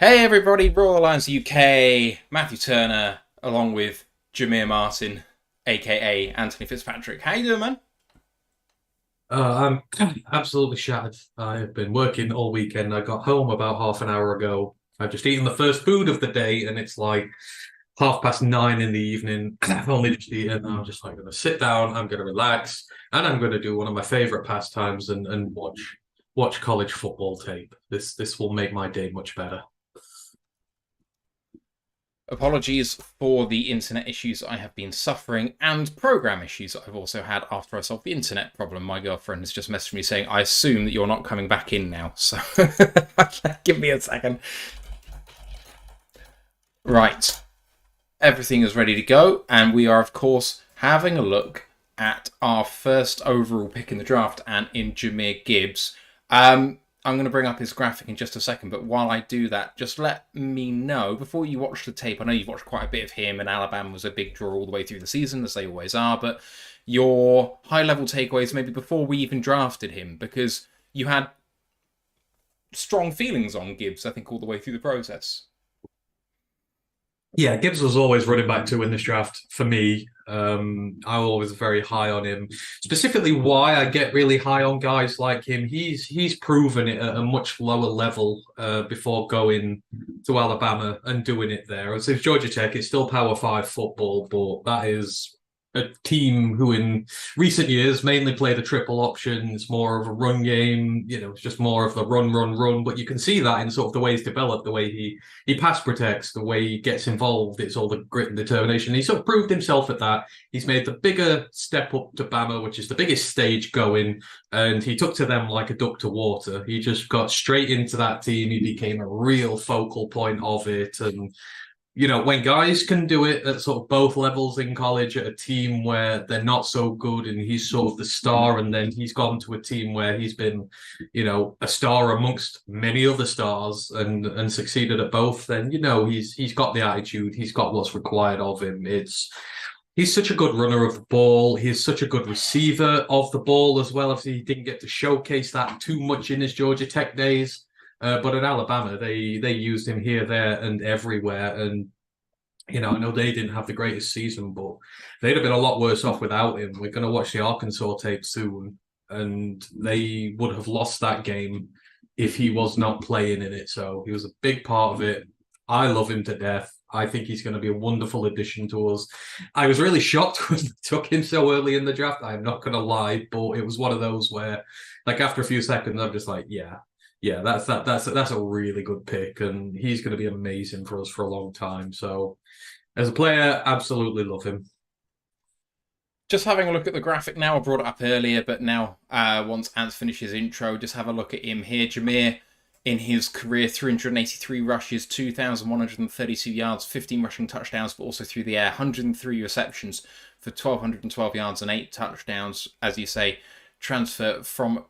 Hey everybody, Royal Alliance UK, Matthew Turner, along with Jahmyr Martin, aka Anthony Fitzpatrick. How you doing, man? I'm absolutely shattered. I've been working all weekend. I got home about half an hour ago. I've just eaten the first food of the day, and it's like 9:30 in the evening. I've only just eaten. I'm just like going to sit down. I'm going to relax, and I'm going to do one of my favorite pastimes and watch college football tape. This will make my day much better. Apologies for the internet issues I have been suffering and program issues I've also had after I solved the internet problem. My girlfriend has just messaged me saying, I assume that you're not coming back in now, so give me a second. Right. Everything is ready to go, and we are, of course, having a look at our first overall pick in the draft and in Jahmyr Gibbs. I'm going to bring up his graphic in just a second, but while I do that, just let me know, before you watch the tape, I know you've watched quite a bit of him, and Alabama was a big draw all the way through the season, as they always are, but your high-level takeaways maybe before we even drafted him, because you had strong feelings on Gibbs, I think, all the way through the process. Yeah, Gibbs was always running back two in this draft for me. I was always very high on him. Specifically, why I get really high on guys like him. He's proven it at a much lower level before going to Alabama and doing it there. As if Georgia Tech, it's still Power Five football, but that is a team who in recent years mainly play the triple option. It's more of a run game, it's just more of the run, run, run. But you can see that in sort of the way he's developed, the way he pass protects, the way he gets involved. It's all the grit and determination. He sort of proved himself at that. He's made the bigger step up to Bama, which is the biggest stage going, and he took to them like a duck to water. He just got straight into that team. He became a real focal point of it, and when guys can do it at sort of both levels in college at a team where they're not so good and he's sort of the star, and then he's gone to a team where he's been, a star amongst many other stars and succeeded at both, then he's got the attitude, he's got what's required of him. He's such a good runner of the ball. He's such a good receiver of the ball as well. If he didn't get to showcase that too much in his Georgia Tech days. But at Alabama, they used him here, there, and everywhere. And I know they didn't have the greatest season, but they'd have been a lot worse off without him. We're going to watch the Arkansas tape soon, and they would have lost that game if he was not playing in it. So he was a big part of it. I love him to death. I think he's going to be a wonderful addition to us. I was really shocked when they took him so early in the draft. I'm not going to lie, but it was one of those where, like, after a few seconds, I'm just like, yeah, that's a really good pick, and he's going to be amazing for us for a long time. So, as a player, absolutely love him. Just having a look at the graphic now, I brought it up earlier, but now once Ant finishes intro, just have a look at him here. Jahmyr, in his career, 383 rushes, 2,132 yards, 15 rushing touchdowns, but also through the air, 103 receptions for 1,212 yards and 8 touchdowns. As you say, transfer from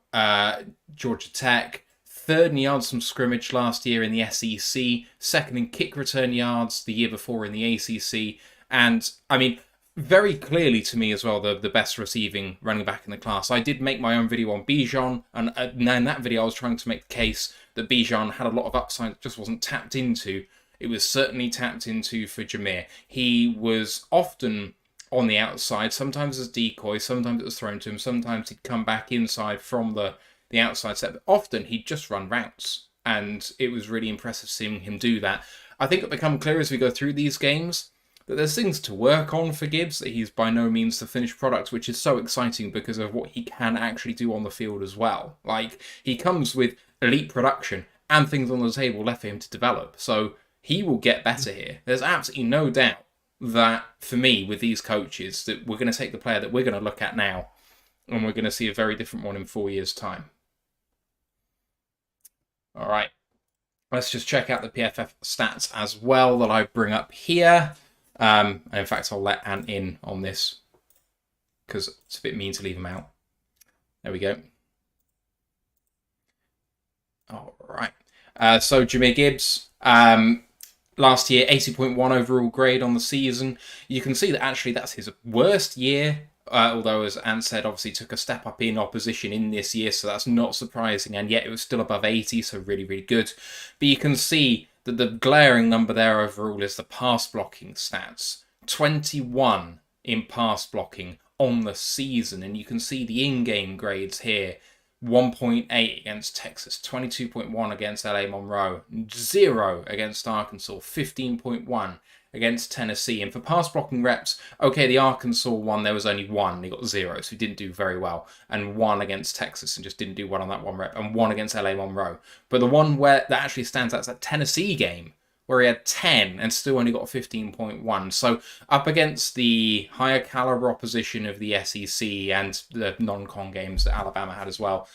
Georgia Tech. Third in yards from scrimmage last year in the SEC, second in kick return yards the year before in the ACC, and I mean, very clearly to me as well, the best receiving running back in the class. I did make my own video on Bijan, and in that video I was trying to make the case that Bijan had a lot of upside that just wasn't tapped into. It was certainly tapped into for Jahmyr. He was often on the outside, sometimes as decoy, sometimes it was thrown to him, sometimes he'd come back inside from the outside set, but often he'd just run routes, and it was really impressive seeing him do that. I think it become clear as we go through these games that there's things to work on for Gibbs, that he's by no means the finished product, which is so exciting because of what he can actually do on the field as well. Like, he comes with elite production and things on the table left for him to develop, so he will get better here. There's absolutely no doubt that, for me, with these coaches, that we're going to take the player that we're going to look at now, and we're going to see a very different one in 4 years' time. All right, let's just check out the PFF stats as well that I bring up here. And in fact, I'll let Ant in on this because it's a bit mean to leave him out. There we go. All right. So Jahmyr Gibbs, last year, 80.1 overall grade on the season. You can see that actually that's his worst year. Although, as Ant said, obviously took a step up in opposition in this year, so that's not surprising, and yet it was still above 80, so really, really good. But you can see The glaring number there overall is the pass blocking stats. 21 in pass blocking on the season, and you can see the in-game grades here. 1.8 against Texas, 22.1 against LA Monroe, 0 against Arkansas, 15.1 against Tennessee. And for pass blocking reps, okay, the Arkansas one, there was only 1. He got 0, so he didn't do very well. And 1 against Texas and just didn't do well on that one rep. And 1 against LA Monroe. But the one where that actually stands out is that Tennessee game, where he had 10 and still only got 15.1. So up against the higher caliber opposition of the SEC and the non-con games that Alabama had as well,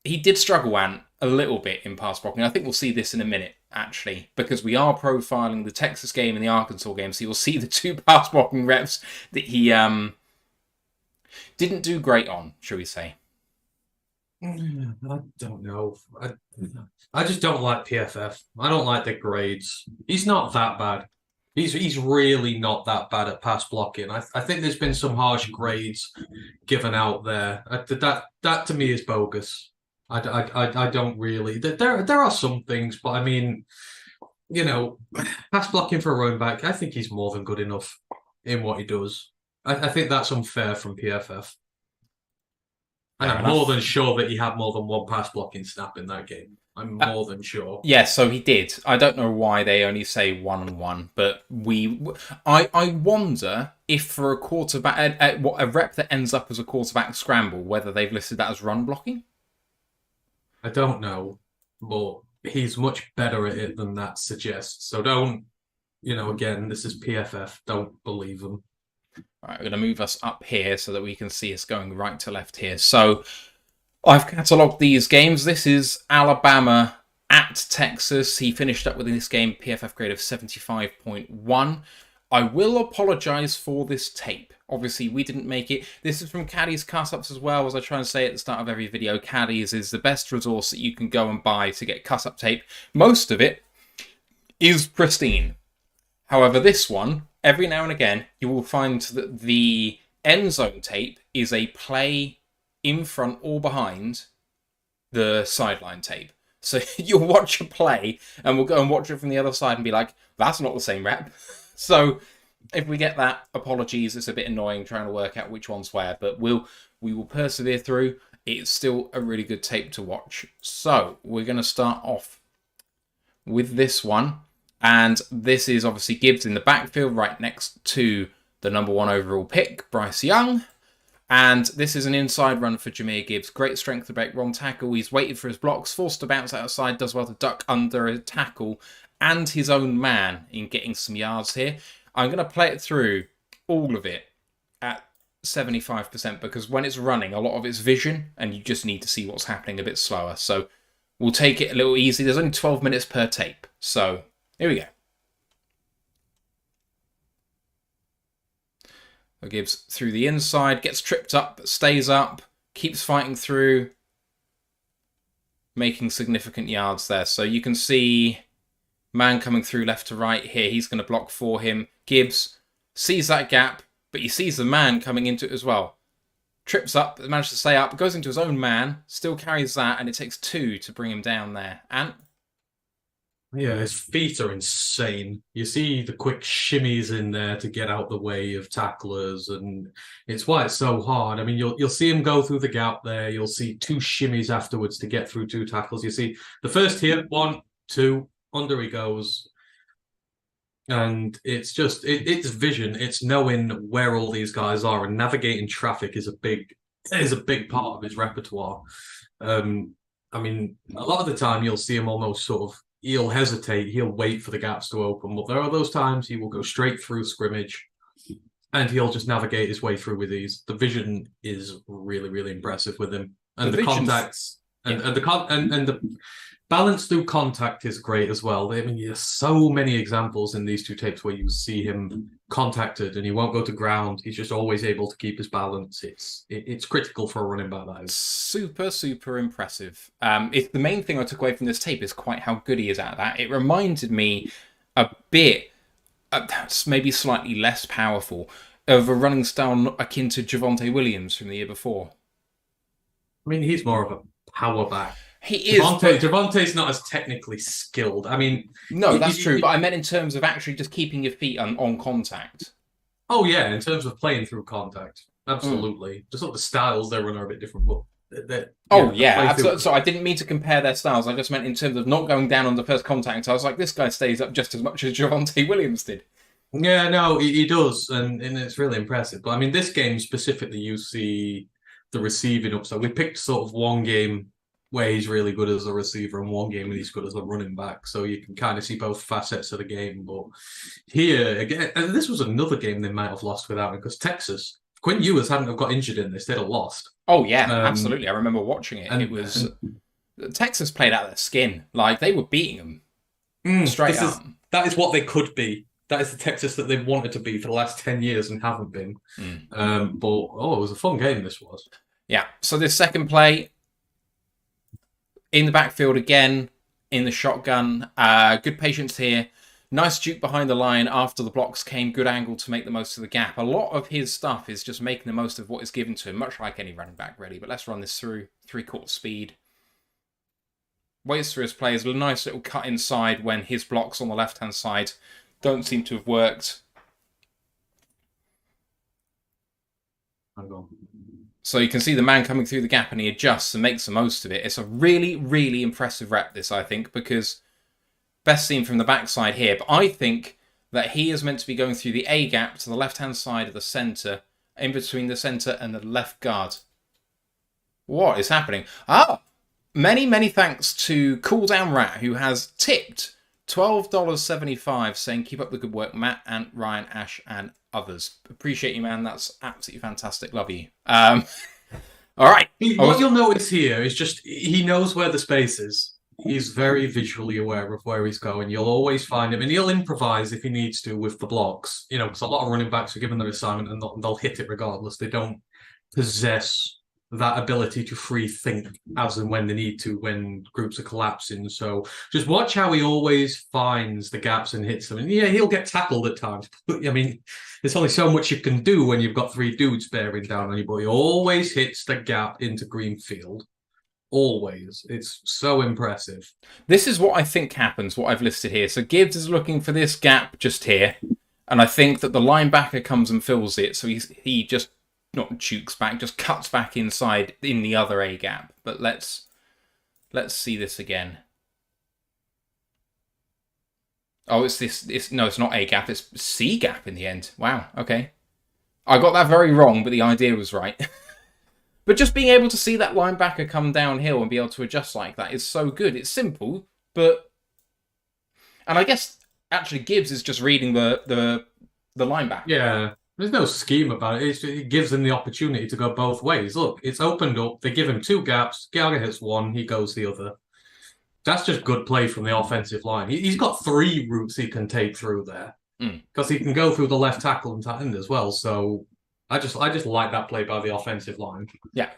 he did struggle, Ant, a little bit in pass blocking. I think we'll see this in a minute, actually, because we are profiling the Texas game and the Arkansas game, so you'll see the 2 pass blocking reps that he didn't do great on, shall we say. I don't know. I just don't like PFF. I don't like the grades. He's not that bad. He's really not that bad at pass blocking. I think there's been some harsh grades given out there. That to me is bogus. I don't really. There are some things, but I mean, you know, pass blocking for a running back, I think he's more than good enough in what he does. I think that's unfair from PFF. And I'm more than sure that he had more than 1 pass blocking snap in that game. I'm more than sure. Yeah, so he did. I don't know why they only say 1 and 1, but I wonder if for a quarterback, a rep that ends up as a quarterback scramble, whether they've listed that as run blocking. I don't know, but he's much better at it than that suggests. So don't, again, this is PFF. Don't believe him. All right, we're going to move us up here so that we can see us going right to left here. So I've catalogued these games. This is Alabama at Texas. He finished up with this game PFF grade of 75.1. I will apologise for this tape. Obviously, we didn't make it. This is from Caddy's Cut-Ups as well. As I try and say at the start of every video, Caddy's is the best resource that you can go and buy to get cut-up tape. Most of it is pristine. However, this one, every now and again, you will find that the end zone tape is a play in front or behind the sideline tape. So you'll watch a play and we'll go and watch it from the other side and be like, that's not the same rep. So if we get that, apologies, it's a bit annoying trying to work out which one's where, but we will persevere through. It's still a really good tape to watch. So we're going to start off with this one. And this is obviously Gibbs in the backfield right next to the number 1 overall pick, Bryce Young. And this is an inside run for Jahmyr Gibbs. Great strength to break wrong tackle. He's waited for his blocks, forced to bounce outside, does well to duck under a tackle and his own man in getting some yards here. I'm going to play it through, all of it, at 75% because when it's running, a lot of it's vision and you just need to see what's happening a bit slower. So we'll take it a little easy. There's only 12 minutes per tape. So here we go. Gibbs through the inside, gets tripped up, but stays up, keeps fighting through, making significant yards there. So you can see man coming through left to right here. He's going to block for him. Gibbs sees that gap, but he sees the man coming into it as well. Trips up, manages to stay up, goes into his own man, still carries that, and it takes 2 to bring him down there. And yeah, his feet are insane. You see the quick shimmies in there to get out the way of tacklers, and it's why it's so hard. I mean, you'll see him go through the gap there. You'll see 2 shimmies afterwards to get through 2 tackles. You see the first hit, 1, 2, under he goes. And it's just, it's vision. It's knowing where all these guys are, and navigating traffic is a big part of his repertoire. I mean, a lot of the time you'll see him almost sort of, he'll hesitate, he'll wait for the gaps to open, but there are those times he will go straight through scrimmage and he'll just navigate his way through with ease. The vision is really, really impressive with him. And the contacts and the balance through contact is great as well. I mean, there's so many examples in these 2 tapes where you see him contacted and he won't go to ground. He's just always able to keep his balance. It's critical for a running back. That is super impressive. It's the main thing I took away from this tape is quite how good he is at that. It reminded me a bit, maybe slightly less powerful, of a running style akin to Javonte Williams from the year before. I mean, he's more of a power back. He is, but Javonte's not as technically skilled. I mean, no, that's true. But I meant in terms of actually just keeping your feet on contact. oh yeah, in terms of playing through contact, Mm. absolutely. Just sort of the styles they run are a bit different, but Oh yeah, the yeah, play through. absolutely. So I didn't mean to compare their styles. I just meant in terms of not going down on the first contact. I was like, this guy stays up just as much as Javonte Williams did. Yeah, no, he does, and it's really impressive. But I mean, this game specifically, you see the receiving upside. We picked sort of one game where he's really good as a receiver and one game where he's good as a running back. So you can kind of see both facets of the game. But here again, and this was another game they might have lost without him because Texas, Quinn Ewers hadn't have got injured in this, they'd have lost. Oh yeah, Um, absolutely. I remember watching it. It was and Texas played out their skin. Like they were beating them straight this up. is that is what they could be. That is the Texas that they've wanted to be for the last 10 years and haven't been. Mm. But oh, it was a fun game. This was. Yeah. So this second play in the backfield again in the shotgun. Good patience here. Nice juke behind the line after the blocks came. Good angle to make the most of the gap. A lot of his stuff is just making the most of what is given to him, much like any running back, really. But let's run this through. 3/4 speed. Waits for his players. A nice little cut inside when his blocks on the left-hand side don't seem to have worked. So you can see the man coming through the gap and he adjusts and makes the most of it. It's a really, really impressive rep, this, I think, because best seen from the backside here. But I think that he is meant to be going through the A gap to the left-hand side of the centre, in between the centre and the left guard. What is happening? Ah! Many, many thanks to Cool Down Rat, who has tipped $12.75, saying, keep up the good work, Matt and Ryan, Ash, and others. Appreciate you, man. That's absolutely fantastic. Love you. All right. What you'll notice here is just he knows where the space is. He's very visually aware of where he's going. You'll always find him, and he'll improvise if he needs to with the blocks. You know, because a lot of running backs are given their assignment and they'll hit it regardless. They don't possess that ability to free think as and when they need to when groups are collapsing. So just watch how he always finds the gaps and hits them. And yeah, he'll get tackled at times. But I mean, there's only so much you can do when you've got three dudes bearing down on you, but he always hits the gap into Greenfield. Always. It's so impressive. This is what I think happens, what I've listed here. So Gibbs is looking for this gap just here. And I think that the linebacker comes and fills it. So he just not jukes back, just cuts back inside in the other A gap. But let's see this again. Oh, it's this. No, it's not A gap. It's C gap in the end. Wow. Okay, I got that very wrong, but the idea was right. But just being able to see that linebacker come downhill and be able to adjust like that is so good. It's simple, but and I guess actually Gibbs is just reading the linebacker. Yeah. There's no scheme about it. It gives him the opportunity to go both ways. Look, it's opened up. They give him two gaps. Gallagher hits one. He goes the other. That's just good play from the offensive line. He's got three routes he can take through there because he can go through the left tackle and tight end as well. So I just like that play by the offensive line. Yeah.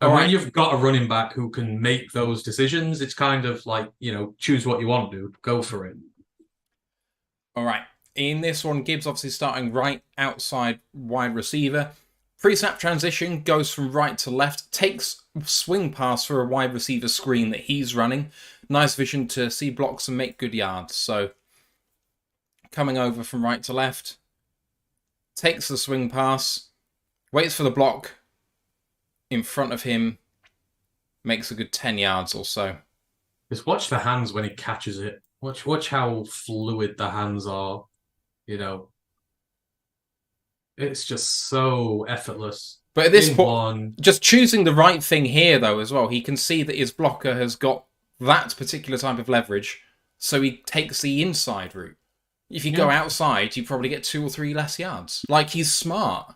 And when you've got a running back who can make those decisions, it's kind of like, choose what you want to do. Go for it. All right. In this one, Gibbs obviously starting right outside wide receiver. Pre-snap transition goes from right to left. Takes swing pass for a wide receiver screen that he's running. Nice vision to see blocks and make good yards. So coming over from right to left. Takes the swing pass. Waits for the block in front of him. Makes a good 10 yards or so. Just watch the hands when he catches it. Watch how fluid the hands are. It's just so effortless. But at this point, just choosing the right thing here, though, as well, he can see that his blocker has got that particular type of leverage, so he takes the inside route. If you go outside, you probably get 2 or 3 less yards. Like, he's smart.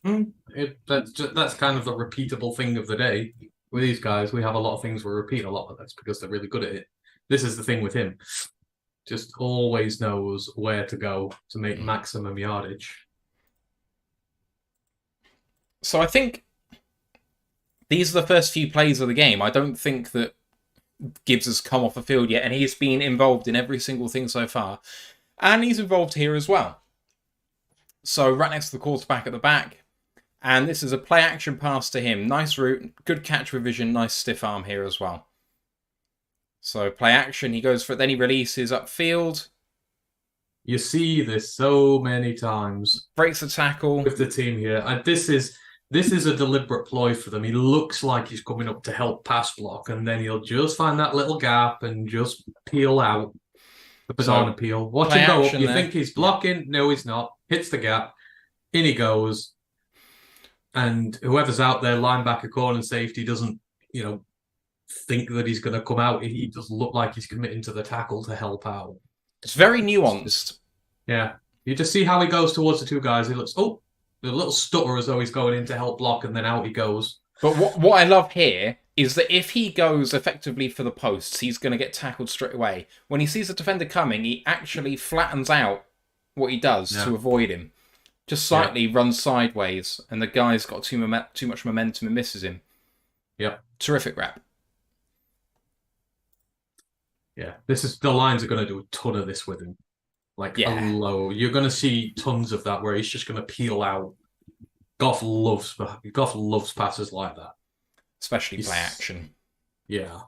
That's kind of the repeatable thing of the day. With these guys, we have a lot of things we repeat a lot, but that's because they're really good at it. This is the thing with him. Just always knows where to go to make maximum yardage. So I think these are the first few plays of the game. I don't think that Gibbs has come off the field yet, and he's been involved in every single thing so far. And he's involved here as well. So right next to the quarterback at the back. And this is a play-action pass to him. Nice route, good catch with vision, nice stiff arm here as well. So play action, he goes for it, then he releases upfield, You see this so many times breaks the tackle. with the team here. And this is a deliberate ploy for them. He looks like he's coming up to help pass block, and then he'll just find that little gap and just peel out the banana So peel. Watch play him go up. action You there. think he's Yeah. blocking? No, he's not. Hits the gap. In he goes. And whoever's out there, linebacker, corner, safety, doesn't, think that he's going to come out. He does look like he's committing to the tackle to help out. It's very It's just, nuanced. yeah. You just see how he goes towards the two guys. He looks, oh, a little stutter as though he's going in to help block, and then out he goes. But what I love here is that if he goes effectively for the posts, he's going to get tackled straight away. When he sees the defender coming, he actually flattens out what he does to avoid him. Just slightly runs sideways, and the guy's got too much momentum and misses him. Yep. Terrific wrap. Yeah. The Lions are going to do a ton of this with him. Like a low. You're going to see tons of that where he's just going to peel out. Goff loves passes like that. Especially play action. Yeah.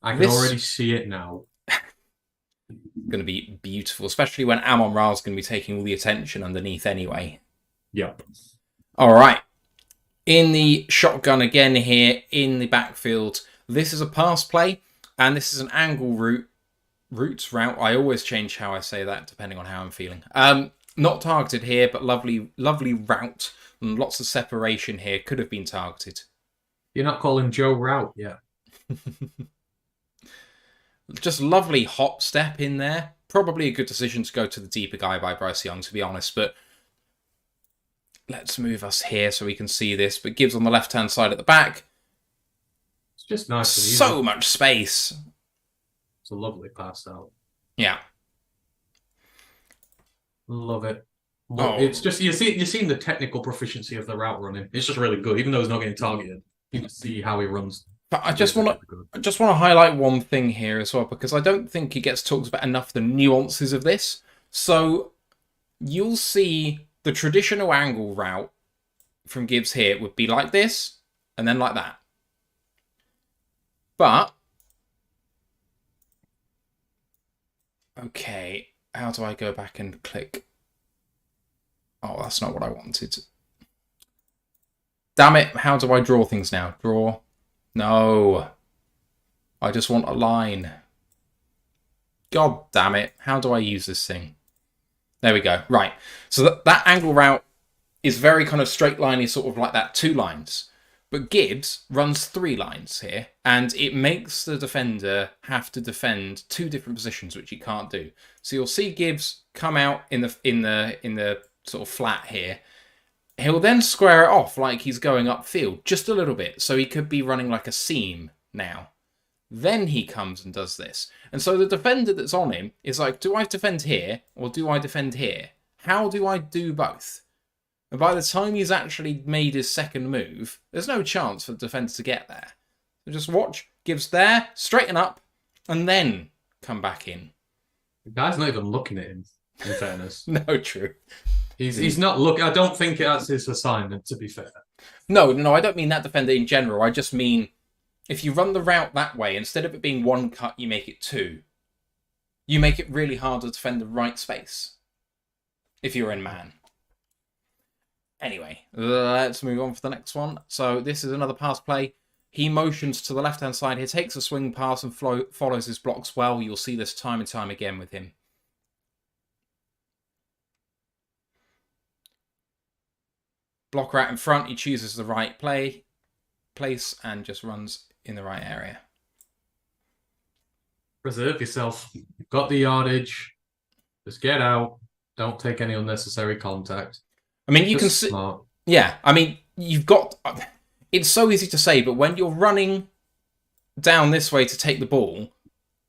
I can already see it now. Going to be beautiful, especially when Amon Ra's going to be taking all the attention underneath anyway. Yep. All right. In the shotgun again here in the backfield. This is a pass play, and this is an angle route. I always change how I say that depending on how I'm feeling. Not targeted here, but lovely route. And lots of separation here. Could have been targeted. You're not calling Joe route yet. Just lovely hop step in there. Probably a good decision to go to the deeper guy by Bryce Young, to be honest. But let's move us here so we can see this. But Gibbs on the left-hand side at the back. It's just nice and easy. So much space. It's a lovely pass out. Yeah. Love it. It's just you're seeing the technical proficiency of the route running. It's just really good, even though he's not getting targeted. You can see how he runs. But I just want to highlight one thing here as well, because I don't think it gets talked about enough, the nuances of this. So you'll see the traditional angle route from Gibbs here would be like this and then like that. But okay, how do I go back and click? Oh, that's not what I wanted. Damn it, how do I draw things now? Draw. No. I just want a line. God damn it. How do I use this thing? There we go. Right. So that angle route is very kind of straight liney, sort of like that, 2 lines. But Gibbs runs 3 lines here, and it makes the defender have to defend 2 different positions, which he can't do. So you'll see Gibbs come out in the sort of flat here. He'll then square it off like he's going upfield, just a little bit. So he could be running like a seam now. Then he comes and does this. And so the defender that's on him is like, do I defend here or do I defend here? How do I do both? And by the time he's actually made his second move, there's no chance for the defender to get there. So just watch, Gibbs there, straighten up, and then come back in. The guy's not even looking at him, in fairness. No, true. He's not looking. I don't think that's his assignment, to be fair. No, I don't mean that defender in general. I just mean if you run the route that way, instead of it being 1 cut, you make it 2. You make it really hard to defend the right space if you're in man. Anyway, let's move on for the next one. So this is another pass play. He motions to the left-hand side here, takes a swing pass and follows his blocks well. You'll see this time and time again with him. Blocker out in front, he chooses the right place and just runs in the right area. Preserve yourself. You've got the yardage. Just get out. Don't take any unnecessary contact. I mean, you can see... Yeah, I mean, you've got... It's so easy to say, but when you're running down this way to take the ball,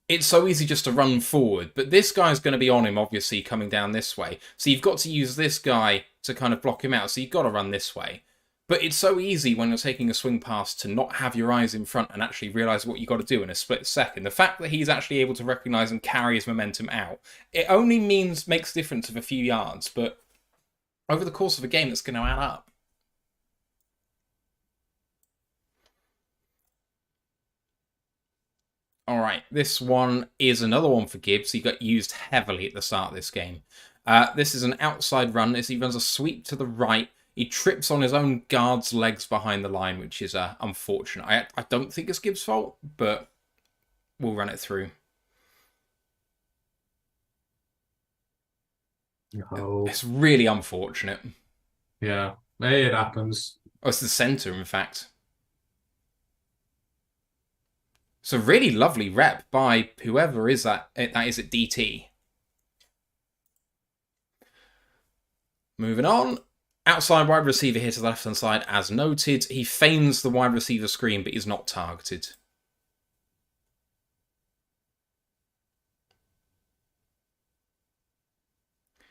it's so easy just to run forward. But this guy's going to be on him, obviously, coming down this way. So you've got to use this guy to kind of block him out. So you've got to run this way. But it's so easy when you're taking a swing pass to not have your eyes in front and actually realise what you've got to do in a split second. The fact that he's actually able to recognise and carry his momentum out, it only makes a difference of a few yards. But over the course of a game, it's going to add up. All right, this one is another one for Gibbs. He got used heavily at the start of this game. This is an outside run as he runs a sweep to the right. He trips on his own guard's legs behind the line, which is unfortunate. I don't think it's Gibbs' fault, but we'll run it through. No. It's really unfortunate. Yeah, it happens. Oh, it's the centre, in fact. It's a really lovely rep by whoever is that is at DT. Moving on. Outside wide receiver here to the left-hand side, as noted. He feigns the wide receiver screen, but he's not targeted.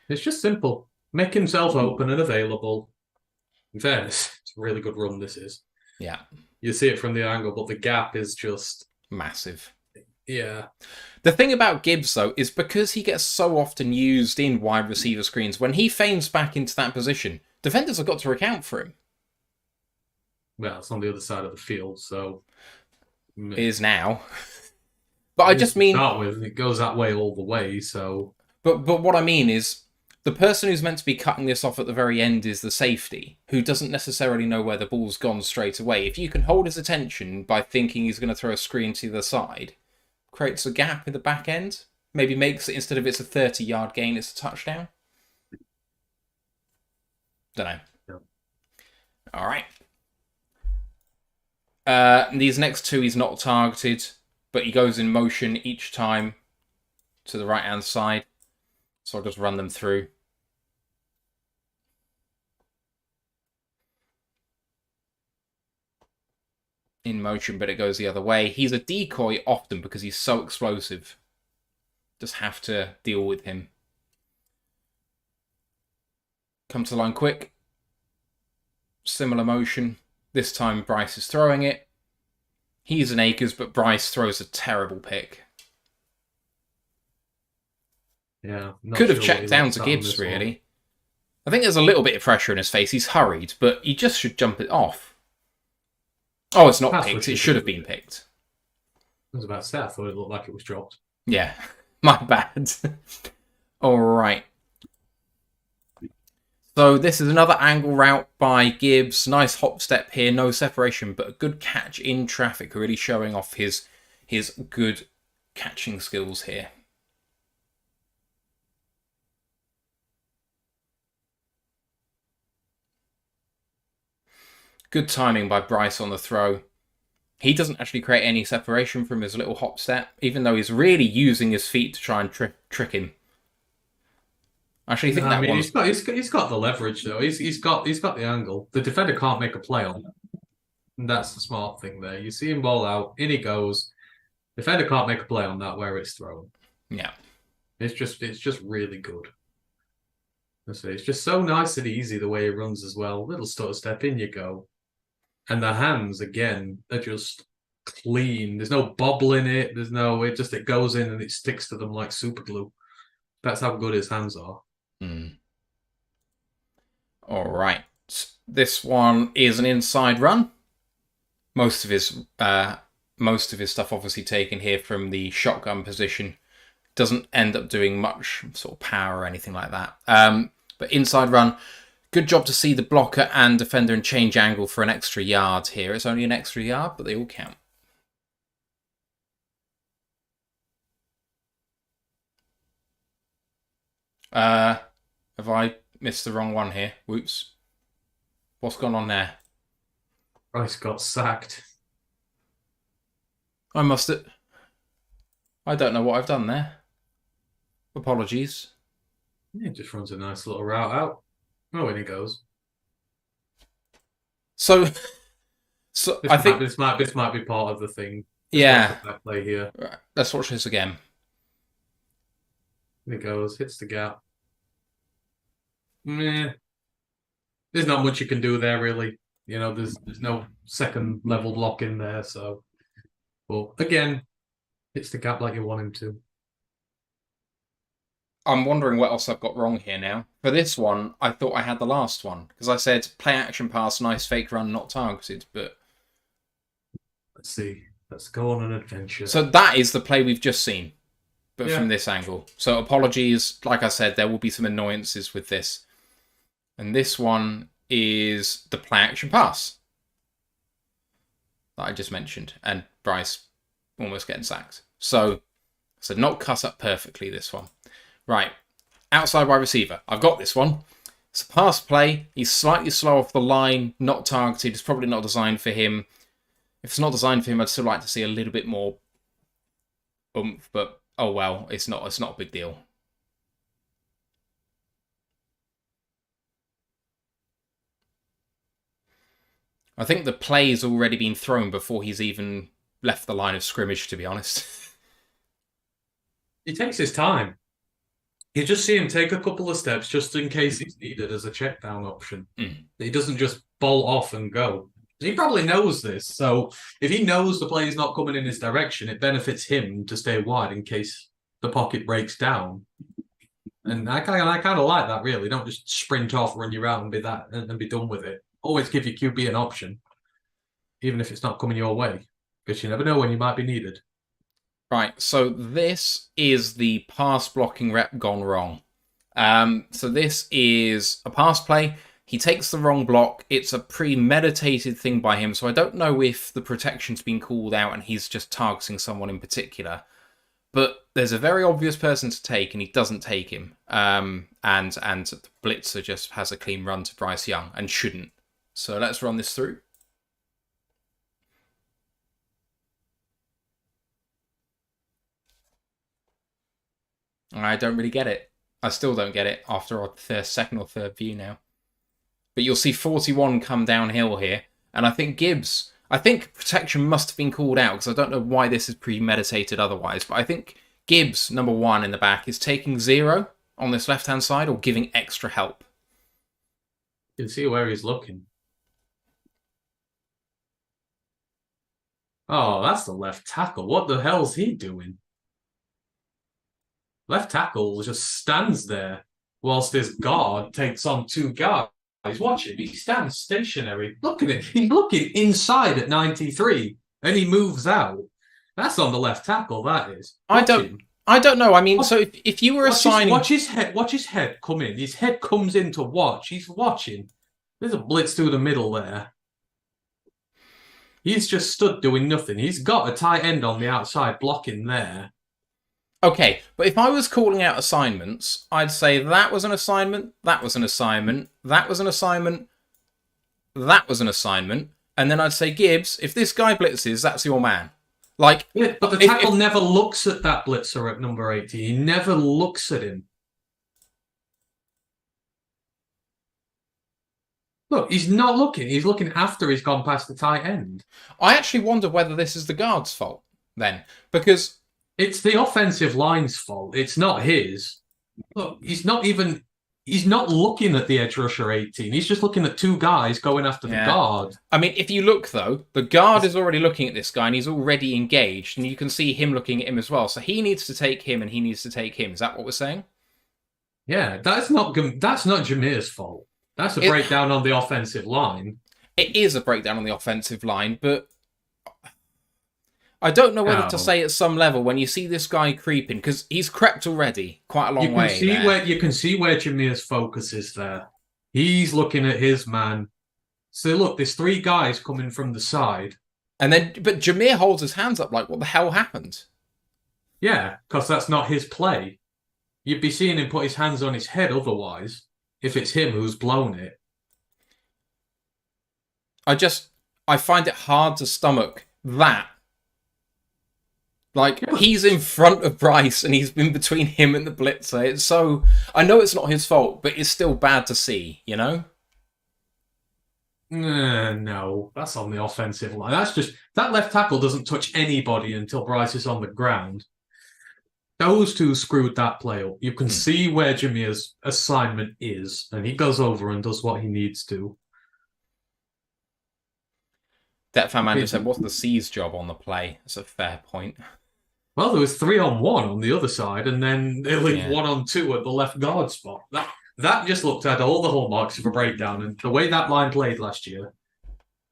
It's just simple. Make himself open and available. In fairness, it's a really good run, this is. Yeah. You see it from the angle, but the gap is just... massive. Yeah. The thing about Gibbs, though, is because he gets so often used in wide receiver screens, when he feigns back into that position, defenders have got to account for him. Well, it's on the other side of the field, so... It is now. But I just mean... start with, it goes that way all the way, so... But what I mean is, the person who's meant to be cutting this off at the very end is the safety, who doesn't necessarily know where the ball's gone straight away. If you can hold his attention by thinking he's going to throw a screen to the side, creates a gap in the back end, maybe makes it, instead of it's a 30-yard gain, it's a touchdown. Don't know. Yeah. All right. These next two, he's not targeted, but he goes in motion each time to the right-hand side. So I'll just run them through. In motion, but it goes the other way. He's a decoy often because he's so explosive. Just have to deal with him. Come to the line quick. Similar motion. This time Bryce is throwing it. He's an Akers, but Bryce throws a terrible pick. Yeah. Could have checked down to Gibbs, really. I think there's a little bit of pressure in his face. He's hurried, but he just should jump it off. Oh, it's not picked. It should have been picked. I was about to say, I thought it looked like it was dropped. Yeah, my bad. All right. So this is another angle route by Gibbs. Nice hop step here, no separation, but a good catch in traffic, really showing off his good catching skills here. Good timing by Bryce on the throw. He doesn't actually create any separation from his little hop step, even though he's really using his feet to try and trick him. Actually, I think that one. He's got the leverage though. He's got the angle. The defender can't make a play on it. And that's the smart thing there. You see him ball out, in he goes. Defender can't make a play on that where it's thrown. Yeah, it's just really good. It's just so nice and easy the way it runs as well. Little stutter step, in you go. And the hands, again, are just clean. There's no bobble in it. It goes in and it sticks to them like super glue. That's how good his hands are. All right. This one is an inside run. Most of his stuff obviously taken here from the shotgun position. Doesn't end up doing much sort of power or anything like that. But inside run. Good job to see the blocker and defender and change angle for an extra yard here. It's only an extra yard, but they all count. Have I missed the wrong one here? Whoops. What's gone on there? Bryce got sacked. I don't know what I've done there. Apologies. Yeah, just runs a nice little route out. Oh, in he goes. So I think this might be part of the thing. Yeah. Play here. Right, let's watch this again. In he goes, hits the gap. Meh. There's not much you can do there, really. You know, there's no second level block in there, so. But again, hits the gap like you want him to. I'm wondering what else I've got wrong here now. For this one, I thought I had the last one. Because I said, play action pass, nice fake run, not targeted. But let's see. Let's go on an adventure. So that is the play we've just seen, but Yeah. from this angle. So apologies. Like I said, there will be some annoyances with this. And this one is the play action pass that I just mentioned. And Bryce almost getting sacked. So not cut up perfectly, this one. Right. Outside wide receiver. I've got this one. It's a pass play. He's slightly slow off the line, not targeted. It's probably not designed for him. If it's not designed for him, I'd still like to see a little bit more oomph, but oh well, it's not a big deal. I think the play's already been thrown before he's even left the line of scrimmage, to be honest. He takes his time. You just see him take a couple of steps just in case he's needed as a check down option. He doesn't just bolt off and go. He probably knows this, so if he knows the play is not coming in his direction, it benefits him to stay wide in case the pocket breaks down. And I kind of like that, really. Don't just sprint off, run you around, and be done with it. Always give your QB an option, even if it's not coming your way, because you never know when you might be needed. Right, so this is the pass blocking rep gone wrong. So this is a pass play. He takes the wrong block. It's a premeditated thing by him, so I don't know if the protection's been called out and he's just targeting someone in particular. But there's a very obvious person to take, and he doesn't take him. And the blitzer just has a clean run to Bryce Young, and shouldn't. So let's run this through. I don't really get it. I still don't get it after our second or third view now. But you'll see 41 come downhill here. And I think Gibbs... I think protection must have been called out, because I don't know why this is premeditated otherwise. But I think Gibbs, number 1 in the back, is taking 0 on this left-hand side or giving extra help. You can see where he's looking. Oh, that's the left tackle. What the hell's he doing? Left tackle just stands there whilst this guard takes on 2 guys. Watch him. He stands stationary. Look at it. He's looking inside at 93 and he moves out. That's on the left tackle, that is. I don't know. I mean, so if you were assigning... Watch his head come in. His head comes in to watch. He's watching. There's a blitz through the middle there. He's just stood doing nothing. He's got a tight end on the outside blocking there. Okay, but if I was calling out assignments, I'd say that was an assignment, that was an assignment, that was an assignment, that was an assignment, and then I'd say, Gibbs, if this guy blitzes, that's your man. Like, yeah, but the tackle never looks at that blitzer at number 80. He never looks at him. Look, he's not looking. He's looking after he's gone past the tight end. I actually wonder whether this is the guard's fault then, because... It's the offensive line's fault. It's not his. Look, he's not looking at the edge rusher 18. He's just looking at 2 guys going after the guard. I mean, if you look, though, the guard is already looking at this guy and he's already engaged, and you can see him looking at him as well. So he needs to take him and he needs to take him. Is that what we're saying? Yeah, that's not Jahmyr's fault. That's a breakdown on the offensive line. It is a breakdown on the offensive line, but I don't know whether to say at some level when you see this guy creeping, because he's crept already quite a long way. You can see where Jahmyr's focus is there. He's looking at his man. So look, there's 3 guys coming from the side. But Jahmyr holds his hands up like, what the hell happened? Yeah, because that's not his play. You'd be seeing him put his hands on his head otherwise, if it's him who's blown it. I find it hard to stomach that. Like, he's in front of Bryce and he's been between him and the blitzer. It's so... I know it's not his fault, but it's still bad to see, you know? No, that's on the offensive line. That left tackle doesn't touch anybody until Bryce is on the ground. Those 2 screwed that play up. You can see where Jahmyr's assignment is, and he goes over and does what he needs to. That fan man just said, what's the C's job on the play? That's a fair point. Well, there was 3-on-1 on the other side, and then they leave 1-on-2 at the left guard spot. That just looked at all the hallmarks of a breakdown, and the way that line played last year,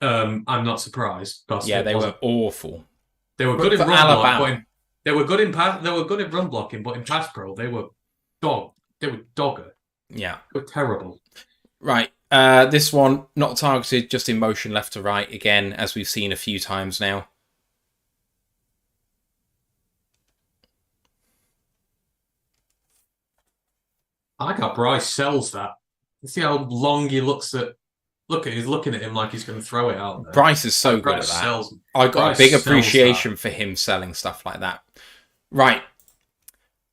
I'm not surprised. Yeah, they were awful. They were good for in run block, but Alabama. they were good in pass. They were good in run blocking, but in pass pro, dog. They were dogger. Yeah. They were terrible. Right. This one, not targeted, just in motion left to right, again, as we've seen a few times now. I like how Bryce sells that. You see how long he looks at. He's looking at him like he's going to throw it out there. Bryce is so good at Bryce that. sells. I got Bryce a big sells appreciation that. for him selling stuff like that. Right.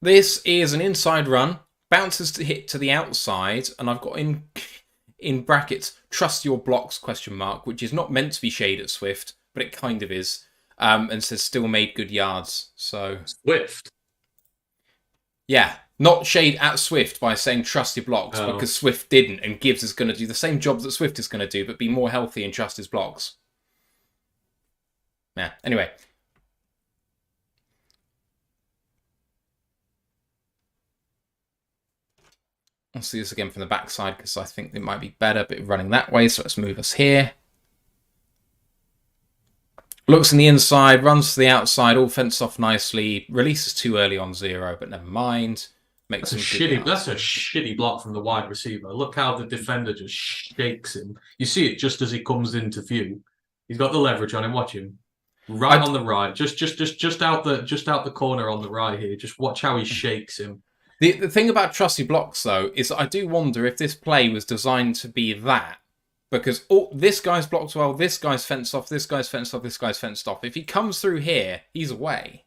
This is an inside run. Bounces to hit to the outside, and I've got in brackets, trust your blocks, ? Which is not meant to be shade at Swift, but it kind of is. And says still made good yards. So Swift. yeah, not shade at Swift by saying trust your blocks, because Swift didn't, and Gibbs is going to do the same job that Swift is going to do, but be more healthy and trust his blocks. Yeah, anyway. I'll see this again from the backside because I think it might be better, but running that way, so let's move us here. Looks in the inside, runs to the outside, all fenced off nicely. Releases too early on 0, but never mind. That's a shitty block from the wide receiver. Look how the defender just shakes him. You see it just as he comes into view. He's got the leverage on him. Watch him. Right on the right. Just out the corner on the right here. Just watch how he shakes him. The thing about trusty blocks, though, is I do wonder if this play was designed to be that. Because this guy's blocked well, this guy's fenced off, this guy's fenced off, this guy's fenced off. If he comes through here, he's away.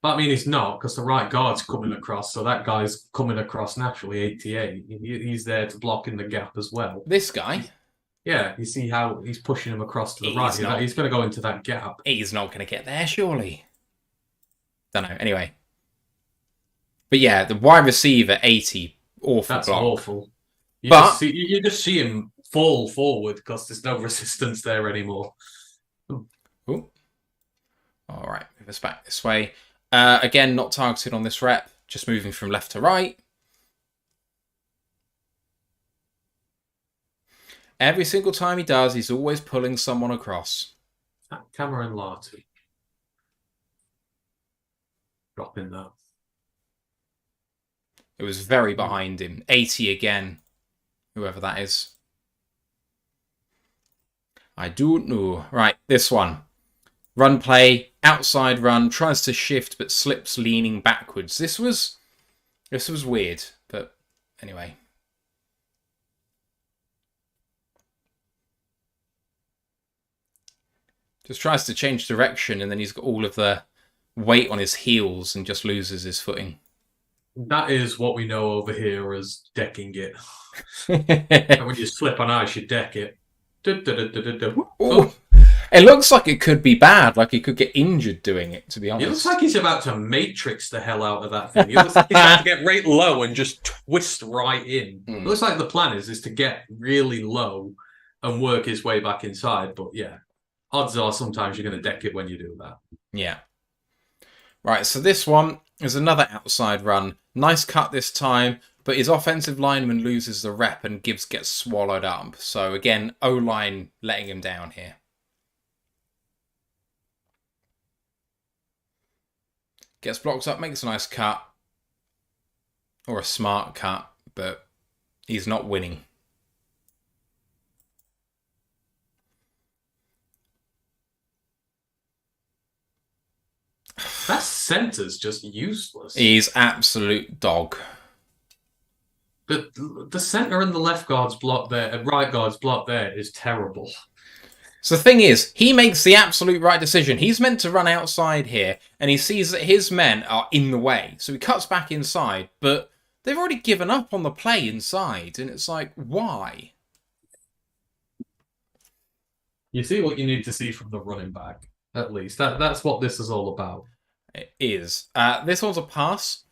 But I mean, he's not, because the right guard's coming across, so that guy's coming across naturally, 88. He's there to block in the gap as well. This guy? Yeah, you see how he's pushing him across to the right. He's going to go into that gap. He's not going to get there, surely. Don't know. Anyway. But yeah, the wide receiver, 80. Awful That's block. awful. You just see him fall forward because there's no resistance there anymore. Ooh. All right, move us back this way. Again, not targeted on this rep, just moving from left to right. Every single time he does, he's always pulling someone across. Cameron Larty. Dropping that. It was very behind him. 80 again. Whoever that is. I don't know. Right, this one. Run play, outside run, tries to shift but slips leaning backwards. This was weird, but anyway. Just tries to change direction and then he's got all of the weight on his heels and just loses his footing. That is what we know over here as decking it. When you slip on ice, you deck it. Oh. It looks like it could be bad, like he could get injured doing it, to be honest. It looks like he's about to matrix the hell out of that thing. It looks like he's about to get right low and just twist right in. It looks like the plan is to get really low and work his way back inside. But yeah, odds are sometimes you're going to deck it when you do that. Yeah. Right, so this one is another outside run. Nice cut this time, but his offensive lineman loses the rep and Gibbs gets swallowed up. So again, O-line letting him down here. Gets blocked up, makes a nice cut. Or a smart cut, but he's not winning. That center's just useless. He's absolute dog. The center and the left guard's block there, and right guard's block there is terrible. So the thing is, he makes the absolute right decision. He's meant to run outside here, and he sees that his men are in the way. So he cuts back inside, but they've already given up on the play inside, and it's like, why? You see what you need to see from the running back, at least. That's what this is all about. It is. This one's a pass.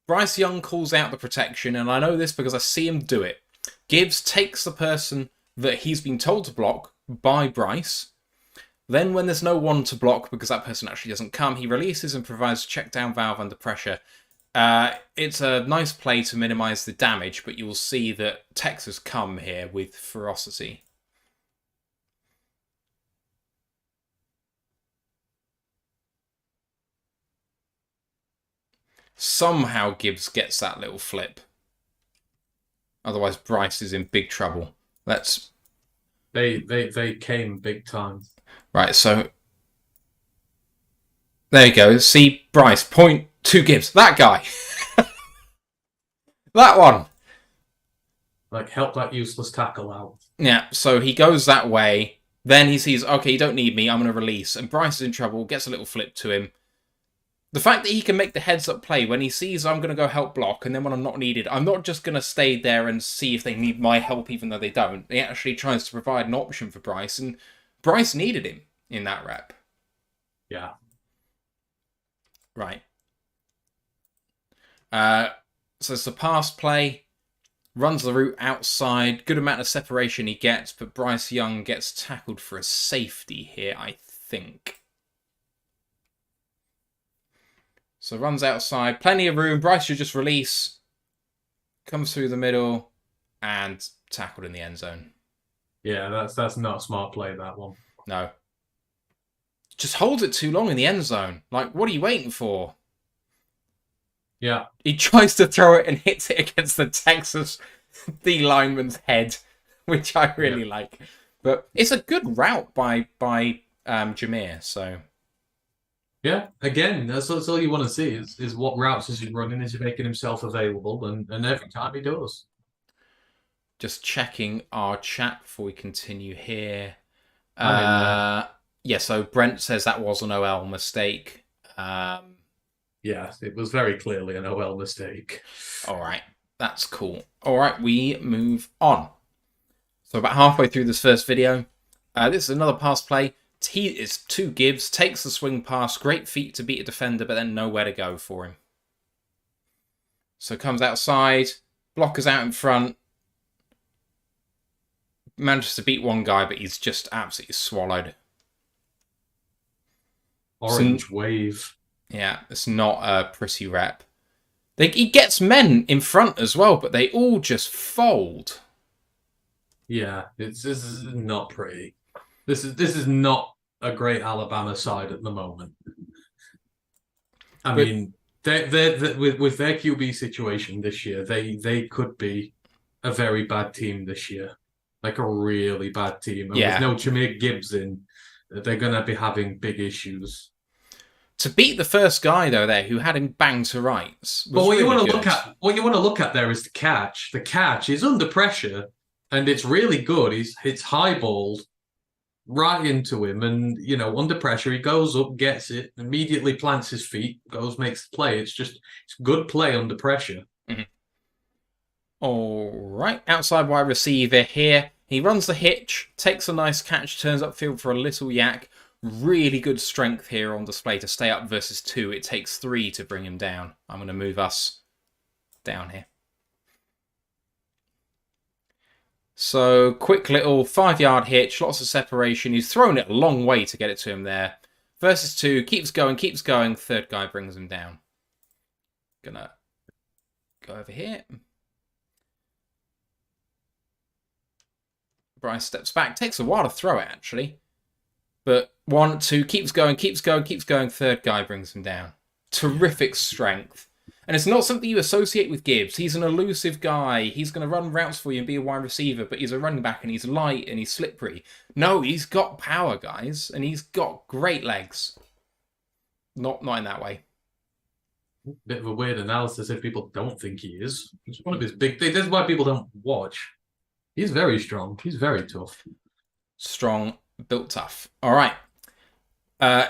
Bryce Young calls out the protection, and I know this because I see him do it. Gibbs takes the person that he's been told to block by Bryce. Then when there's no one to block because that person actually doesn't come, he releases and provides a check down valve under pressure. It's a nice play to minimize the damage, but you'll see that Texas come here with ferocity. Somehow Gibbs gets that little flip. Otherwise, Bryce is in big trouble. Let's... They came big time. Right, so... There you go. See, Bryce, point to Gibbs. That guy. That one. Like, help that useless tackle out. Yeah, so he goes that way. Then he sees, okay, you don't need me. I'm going to release. And Bryce is in trouble. Gets a little flip to him. The fact that he can make the heads-up play when he sees I'm going to go help block, and then when I'm not needed, I'm not just going to stay there and see if they need my help even though they don't. He actually tries to provide an option for Bryce, and Bryce needed him in that rep. Yeah. Right. So it's the pass play. Runs the route outside. Good amount of separation he gets, but Bryce Young gets tackled for a safety here, I think. So runs outside. Plenty of room. Bryce should just release. Comes through the middle. And tackled in the end zone. Yeah, that's not a smart play, that one. No. Just holds it too long in the end zone. Like, what are you waiting for? Yeah. He tries to throw it and hits it against the Texas D lineman's head, which I really like. But it's a good route by Jahmyr, so... Yeah, again, that's all you want to see is what routes is he running, is he making himself available, and every time he does. Just checking our chat before we continue here. I'm Yeah, so Brent says that was an OL mistake. Yeah, it was very clearly an OL mistake. All right, that's cool. All right, we move on. So about halfway through this first video, this is another pass play. He is to Gibbs, takes the swing pass, great feet to beat a defender, but then nowhere to go for him. So comes outside, blockers out in front, manages to beat one guy, but he's just absolutely swallowed. Orange wave. Yeah, it's not a pretty rep. He gets men in front as well, but they all just fold. Yeah, this is not pretty. This is not a great Alabama side at the moment. I mean, they're with their QB situation this year, they could be a very bad team this year, like a really bad team. And with no Jahmyr Gibbs in, they're gonna be having big issues. To beat the first guy though, there who had him banged to rights. But what you want to look at there is the catch. The catch is under pressure, and it's really good. It's highballed right into him, and under pressure he goes up, gets it, immediately plants his feet, makes the play. It's good play under pressure. Mm-hmm. All right, outside wide receiver here. He runs the hitch, takes a nice catch, turns upfield for a little yak. Really good strength here on display to stay up versus 2. It takes 3 to bring him down. I'm going to move us down here. So, quick little 5-yard hitch, lots of separation. He's thrown it a long way to get it to him there. Versus 2, keeps going. Third guy brings him down. Gonna go over here. Bryce steps back. Takes a while to throw it, actually. But 1, 2, keeps going. Third guy brings him down. Terrific strength. And it's not something you associate with Gibbs. He's an elusive guy. He's going to run routes for you and be a wide receiver, but he's a running back and he's light and he's slippery. No, he's got power, guys, and he's got great legs. Not in that way. Bit of a weird analysis if people don't think he is. It's one of his big things. That's why people don't watch. He's very strong. He's very tough. Strong, built tough. All right.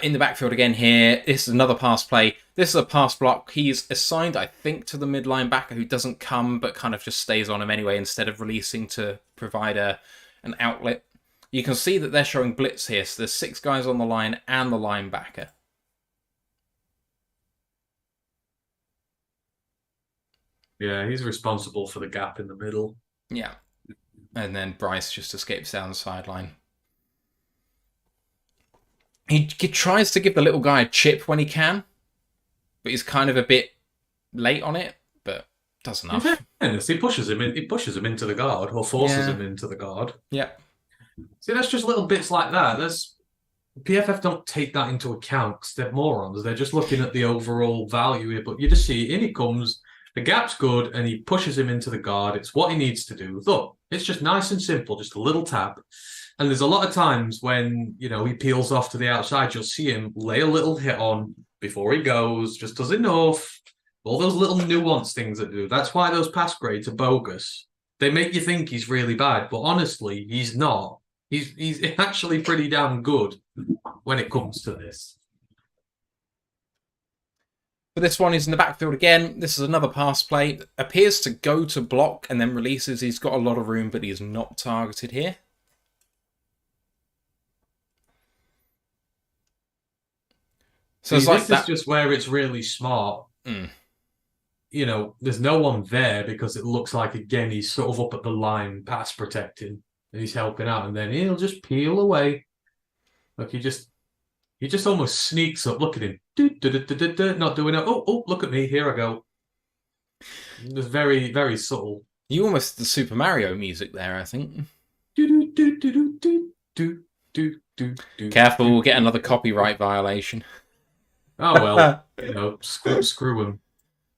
In the backfield again here. This is another pass play. This is a pass block. He's assigned, I think, to the mid linebacker who doesn't come but kind of just stays on him anyway instead of releasing to provide an outlet. You can see that they're showing blitz here. So there's 6 guys on the line and the linebacker. Yeah, he's responsible for the gap in the middle. Yeah. And then Bryce just escapes down the sideline. He tries to give the little guy a chip when he can, but he's kind of a bit late on it, but does enough. He pushes him in. He pushes him into the guard or forces him into the guard. Yeah. See, that's just little bits like that. PFF don't take that into account because they're morons. They're just looking at the overall value here. But you just see, in he comes, the gap's good, and he pushes him into the guard. It's what he needs to do. Look, it's just nice and simple, just a little tap. And there's a lot of times when, you know, he peels off to the outside, you'll see him lay a little hit on before he goes, just does enough. All those little nuanced things that do. That's why those pass grades are bogus. They make you think he's really bad, but honestly, he's not. He's actually pretty damn good when it comes to this. But this one is in the backfield again. This is another pass play. Appears to go to block and then releases. He's got a lot of room, but he is not targeted here. So it's like this is just where it's really smart. Mm. You know, there's no one there because it looks like, again, he's sort of up at the line, pass protecting, and he's helping out, and then he'll just peel away. Like he just almost sneaks up. Look at him. Not doing it. Oh, look at me. Here I go. It's very, very subtle. You almost the Super Mario music there, I think. Careful, we'll get another copyright violation. Oh, well, you know, screw him.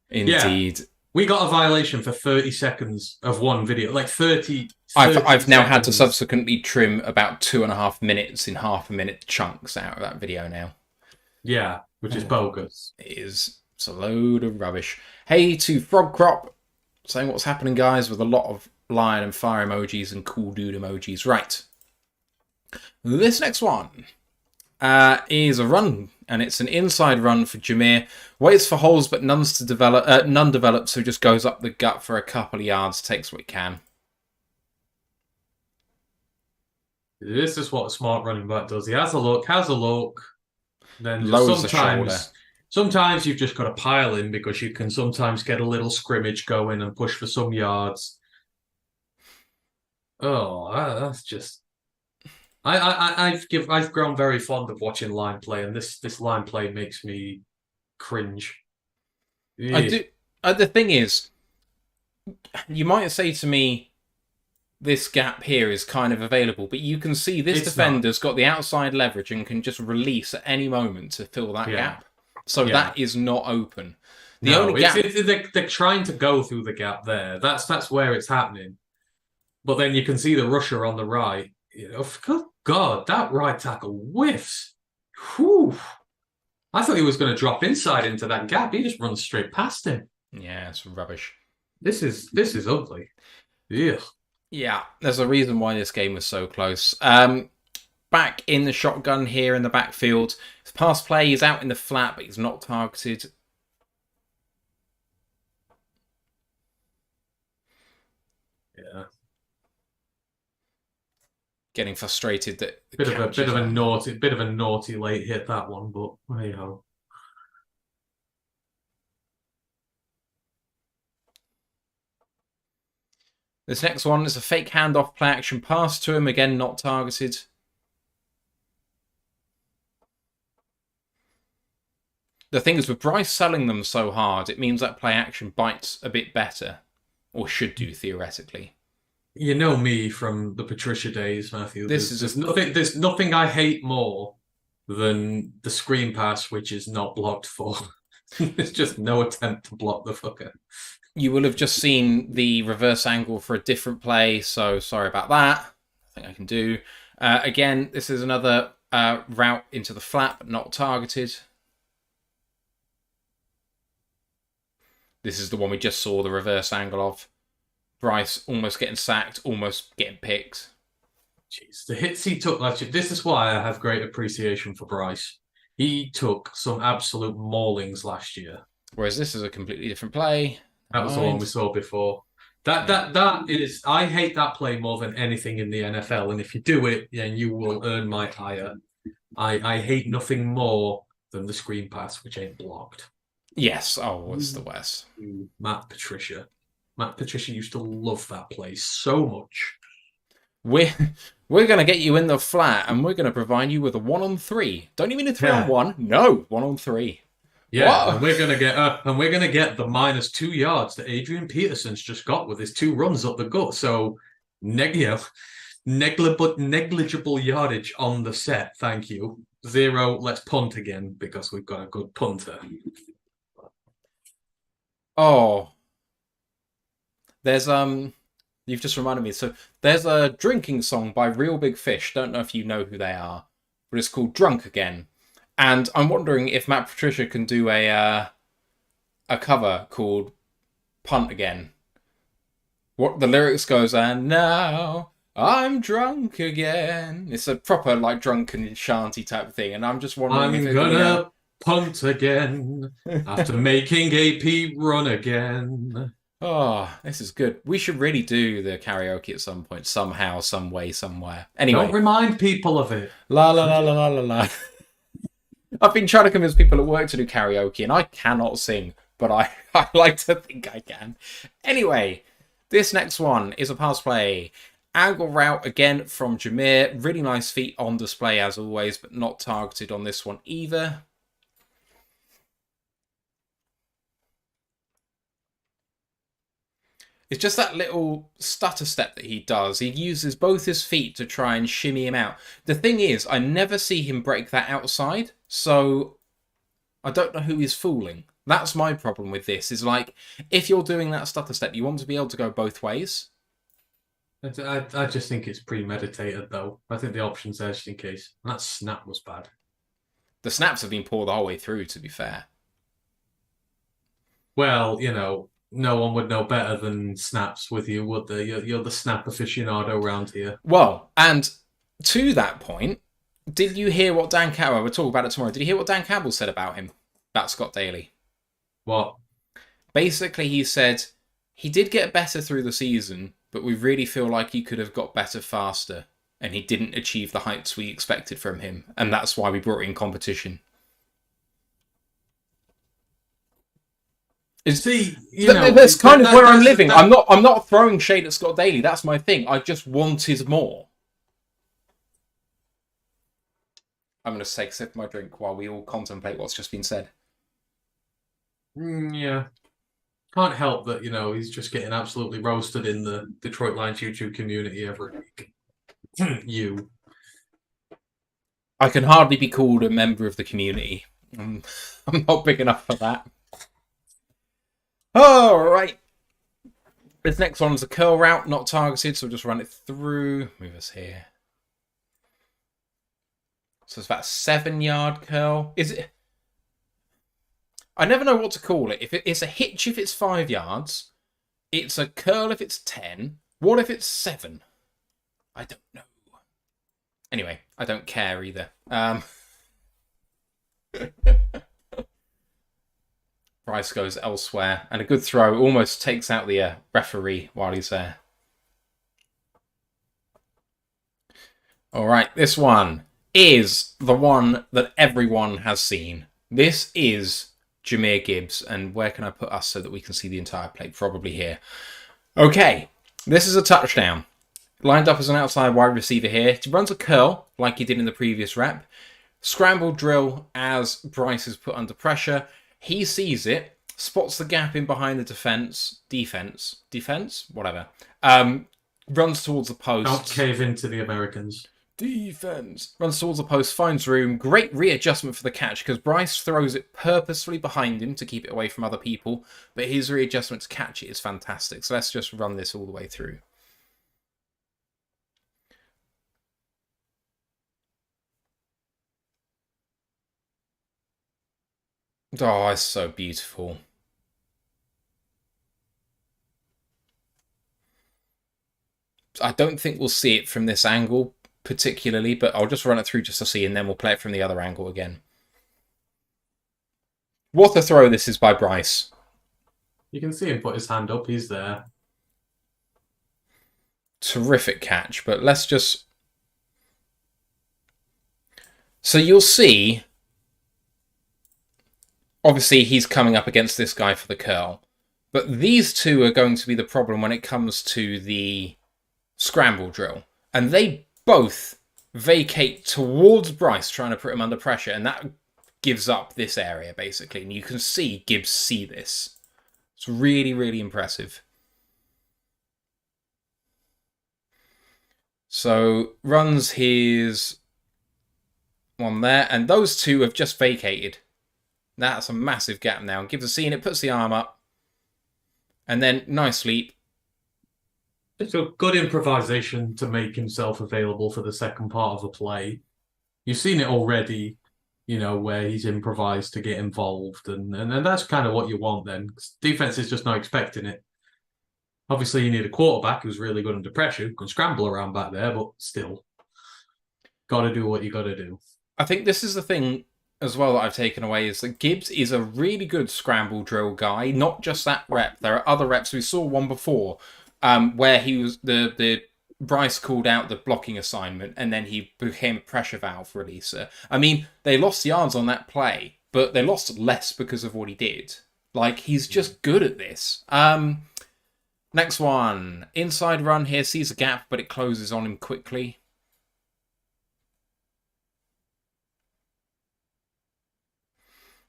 Indeed. Yeah, we got a violation for 30 seconds of one video. Like 30 I've now had to subsequently trim about 2.5 minutes in half-a-minute chunks out of that video now. Yeah, which is bogus. It is. It's a load of rubbish. Hey to Frog Crop, saying what's happening, guys, with a lot of lion and fire emojis and cool dude emojis. Right. This next one is a run, and it's an inside run for Jahmyr. Waits for holes, but none develop, so just goes up the gut for a couple of yards, takes what he can. This is what a smart running back does. He has a look, then lowers the shoulder. Sometimes you've just got to pile in because you can sometimes get a little scrimmage going and push for some yards. Oh, that's just. I've grown very fond of watching line play, and this line play makes me cringe. Yeah. I do. The thing is, you might say to me, this gap here is kind of available, but you can see this defender's got the outside leverage and can just release at any moment to fill that gap. So that is not open. The only gap they're trying to go through the gap there. That's where it's happening. But then you can see the rusher on the right. You know, good God, that right tackle whiffs. Whew. I thought he was going to drop inside into that gap. He just runs straight past him. Yeah, it's rubbish. This is ugly. Yeah. Yeah, there's a reason why this game was so close. Back in the shotgun here in the backfield. His pass play, he's out in the flat, but he's not targeted. Yeah. Getting frustrated that bit of a naughty late hit, that one, but hey ho. This next one is a fake handoff play action pass to him, again not targeted. The thing is, with Bryce selling them so hard, it means that play action bites a bit better, or should do theoretically. You know me from the Patricia days, Matthew. There's nothing I hate more than the screen pass, which is not blocked for. There's just no attempt to block the fucker. You will have just seen the reverse angle for a different play, so sorry about that. Nothing I can do. Again, this is another route into the flat, but not targeted. This is the one we just saw the reverse angle of. Bryce almost getting sacked, almost getting picked. Jeez, the hits he took last year. This is why I have great appreciation for Bryce. He took some absolute maulings last year. Whereas this is a completely different play. That was the one we saw before. That is, I hate that play more than anything in the NFL. And if you do it, then you will earn my hire. I hate nothing more than the screen pass, which ain't blocked. Yes. Oh, it's the worst. Matt Patricia used to love that play so much. We're going to get you in the flat, and we're going to provide you with a 1-on-3. Don't you mean a 3-on-1? No, 1-on-3. Yeah, and we're gonna get the -2 yards that Adrian Peterson's just got with his 2 runs up the gut. So, Negligible yardage on the set, thank you. 0, let's punt again because we've got a good punter. Oh, there's you've just reminded me. So there's a drinking song by Real Big Fish. Don't know if you know who they are, but it's called "Drunk Again." And I'm wondering if Matt Patricia can do a cover called "Punt Again." What the lyrics goes, and now I'm drunk again. It's a proper like drunken shanty type thing, and I'm just wondering if I'm it gonna punt again after making AP run again. Oh, this is good. We should really do the karaoke at some point, somehow, some way, somewhere. Anyway, Don't remind people of it. la la la la la la la. I've been trying to convince people at work to do karaoke, and I cannot sing, but I like to think I can. Anyway, this next one is a pass play. Angle route again from Jahmyr. Really nice feet on display as always, but not targeted on this one either. It's just that little stutter step that he does. He uses both his feet to try and shimmy him out. The thing is, I never see him break that outside, so I don't know who he's fooling. That's my problem with this, is like, if you're doing that stutter step, you want to be able to go both ways. I just think it's premeditated, though. I think the option's there just in case. And that snap was bad. The snaps have been poor the whole way through, to be fair. Well, you know, no one would know better than snaps with you, would they? You're the snap aficionado around here. Well, and to that point, did you hear what Dan Campbell, we'll talk about it tomorrow, did you hear what Dan Campbell said about him? About Scott Daly? What? Basically, he said, he did get better through the season, but we really feel like he could have got better faster, and he didn't achieve the heights we expected from him, and that's why we brought in competition. See, you know, that's kind of where I'm living. I'm not throwing shade at Scott Daly. That's my thing. I just wanted more. I'm going to take a sip of my drink while we all contemplate what's just been said. Yeah. Can't help that, you know, he's just getting absolutely roasted in the Detroit Lions YouTube community every week. You. I can hardly be called a member of the community. I'm not big enough for that. All right. This next one is a curl route, not targeted, so we'll just run it through. Move us here. So it's about a 7-yard curl. Is it? I never know what to call it. If it's a hitch if it's 5 yards, it's a curl if it's 10. What if it's 7? I don't know. Anyway, I don't care either. Bryce goes elsewhere, and a good throw almost takes out the referee while he's there. All right, this one is the one that everyone has seen. This is Jahmyr Gibbs, and where can I put us so that we can see the entire play? Probably here. Okay, this is a touchdown. Lined up as an outside wide receiver here. He runs a curl, like he did in the previous rep. Scramble drill as Bryce is put under pressure. He sees it, spots the gap in behind the defense, whatever. Runs towards the post. Don't cave into the Americans. Defense. Runs towards the post, finds room. Great readjustment for the catch because Bryce throws it purposefully behind him to keep it away from other people. But his readjustment to catch it is fantastic. So let's just run this all the way through. Oh, it's so beautiful. I don't think we'll see it from this angle particularly, but I'll just run it through just to see, and then we'll play it from the other angle again. What a throw this is by Bryce. You can see him put his hand up. He's there. Terrific catch, but let's just... So you'll see... Obviously, he's coming up against this guy for the curl. But these two are going to be the problem when it comes to the scramble drill. And they both vacate towards Bryce, trying to put him under pressure. And that gives up this area, basically. And you can see Gibbs see this. It's really, really impressive. So runs his one there, and those two have just vacated. That's a massive gap now. Gives a scene, it puts the arm up, and then nice leap. It's a good improvisation to make himself available for the second part of a play. You've seen it already, where he's improvised to get involved, and that's kind of what you want then. Defense is just not expecting it. Obviously, you need a quarterback who's really good under pressure, who can scramble around back there, but still, got to do what you got to do. I think this is the thing as well that I've taken away is that Gibbs is a really good scramble drill guy, not just that rep. There are other reps. We saw one before where he was the Bryce called out the blocking assignment and then he became a pressure valve releaser. I mean, they lost yards on that play, but they lost less because of what he did. Like, he's just good at this. Next one. Inside run here, sees a gap, but it closes on him quickly.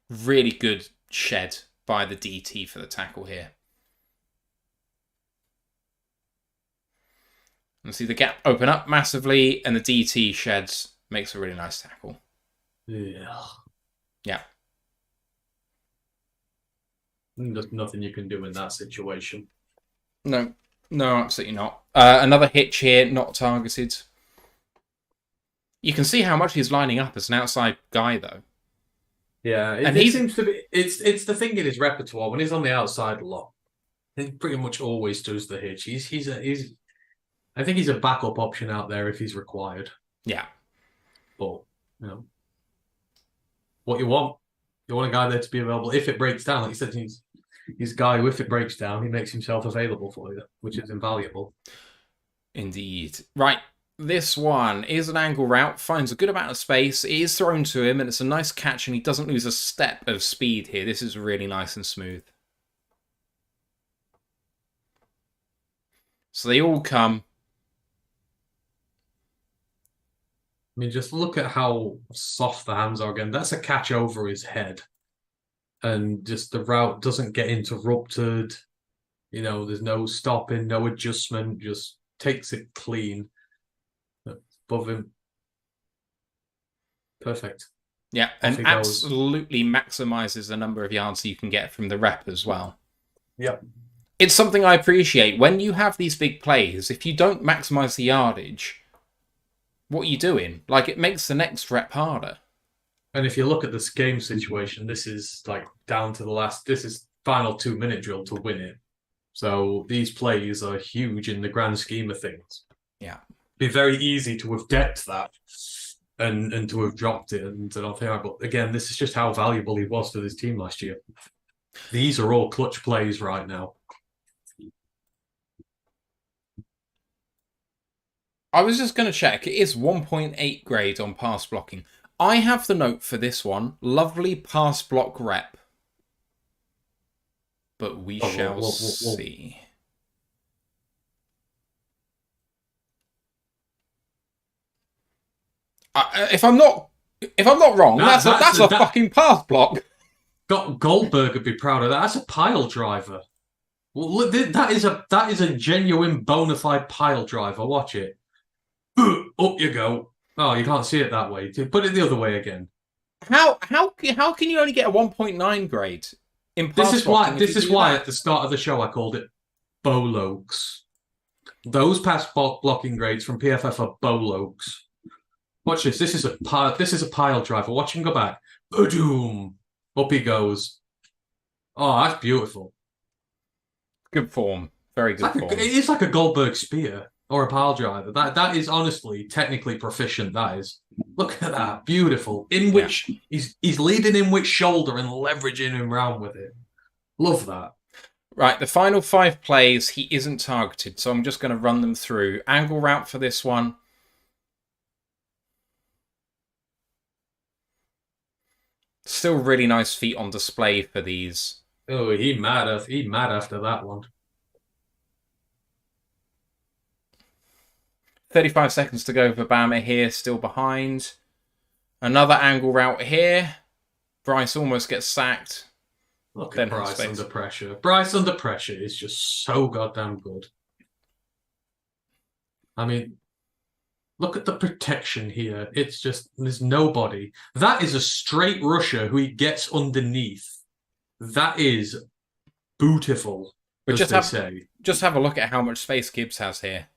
Really good shed by the DT for the tackle here. And see the gap open up massively, and the DT sheds, makes a really nice tackle. Yeah. Yeah. There's nothing you can do in that situation. No, absolutely not. Another hitch here, not targeted. You can see how much he's lining up as an outside guy, though. Yeah, it seems to be. It's the thing in his repertoire when he's on the outside a lot. He pretty much always does the hitch. I think he's a backup option out there if he's required. Yeah, but what you want a guy there to be available if it breaks down. Like you said, he's a guy who, if it breaks down, he makes himself available for you, which is invaluable. Indeed. Right. This one is an angle route, finds a good amount of space, it is thrown to him, and it's a nice catch, and he doesn't lose a step of speed here. This is really nice and smooth. So they all come. I mean, just look at how soft the hands are again. That's a catch over his head. And just the route doesn't get interrupted. There's no stopping, no adjustment, just takes it clean. Above him. Perfect. Yeah, and absolutely maximizes the number of yards you can get from the rep as well. Yep. It's something I appreciate. When you have these big plays, if you don't maximize the yardage, what are you doing? Like, it makes the next rep harder. And if you look at this game situation, this is like down to the last. This is final 2-minute drill to win it. So these plays are huge in the grand scheme of things. Yeah. Be very easy to have decked that and to have dropped it and to not think. But again, this is just how valuable he was to this team last year. These are all clutch plays right now. I was just going to check. It is 1.8 grade on pass blocking. I have the note for this one. Lovely pass block rep. But we shall see. If I'm not wrong, that's a fucking pass block. Goldberg would be proud of that. That's a pile driver. Well, look, that is a genuine bona fide pile driver. Watch it. Up you go. Oh, you can't see it that way. Put it the other way again. How can you only get a 1.9 grade in pass blocking? This is why at the start of the show I called it Bolokes. Those pass blocking grades from PFF are Bolokes. Watch this. This is a pile driver. Watch him go back. Boom. Up he goes. Oh, that's beautiful. Good form. Very good form. It's like a Goldberg spear or a pile driver. That is honestly technically proficient. That is. Look at that. Beautiful. In which he's leading in which shoulder and leveraging him around with it. Love that. Right, the final 5 plays, he isn't targeted, so I'm just going to run them through. Angle route for this one. Still really nice feet on display for these. Oh, he mad after that one. 35 seconds to go for Bama here, still behind. Another angle route here. Bryce almost gets sacked. Look at Bryce under pressure. Bryce under pressure is just so goddamn good. I mean, Look at the protection here. It's just, there's nobody. That is a straight rusher who he gets underneath. That is beautiful, But as they say. just have a look at how much space Gibbs has here.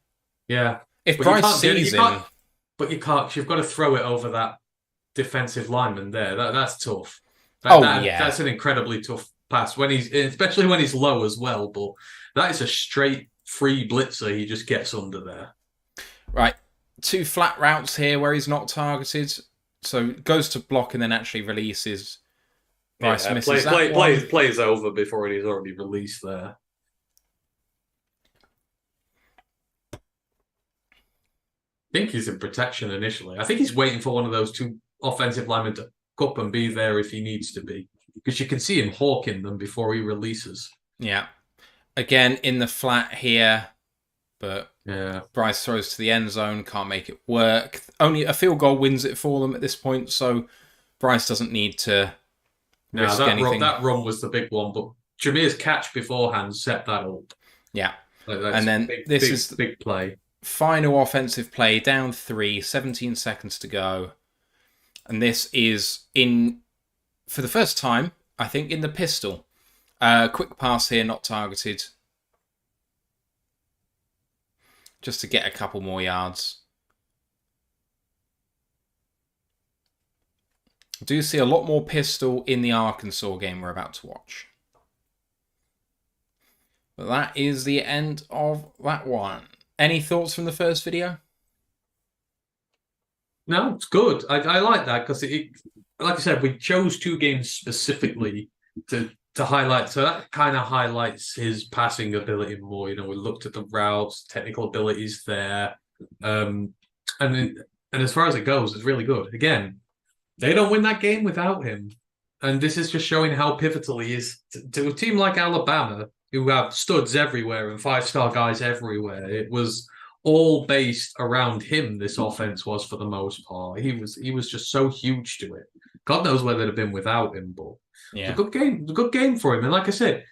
Yeah. If But you Bryce can't sees him, but you can't, you've got to throw it over that defensive lineman there. That's tough. yeah, That's an incredibly tough pass especially when he's low as well. But that is a straight free blitzer. He just gets under there. Right, 2 flat routes here where he's not targeted. So goes to block and then actually releases. Bryce misses that one. Plays over before he's already released there. I think he's in protection initially. I think he's waiting for one of those 2 offensive linemen to up and be there if he needs to be. Because you can see him hawking them before he releases. Yeah. Again, in the flat here. But yeah, Bryce throws to the end zone, can't make it work. Only a field goal wins it for them at this point, so Bryce doesn't need to risk anything. That run was the big one, but Jahmyr's catch beforehand set that up. Yeah. And then this is the big play. Final offensive play, down 3, 17 seconds to go. And this is for the first time, I think, in the pistol. Quick pass here, not targeted. Just to get a couple more yards. I do see a lot more pistol in the Arkansas game we're about to watch. But that is the end of that one. Any thoughts from the first video? No, it's good. I like that because like I said, we chose 2 games specifically to highlight. So that kind of highlights his passing ability more. We looked at the routes, technical abilities there. And as far as it goes, it's really good. Again, they don't win that game without him. And this is just showing how pivotal he is to a team like Alabama, who have studs everywhere and 5-star guys everywhere. It was all based around him, this offense was, for the most part. He was just so huge to it. God knows where they'd have been without him, but yeah, it's a good game. It's a good game for him. And like I said,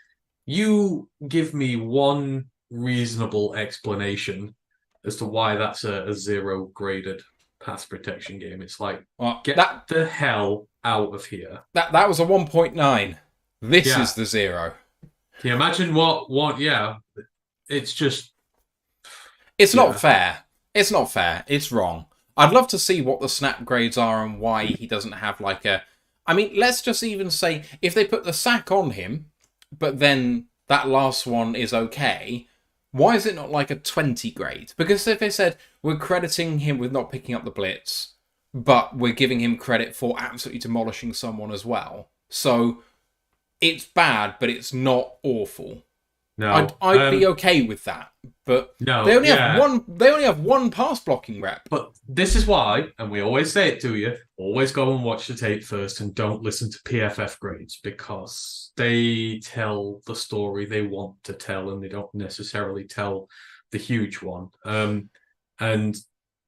you give me one reasonable explanation as to why that's a 0 graded pass protection game. It's like, get the hell out of here. That was a 1.9. This is the 0. Can you imagine what? Yeah, it's just. It's not fair. It's not fair. It's wrong. I'd love to see what the snap grades are and why he doesn't have like a... I mean, let's just even say if they put the sack on him, but then that last one is okay, why is it not like a 20 grade? Because if they said we're crediting him with not picking up the blitz, but we're giving him credit for absolutely demolishing someone as well. So it's bad, but it's not awful. No, I'd be okay with that, but no, they only have one. They only have 1 pass blocking rep. But this is why, and we always say it to you: always go and watch the tape first, and don't listen to PFF grades because they tell the story they want to tell, and they don't necessarily tell the huge one. And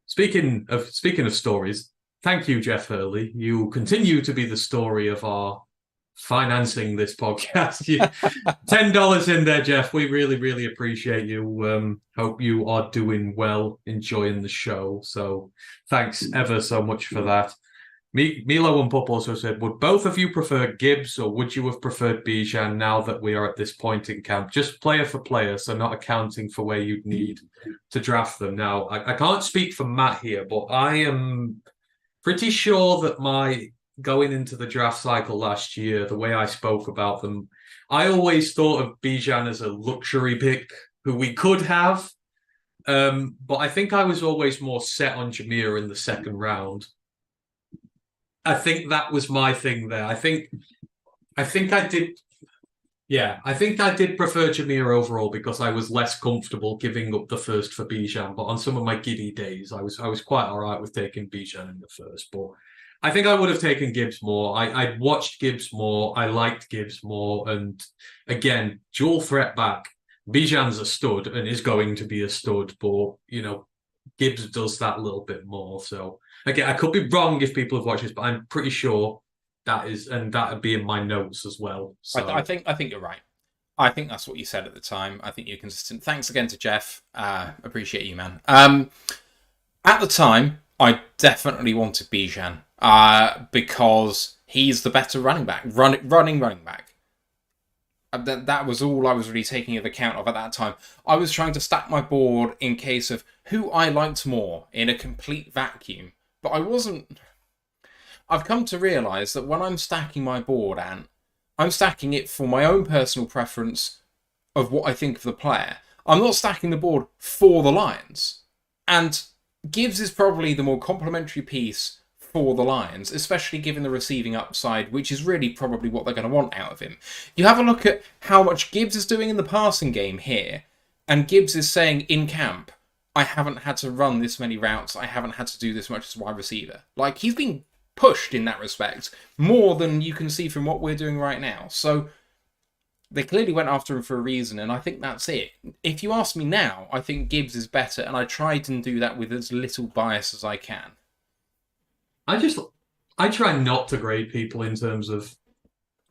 speaking of stories, thank you, Jeff Hurley. You continue to be the story of our financing this podcast. $10 in there, Jeff. We really, really appreciate you. Hope you are doing well, enjoying the show. So thanks ever so much for that. Milo and Pup also said, would both of you prefer Gibbs or would you have preferred Bijan now that we are at this point in camp? Just player for player, so not accounting for where you'd need to draft them. Now, I can't speak for Matt here, but I am pretty sure that going into the draft cycle last year, the way I spoke about them, I always thought of Bijan as a luxury pick who we could have. But I think I was always more set on Jahmyr in the second round. I think that was my thing there. I think I did. Yeah, I think I did prefer Jahmyr overall because I was less comfortable giving up the first for Bijan. But on some of my giddy days, I was quite all right with taking Bijan in the first. But I think I would have taken Gibbs more. I watched Gibbs more. I liked Gibbs more. And again, dual threat back. Bijan's a stud and is going to be a stud, but Gibbs does that a little bit more. So again, I could be wrong if people have watched this, but I'm pretty sure that is, and that would be in my notes as well. So I think you're right. I think that's what you said at the time. I think you're consistent. Thanks again to Jeff. Appreciate you, man. At the time, I definitely wanted Bijan because he's the better running back, running back. That was all I was really taking into account of at that time. I was trying to stack my board in case of who I liked more in a complete vacuum, but I wasn't. I've come to realise that when I'm stacking my board, Ant, I'm stacking it for my own personal preference of what I think of the player. I'm not stacking the board for the Lions. And Gibbs is probably the more complementary piece for the Lions, especially given the receiving upside, which is really probably what they're going to want out of him. You have a look at how much Gibbs is doing in the passing game here, and Gibbs is saying in camp, I haven't had to run this many routes, I haven't had to do this much as a wide receiver. Like, he's been pushed in that respect more than you can see from what we're doing right now. So they clearly went after him for a reason, and I think that's it. If you ask me now, I think Gibbs is better, and I try to do that with as little bias as I can. I try not to grade people in terms of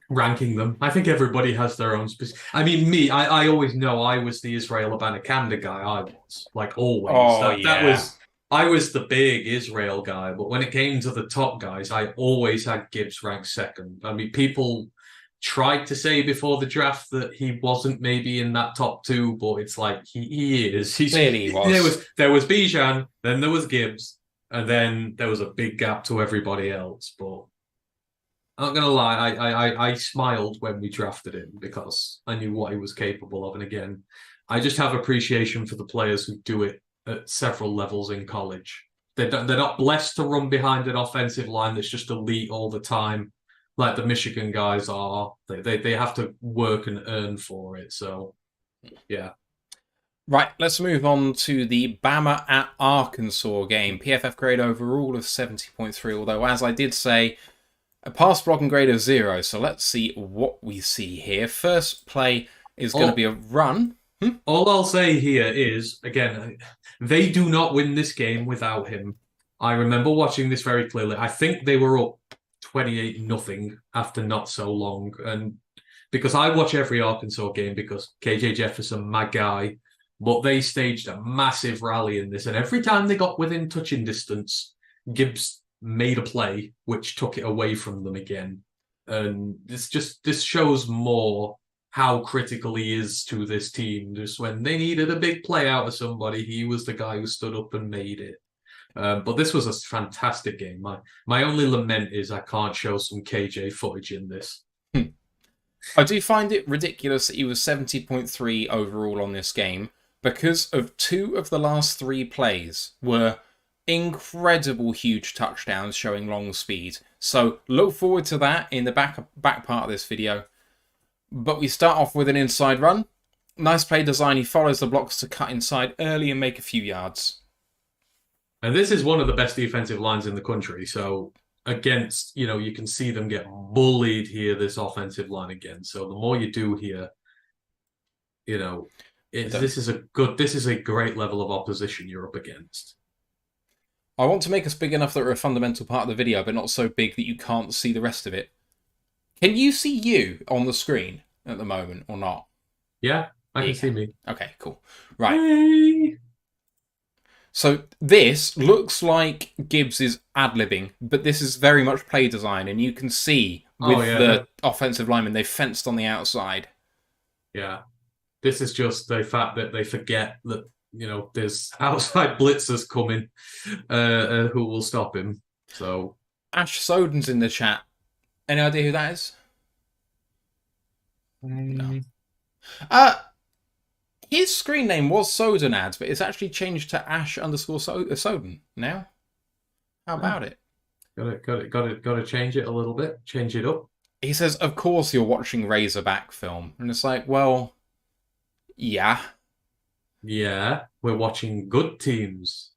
ranking them. I think everybody has their own I mean, I always know I was the Israel Abanikanda guy. I was like always. Oh, That yeah. was I was the big Israel guy. But when it came to the top guys, I always had Gibbs ranked second. I mean, people tried to say before the draft that he wasn't maybe in that top two, but it's like he is. Clearly he was. There was Bijan, then there was Gibbs, and then there was a big gap to everybody else. But I'm not gonna lie, I smiled when we drafted him because I knew what he was capable of. And again, I just have appreciation for the players who do it at several levels in college. They're not blessed to run behind an offensive line that's just elite all the time, like the Michigan guys are. They have to work and earn for it. So yeah. Right, let's move on to the Bama at Arkansas game. PFF grade overall of 70.3, although as I did say, a pass blocking grade of 0. So let's see what we see here. First play is going to be a run. All I'll say here is, again, they do not win this game without him. I remember watching this very clearly. I think they were up 28-0 after not so long. And because I watch every Arkansas game because KJ Jefferson, my guy, but they staged a massive rally in this. And every time they got within touching distance, Gibbs made a play which took it away from them again. And this shows more how critical he is to this team. Just when they needed a big play out of somebody, he was the guy who stood up and made it. But this was a fantastic game. My only lament is I can't show some KJ footage in this. I do find it ridiculous that he was 70.3 overall on this game because of 2 of the last 3 plays were incredible huge touchdowns showing long speed. So look forward to that in the back part of this video. But we start off with an inside run. Nice play design. He follows the blocks to cut inside early and make a few yards. And this is one of the best defensive lines in the country. So against, you can see them get bullied here, this offensive line again. So the more you do here, this is a great level of opposition you're up against. I want to make us big enough that we're a fundamental part of the video, but not so big that you can't see the rest of it. Can you see you on the screen at the moment or not? Yeah, I can see me. Okay, cool. Right. Hey. So this looks like Gibbs is ad-libbing, but this is very much play design, and you can see with the offensive linemen, they fenced on the outside. Yeah. This is just the fact that they forget that, there's outside blitzers coming who will stop him. So Ash Soden's in the chat. Any idea who that is? No. His screen name was Soden Ads, but it's actually changed to Ash_Soden now. How about it? Got to change it a little bit. Change it up. He says, "Of course you're watching Razorback film," and it's like, well, yeah. Yeah, we're watching good teams.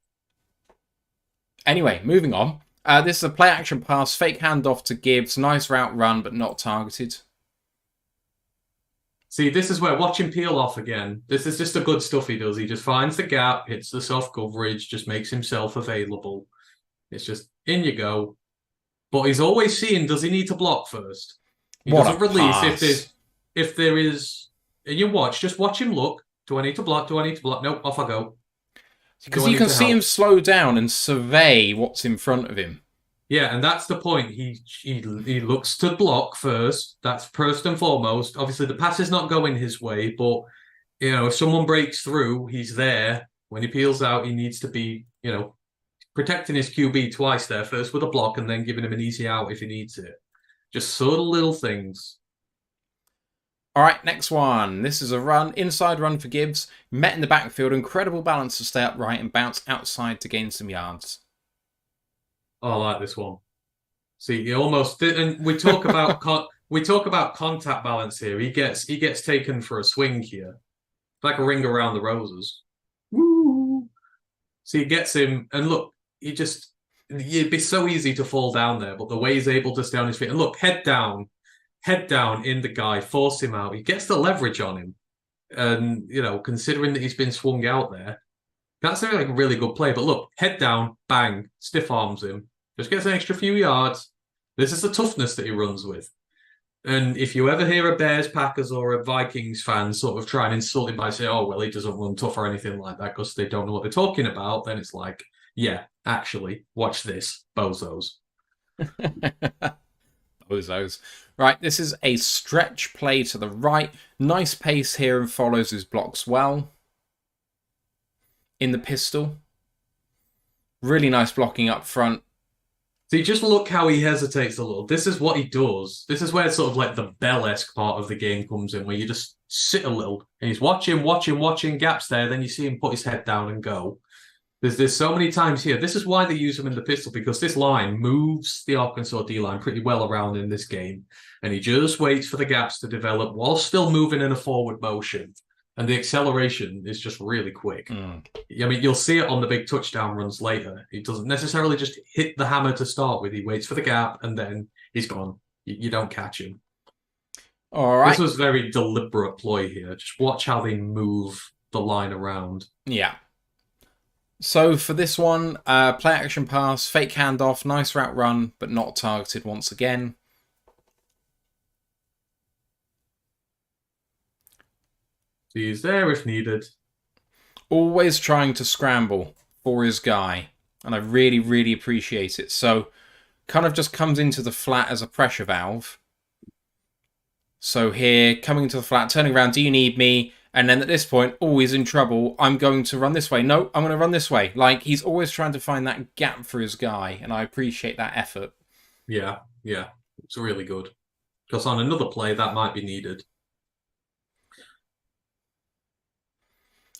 Anyway, moving on. This is a play action pass, fake handoff to Gibbs, nice route run, but not targeted. See, this is where watching peel off again. This is just the good stuff he does. He just finds the gap, hits the soft coverage, just makes himself available. It's just, in you go. But he's always seeing, does he need to block first? He doesn't release if there is, and just watch him look. Do I need to block? Nope, off I go. Because you can see him slow down and survey what's in front of him. Yeah, and that's the point. He looks to block first. That's first and foremost. Obviously, the pass is not going his way, but if someone breaks through, he's there. When he peels out, he needs to be, protecting his QB twice there. First with a block, and then giving him an easy out if he needs it. Just sort of little things. All right, next one. This is a run, inside run for Gibbs. Met in the backfield, incredible balance to stay upright and bounce outside to gain some yards. Oh, I like this one. See, he almost did, and we talk about contact balance here. He gets taken for a swing here, it's like a ring around the roses. Woo! So he gets him, and look, it'd be so easy to fall down there, but the way he's able to stay on his feet, and look, head down in the guy, force him out. He gets the leverage on him. And, considering that he's been swung out there, that's a really good play. But look, head down, bang, stiff arms him. Just gets an extra few yards. This is the toughness that he runs with. And if you ever hear a Bears, Packers, or a Vikings fan sort of try and insult him by saying, oh, well, he doesn't run tough or anything like that because they don't know what they're talking about, then it's like, yeah, actually, watch this, bozos. Bozos. Right, this is a stretch play to the right. Nice pace here and follows his blocks well. In the pistol. Really nice blocking up front. See, just look how he hesitates a little. This is what he does. This is where sort of like the Bell-esque part of the game comes in, where you just sit a little and he's watching gaps there. Then you see him put his head down and go. There's so many times here. This is why they use him in the pistol, because this line moves the Arkansas D-line pretty well around in this game. And he just waits for the gaps to develop while still moving in a forward motion. And the acceleration is just really quick. I mean, you'll see it on the big touchdown runs later. He doesn't necessarily just hit the hammer to start with. He waits for the gap and then he's gone. You don't catch him. All right. This was very deliberate ploy here. Just watch how they move the line around. Yeah. So for this one, play action pass, fake handoff, nice route run, but not targeted once again. He's there if needed. Always trying to scramble for his guy. And I really, really appreciate it. So kind of just comes into the flat as a pressure valve. So here, coming into the flat, turning around, do you need me? And then at this point, oh, he's in trouble. I'm going to run this way. No, I'm going to run this way. Like, he's always trying to find that gap for his guy. And I appreciate that effort. Yeah. It's really good. Because on another play, that might be needed.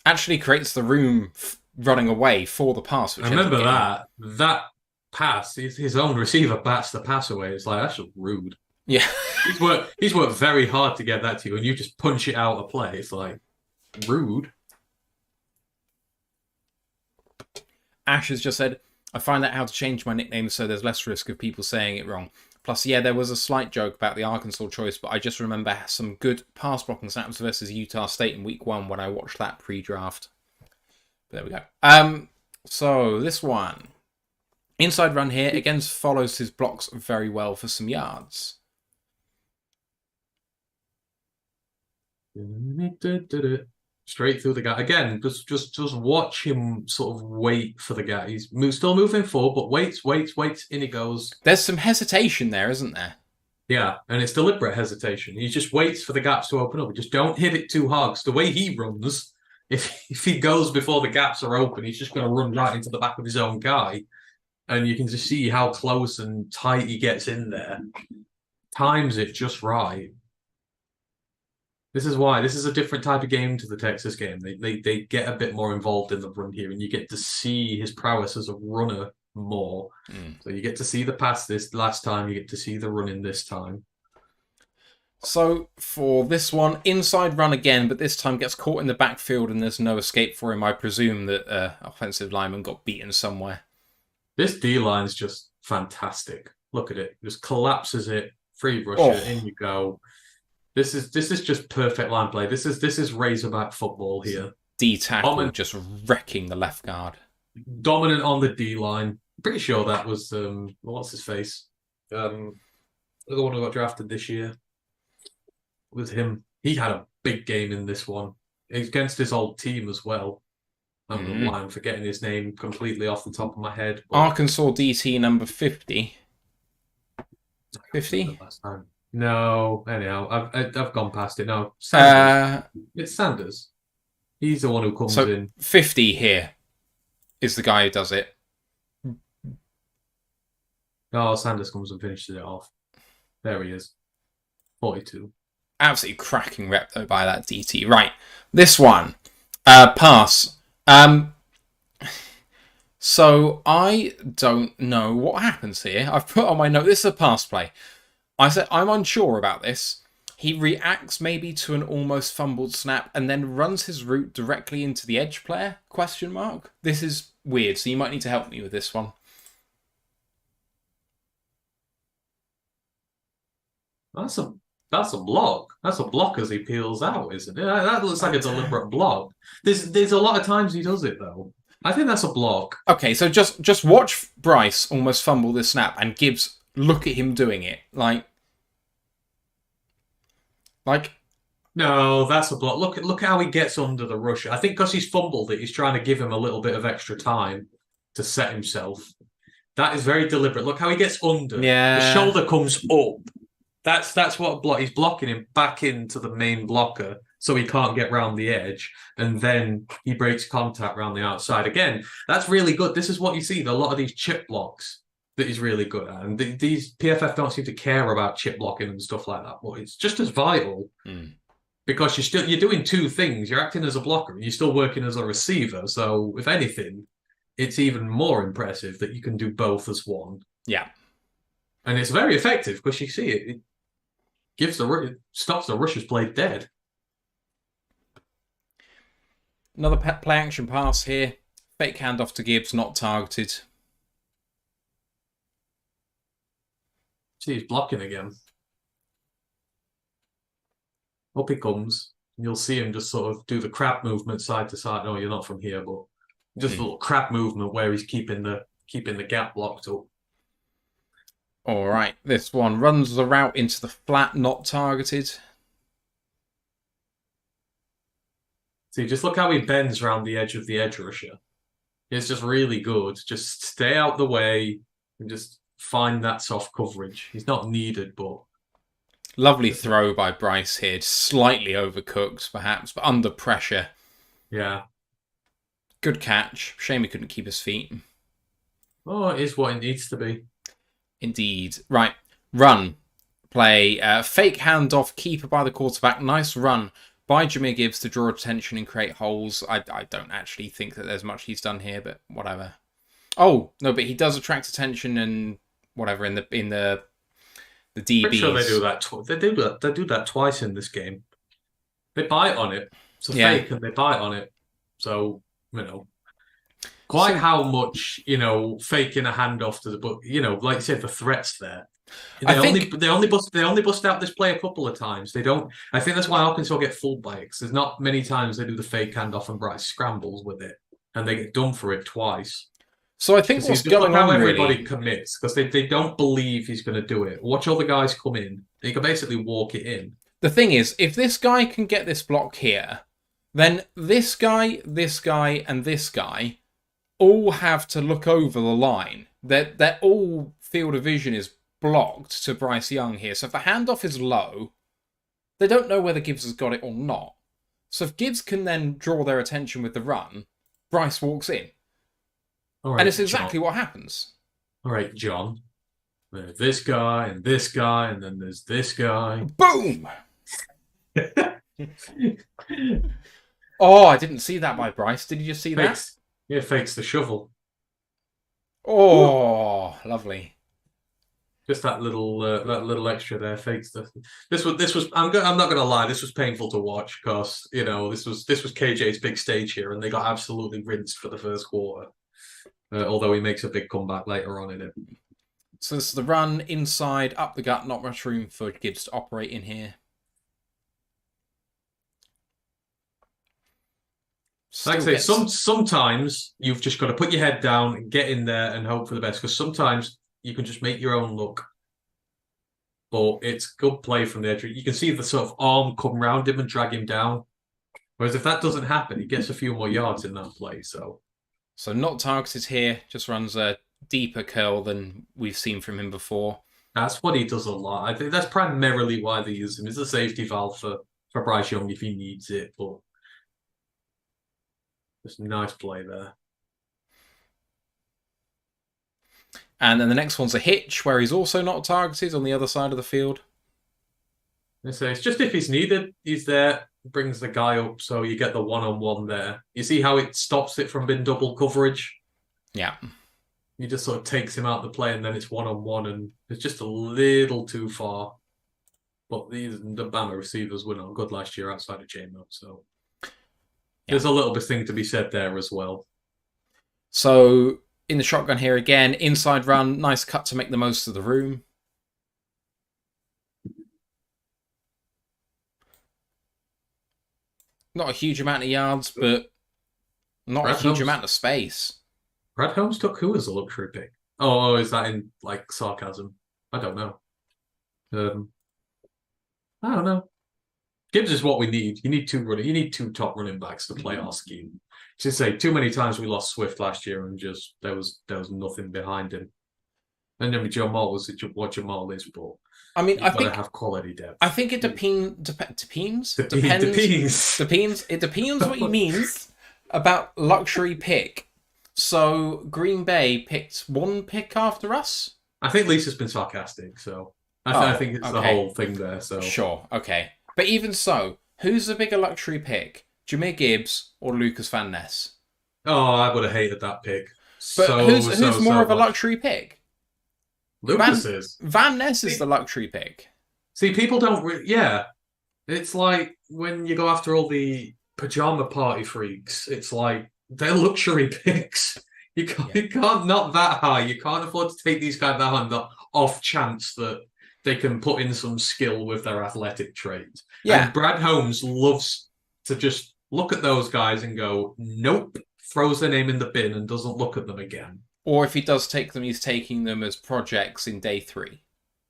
Actually creates the room running away for the pass. Which I remember that pass, his own receiver bats the pass away. It's like, that's just rude. Yeah. He's worked very hard to get that to you, and you just punch it out of play. It's like, rude. Ash has just said, I find out how to change my nickname so there's less risk of people saying it wrong. Plus, yeah, there was a slight joke about the Arkansas choice, but I just remember some good pass blocking snaps versus Utah State in week 1 when I watched that pre-draft. But there we go. So this one. Inside run here. Again, follows his blocks very well for some yards. Straight through the guy. Again, just watch him sort of wait for the guy. He's still moving forward, but waits, in he goes. There's some hesitation there, isn't there? Yeah, and it's deliberate hesitation. He just waits for the gaps to open up. Just don't hit it too hard. Because the way he runs, if he goes before the gaps are open, he's just going to run right into the back of his own guy. And you can just see how close and tight he gets in there. Times it just right. This is why this is a different type of game to the Texas game. They get a bit more involved in the run here, and you get to see his prowess as a runner more. So you get to see the pass this last time, you get to see the running this time. So for this one, inside run again, but this time gets caught in the backfield and there's no escape for him. I presume that offensive lineman got beaten somewhere. This D-line is just fantastic. Look at it. Just collapses it, free rusher, in you go. This is just perfect line play. This is Razorback football here. D-tackle just wrecking the left guard. Dominant on the D-line. Pretty sure that was what's his face? The one who got drafted this year. It was him. He had a big game in this one against his old team as well. I don't know why I'm forgetting his name completely off the top of my head. But Arkansas DT number 50. I can't remember 50? last time. No, anyhow, I've gone past it now. Sanders. It's Sanders. He's the one who comes So in. 50 here is the guy who does it. Oh, Sanders comes and finishes it off. There he is. 42. Absolutely cracking rep, though, by that DT. Right, this one. Pass. So I don't know what happens here. I've put on my note, this is a pass play. I said, I'm unsure about this. He reacts maybe to an almost fumbled snap and then runs his route directly into the edge player? Question mark. This is weird, so you might need to help me with this one. That's a block. That's a block as he peels out, isn't it? That looks like a deliberate block. There's a lot of times he does it though. I think that's a block. Okay, so just watch Bryce almost fumble this snap and Gibbs look at him doing it. Like No, that's a block. Look how he gets under the rush. I think because he's fumbled it, he's trying to give him a little bit of extra time to set himself. That is very deliberate. Look how he gets under. Yeah. The shoulder comes up. That's what a block. He's blocking him back into the main blocker so he can't get round the edge, and then he breaks contact round the outside. Again, that's really good. This is what you see. A lot of these chip blocks that he's really good at, and these PFF don't seem to care about chip blocking and stuff like that. But it's just as vital because you're doing two things. You're acting as a blocker, and you're still working as a receiver. So if anything, it's even more impressive that you can do both as one. Yeah. And it's very effective because you see it. It stops the rusher's play dead. Another play action pass here. Fake handoff to Gibbs, not targeted. See, he's blocking again. Up he comes. You'll see him just sort of do the crab movement side to side. No, you're not from here, but just a little crab movement where he's keeping the gap blocked up. All right, this one runs the route into the flat, not targeted. See, just look how he bends around the edge of the edge rusher. It's just really good. Just stay out the way and just find that soft coverage. He's not needed, but... Lovely throw by Bryce here. Slightly overcooked, perhaps, but under pressure. Yeah. Good catch. Shame he couldn't keep his feet. Oh, it is what it needs to be. Indeed. Right. Run. Play. Fake handoff. Keeper by the quarterback. Nice run by Jahmyr Gibbs to draw attention and create holes. I don't actually think that there's much he's done here, but whatever. Oh, no, but he does attract attention and whatever in the DBs. Pretty sure they do that. They do that twice in this game. They bite on it. It's a fake, and they bite on it. So how much faking a handoff to the, but like you said, the threat's there. They only bust out this play a couple of times. They don't. I think that's why Arkansas get fooled by it. Because there's not many times they do the fake handoff and Bryce scrambles with it, and they get done for it twice. So I think what's going on, everybody really, commits because they don't believe he's going to do it. Watch all the guys come in. They can basically walk it in. The thing is, if this guy can get this block here, then this guy, and this guy all have to look over the line. They're all field of vision is blocked to Bryce Young here. So if the handoff is low, they don't know whether Gibbs has got it or not. So if Gibbs can then draw their attention with the run, Bryce walks in. All right, and it's exactly what happens. All right, John. There's this guy, and then there's this guy. Boom! Oh, I didn't see that by Bryce. Did you just see that? Yeah, fakes the shovel. Oh, lovely. Just that little extra there fakes the. This was. I'm not gonna lie. This was painful to watch because this was KJ's big stage here, and they got absolutely rinsed for the first quarter. Although he makes a big comeback later on in it. So this is the run inside, up the gut, not much room for Gibbs to operate in here. Like I say, sometimes you've just got to put your head down and get in there and hope for the best. Because sometimes you can just make your own luck. But it's good play from the edge. You can see the sort of arm come round him and drag him down. Whereas if that doesn't happen, he gets a few more yards in that play. So not targeted here, just runs a deeper curl than we've seen from him before. that's what he does a lot. I think that's primarily why they use him. He's a safety valve for Bryce Young if he needs it. But just a nice play there. And then the next one's a hitch, where he's also not targeted on the other side of the field. So it's just if he's needed, he's there, brings the guy up, so you get the one-on-one there. You see how it stops it from being double coverage? Yeah. He just sort of takes him out of the play, and then it's one-on-one, and it's just a little too far. But the Bama receivers were not good last year outside of Jahmyr, so there's a little bit thing to be said there as well. So in the shotgun here again, inside run, nice cut to make the most of the room. Not a huge amount of yards, but not a huge amount of space. Brad Holmes took who as a luxury pick? Oh, is that in like sarcasm? I don't know. I don't know. Gibbs is what we need. You need two top running backs to play our scheme. To say too many times we lost Swift last year and just there was nothing behind him. And then with Jamal was what Jamal is, but I mean, I think have quality depth. I think it depends. It depends what he means about luxury pick. So Green Bay picked one pick after us. I think Lisa's been sarcastic, so I think it's the whole thing there. So sure, okay, but even so, who's the bigger luxury pick, Jahmyr Gibbs or Lucas Van Ness? Oh, I would have hated that pick. But who's more of a luxury pick? Lucas is. Van Ness is the luxury pick. See, people don't. Yeah, it's like when you go after all the pajama party freaks. It's like they're luxury picks. You can't not that high. You can't afford to take these guys that high on the off chance that they can put in some skill with their athletic traits. Yeah, and Brad Holmes loves to just look at those guys and go, nope, throws their name in the bin and doesn't look at them again. Or if he does take them, he's taking them as projects in day 3.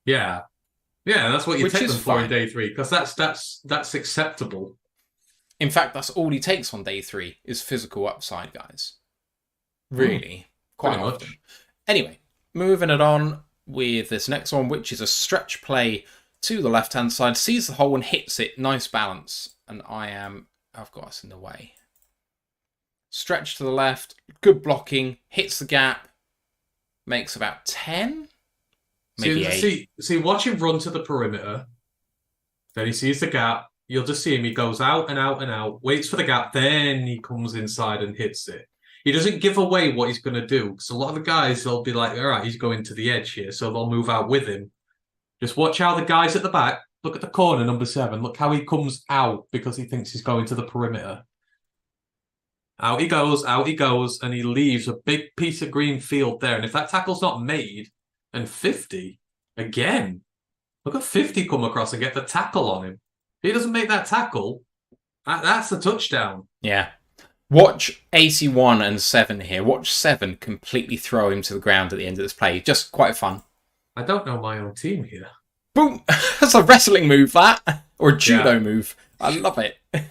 Yeah, that's what you take them for in day 3 because that's acceptable. In fact, that's all he takes on day 3 is physical upside, guys. Really, quite often. Much. Anyway, moving it on with this next one, which is a stretch play to the left-hand side, sees the hole and hits it. Nice balance, and I've got us in the way. Stretch to the left, good blocking, hits the gap, makes about 10, maybe 8. See, watch him run to the perimeter. Then he sees the gap. You'll just see him. He goes out and out and out, waits for the gap, then he comes inside and hits it. He doesn't give away what he's going to do. Because a lot of the guys, they'll be like, all right, he's going to the edge here, so they'll move out with him. Just watch how the guys at the back, look at the corner, number 7. Look how he comes out because he thinks he's going to the perimeter. Out he goes, and he leaves a big piece of green field there. And if that tackle's not made, and 50, again, look at 50 come across and get the tackle on him. If he doesn't make that tackle, that's a touchdown. Yeah. Watch 81 and 7 here. Watch 7 completely throw him to the ground at the end of this play. Just quite fun. I don't know my own team here. Boom! That's a wrestling move, that. Or a judo move. I love it. A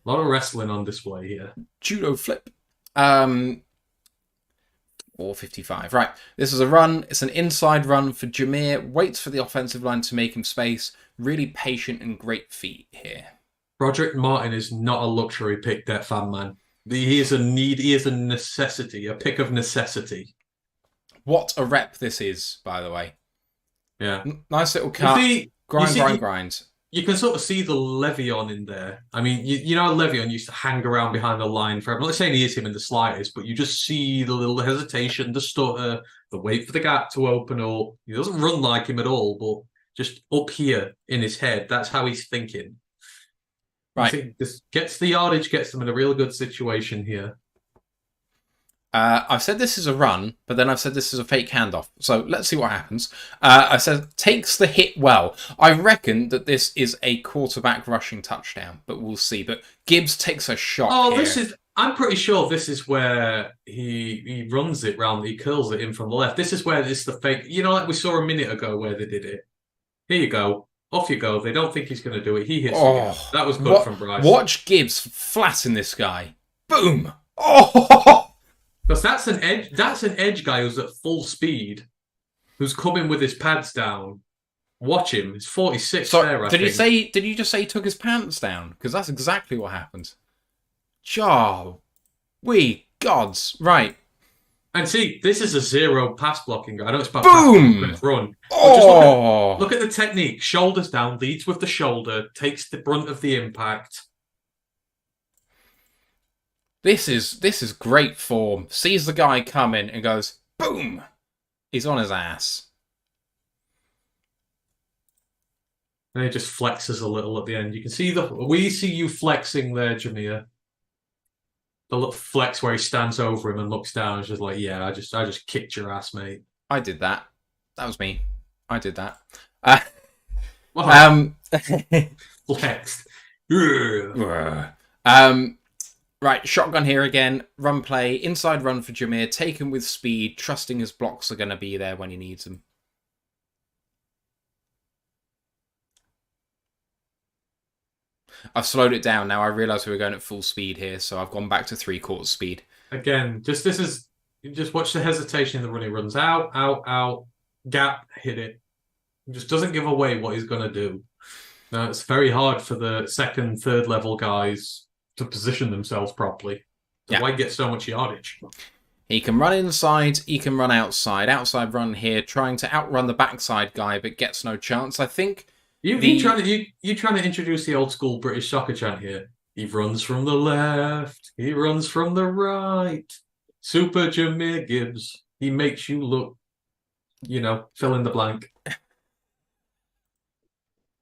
lot of wrestling on display here. Judo flip. 4:55. Right. This is a run. It's an inside run for Jahmyr. Waits for the offensive line to make him space. Really patient and great feet here. Broderick Martin is not a luxury pick, that fan man. He is a need. He is a necessity. A pick of necessity. What a rep this is, by the way. Yeah. Nice little cut. Grind. You can sort of see the Le'Veon in there. I mean, you know, Le'Veon used to hang around behind the line forever. I'm not saying he is him in the slightest, but you just see the little hesitation, the stutter, the wait for the gap to open up. He doesn't run like him at all, but just up here in his head, that's how he's thinking. Right. I think this gets the yardage, gets them in a real good situation here. I've said this is a run, but then I've said this is a fake handoff. So let's see what happens. I said takes the hit well. I reckon that this is a quarterback rushing touchdown, but we'll see. But Gibbs takes a shot here. I'm pretty sure this is where he runs it round. He curls it in from the left. This is where it's the fake. You know, like we saw a minute ago where they did it. Here you go. Off you go. They don't think he's going to do it. He hits the gap. Oh, That was good what? from Bryce. Watch Gibbs flatten this guy. Boom. Oh, Because that's an edge. That's an edge guy who's at full speed, who's coming with his pads down. Watch him. It's 46 so there. I did think. he say? Did you just say he took his pants down? Because that's exactly what happened. Joe, we gods, right? And see, this is a zero pass blocking guy. I know it's about Boom! pass run. But just Oh, look at the technique. Shoulders down, leads with the shoulder, takes the brunt of the impact. this is great form. Sees the guy coming and goes boom. He's on his ass. And he just flexes a little at the end. You can see we see you flexing there, Jahmyr. The little flex where he stands over him and looks down. It's just like, yeah, I just kicked your ass, mate. I did that. That was me. I did that. Flexed. Right, shotgun here again. Run play. Inside run for Jahmyr. Taken with speed. Trusting his blocks are going to be there when he needs them. I've slowed it down now. I realise we were going at full speed here, so I've gone back to 3/4 speed. Again, just watch the hesitation in the run. He runs out, gap, hit it. He just doesn't give away what he's going to do. Now, it's very hard for the second, third level guys to position themselves properly. So why get so much yardage? He can run inside, he can run outside. Outside run here, trying to outrun the backside guy, but gets no chance. I think... You trying to introduce the old school British soccer chant here. He runs from the left. He runs from the right. Super Jahmyr Gibbs. He makes you look, fill in the blank.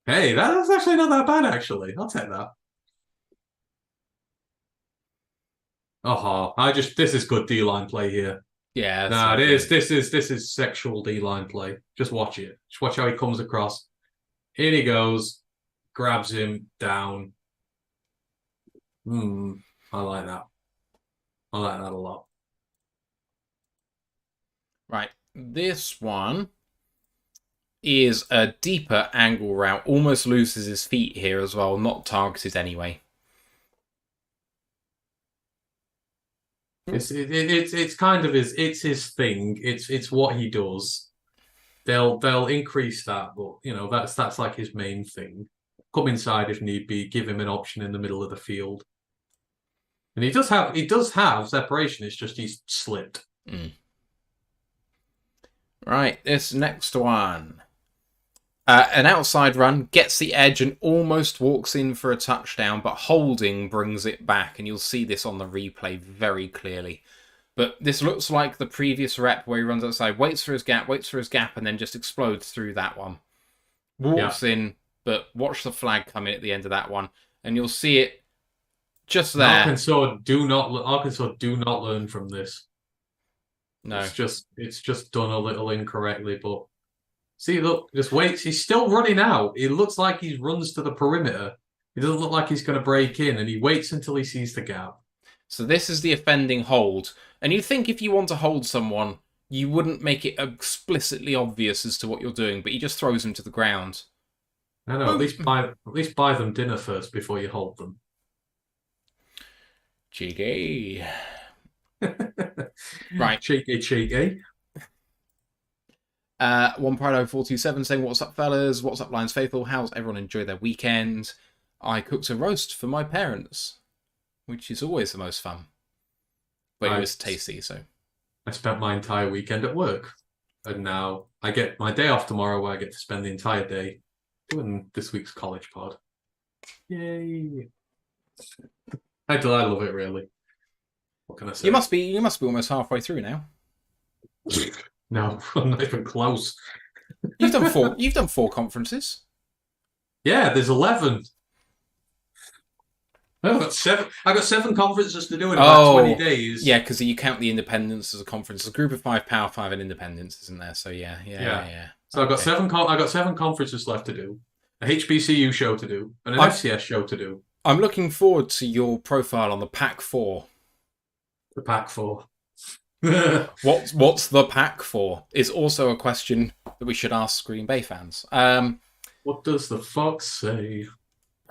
Hey, that's actually not that bad, actually. I'll take that. This is good D-line play here. Yeah. No, it is. This is sexual D-line play. Just watch it. Just watch how he comes across. In he goes, grabs him down. I like that. I like that a lot. Right, this one is a deeper angle route. Almost loses his feet here as well. Not targeted anyway. It's kind of it's his thing. It's what he does. They'll increase that, but that's like his main thing. Come inside if need be, give him an option in the middle of the field. And he does have separation, it's just he's slipped. Right, this next one. An outside run, gets the edge and almost walks in for a touchdown, but holding brings it back, and you'll see this on the replay very clearly. But this looks like the previous rep where he runs outside, waits for his gap, and then just explodes through that one. Walks in, but watch the flag come in at the end of that one, and you'll see it just there. Arkansas do not learn from this. No. It's just done a little incorrectly, but see, look, just waits. He's still running out. It looks like he runs to the perimeter. He doesn't look like he's going to break in, and he waits until he sees the gap. So this is the offending hold. And you'd think if you want to hold someone, you wouldn't make it explicitly obvious as to what you're doing, but he just throws them to the ground. No, at least buy them dinner first before you hold them. Cheeky. Right. Cheeky. 1Prado427 saying, "What's up, fellas? What's up, Lions Faithful? How's everyone enjoy their weekend? I cooked a roast for my parents, which is always the most fun. But it was tasty, so." I spent my entire weekend at work. And now I get my day off tomorrow where I get to spend the entire day doing this week's college pod. Yay. I love it, really. What can I say? You must be almost halfway through now. No, I'm not even close. You've done four conferences. Yeah, there's 11. I've got 7 conferences to do in about 20 days. Yeah, because you count the independents as a conference. There's a group of 5 Power 5 and independents, isn't there? So yeah. So I've got 7 conferences left to do, a HBCU show to do, and an FCS show to do. I'm looking forward to your profile on the Pac 4. The Pac 4. What's the Pac 4 is also a question that we should ask Green Bay fans. What does the fox say?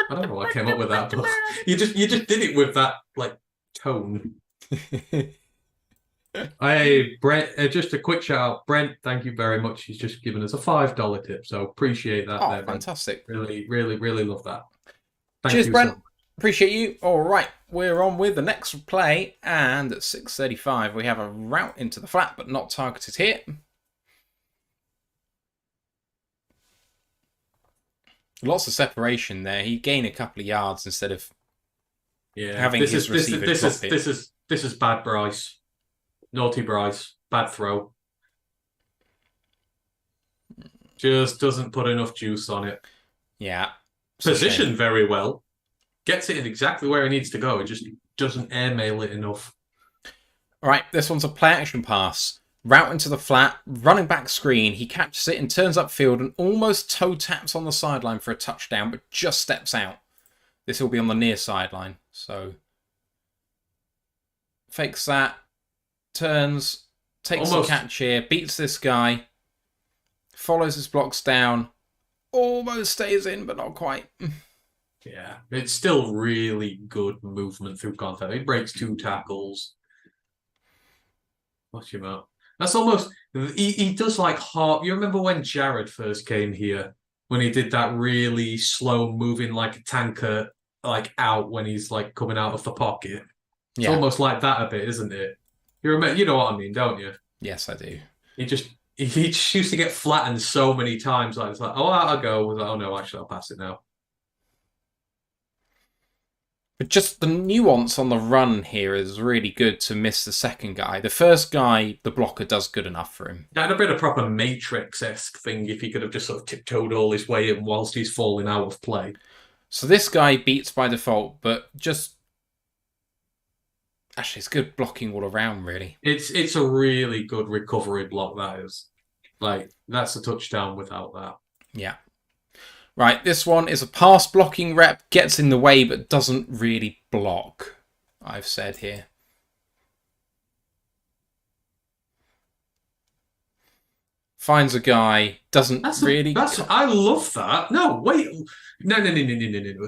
I don't know why I came up with that, but you just did it with that like tone. Hey, Brent, just a quick shout out. Brent, thank you very much. He's just given us a $5 tip, so appreciate that Oh, there, Brent. fantastic. Really, really, really love that. Thank Cheers, you so Brent. much. Appreciate you. All right, we're on with the next play, and at 6:35 we have a route into the flat, but not targeted here. Lots of separation there. He gained a couple of yards instead of having his receiver drop it. This is bad Bryce. Naughty Bryce. Bad throw. Just doesn't put enough juice on it. Yeah. Positioned very well. Gets it in exactly where it needs to go. It just doesn't airmail it enough. All right, this one's a play action pass. Route into the flat, running back screen. He catches it and turns upfield and almost toe taps on the sideline for a touchdown, but just steps out. This will be on the near sideline. So fakes that, turns, takes the catch here, beats this guy, follows his blocks down, almost stays in, but not quite. Yeah, it's still really good movement through contact. He breaks 2 tackles. Watch him out. That's almost he does like half. You remember when Jared first came here when he did that really slow moving like a tanker like out when he's like coming out of the pocket. It's almost like that a bit, isn't it? You remember, you know what I mean, don't you? Yes, I do. He just used to get flattened so many times. Like it's like, oh, I'll go. Like, oh no, actually, I'll pass it now. But just the nuance on the run here is really good to miss the second guy. The first guy, the blocker does good enough for him. That'd have been a proper Matrix-esque thing if he could have just sort of tiptoed all his way in whilst he's falling out of play. So this guy beats by default, but just... Actually, it's good blocking all around, really. It's a really good recovery block, that is. Like, that's a touchdown without that. Yeah. Right, this one is a pass blocking rep, gets in the way but doesn't really block, I've said here. Finds a guy, doesn't really... I love that. No, wait. No.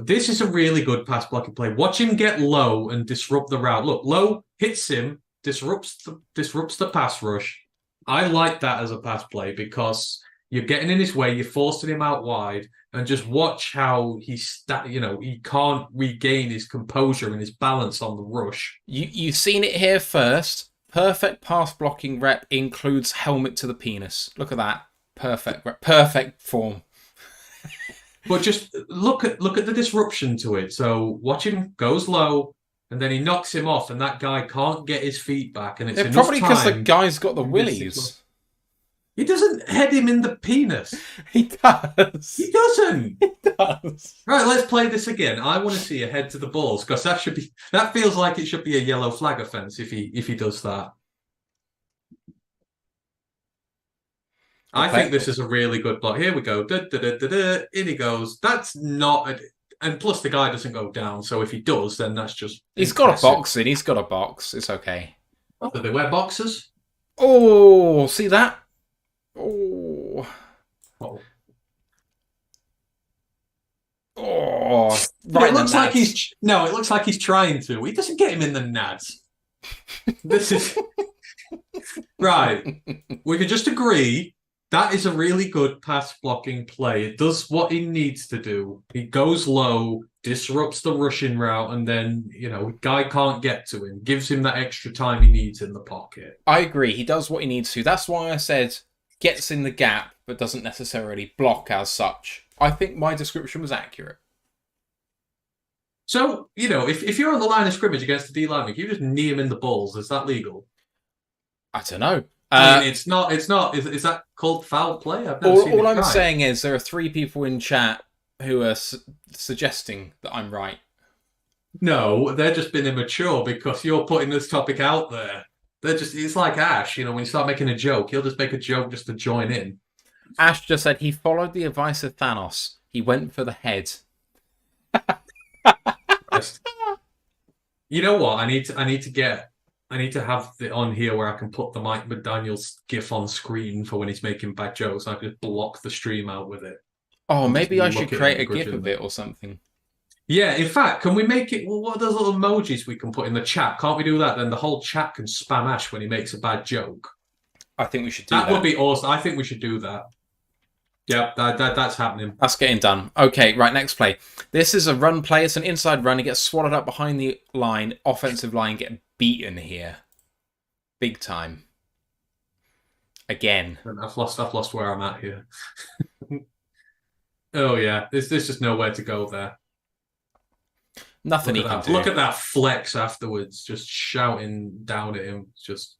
This is a really good pass blocking play. Watch him get low and disrupt the route. Look, low hits him, disrupts the pass rush. I like that as a pass play because you're getting in his way, you're forcing him out wide, and just watch how he can't regain his composure and his balance on the rush. You've seen it here first. Perfect pass blocking rep includes helmet to the penis. Look at that. Perfect rep. Perfect form. But just look at the disruption to it. So watch him goes low, and then he knocks him off, and that guy can't get his feet back. And it's probably because the guy's got the willies. He doesn't head him in the penis. He does. He doesn't. He does. Right, let's play this again. I want to see a head to the balls because that feels like it should be a yellow flag offence if he does that. I think this is a really good block. Here we go. In he goes. That's not... And plus the guy doesn't go down, so if he does, then that's just... He's got a box in. He's got a box. It's okay. Oh, do they wear boxers? Oh, see that? Oh. Oh. Oh. Right, it looks like he's... No, it looks like he's trying to. He doesn't get him in the nads. This is... Right. We can just agree... That is a really good pass blocking play. It does what he needs to do. He goes low, disrupts the rushing route, and then, guy can't get to him. Gives him that extra time he needs in the pocket. I agree. He does what he needs to. That's why I said gets in the gap, but doesn't necessarily block as such. I think my description was accurate. So, if you're on the line of scrimmage against the D lineman, you just knee him in the balls. Is that legal? I don't know. I mean, it's not. Is that called foul play? I've never seen it. All I'm saying is there are 3 people in chat who are suggesting that I'm right. No, they're just being immature because you're putting this topic out there. It's like Ash, when you start making a joke, he'll just make a joke just to join in. Ash just said he followed the advice of Thanos. He went for the head. You know what? I need to have it on here where I can put the Mike McDaniel's gif on screen for when he's making bad jokes. I can just block the stream out with it. Oh, and just maybe I should look at him create a GIF of begrudgingly. it or something. Yeah, in fact, can we make it? Well, what are those little emojis we can put in the chat? Can't we do that? Then the whole chat can spam Ash when he makes a bad joke. I think we should do That would that. be awesome. I think we should do that. Yeah, that's happening. That's getting done. Okay, right, next play. This is a run play. It's an inside run. He gets swatted up behind the line. Offensive line get beaten here. Big time. Again. I've lost where I'm at here. Oh yeah, there's just nowhere to go there. Nothing he can do. Look at that flex afterwards, just shouting down at him. Just,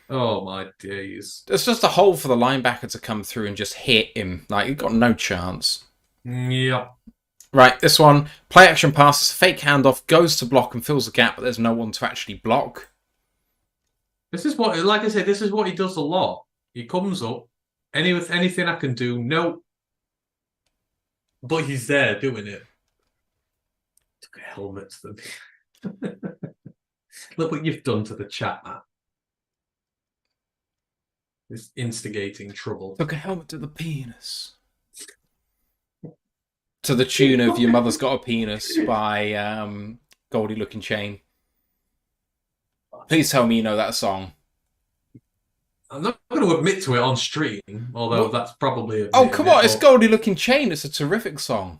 oh my days. There's just a hole for the linebacker to come through and just hit him. Like, he's got no chance. Yep. Right, this one. Play action passes, fake handoff, goes to block and fills the gap, but there's no one to actually block. This is what, like I said, this is what he does a lot. He comes up, anything I can do, no. But he's there doing it. Took a helmet to them. Look what you've done to the chat, man. It's instigating trouble. Took a helmet to the penis. To the tune of Your Mother's Got a Penis by Goldie Looking Chain. Please tell me you know that song. I'm not going to admit to it on stream, although what? That's probably... Oh, come on, it's Goldie Looking Chain. It's a terrific song.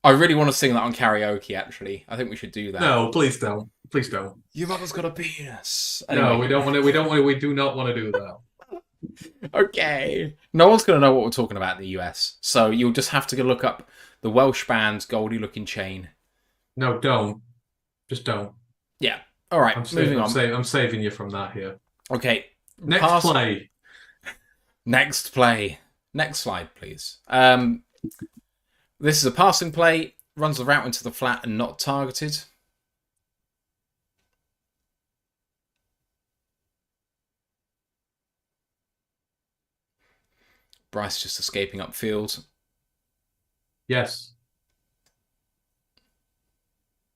I really want to sing that on karaoke, actually. I think we should do that. No, please don't. Please don't. Your mother's got a penis. Anyway. No, we do not want to do that. Okay. No one's going to know what we're talking about in the US. So you'll just have to go look up the Welsh band's Goldie Looking Chain. No, don't. Just don't. Yeah. All right, moving on. I'm saving you from that here. Okay. Next play. Next play. Next slide, please. This is a passing play. Runs the route into the flat and not targeted. Bryce just escaping upfield. Yes.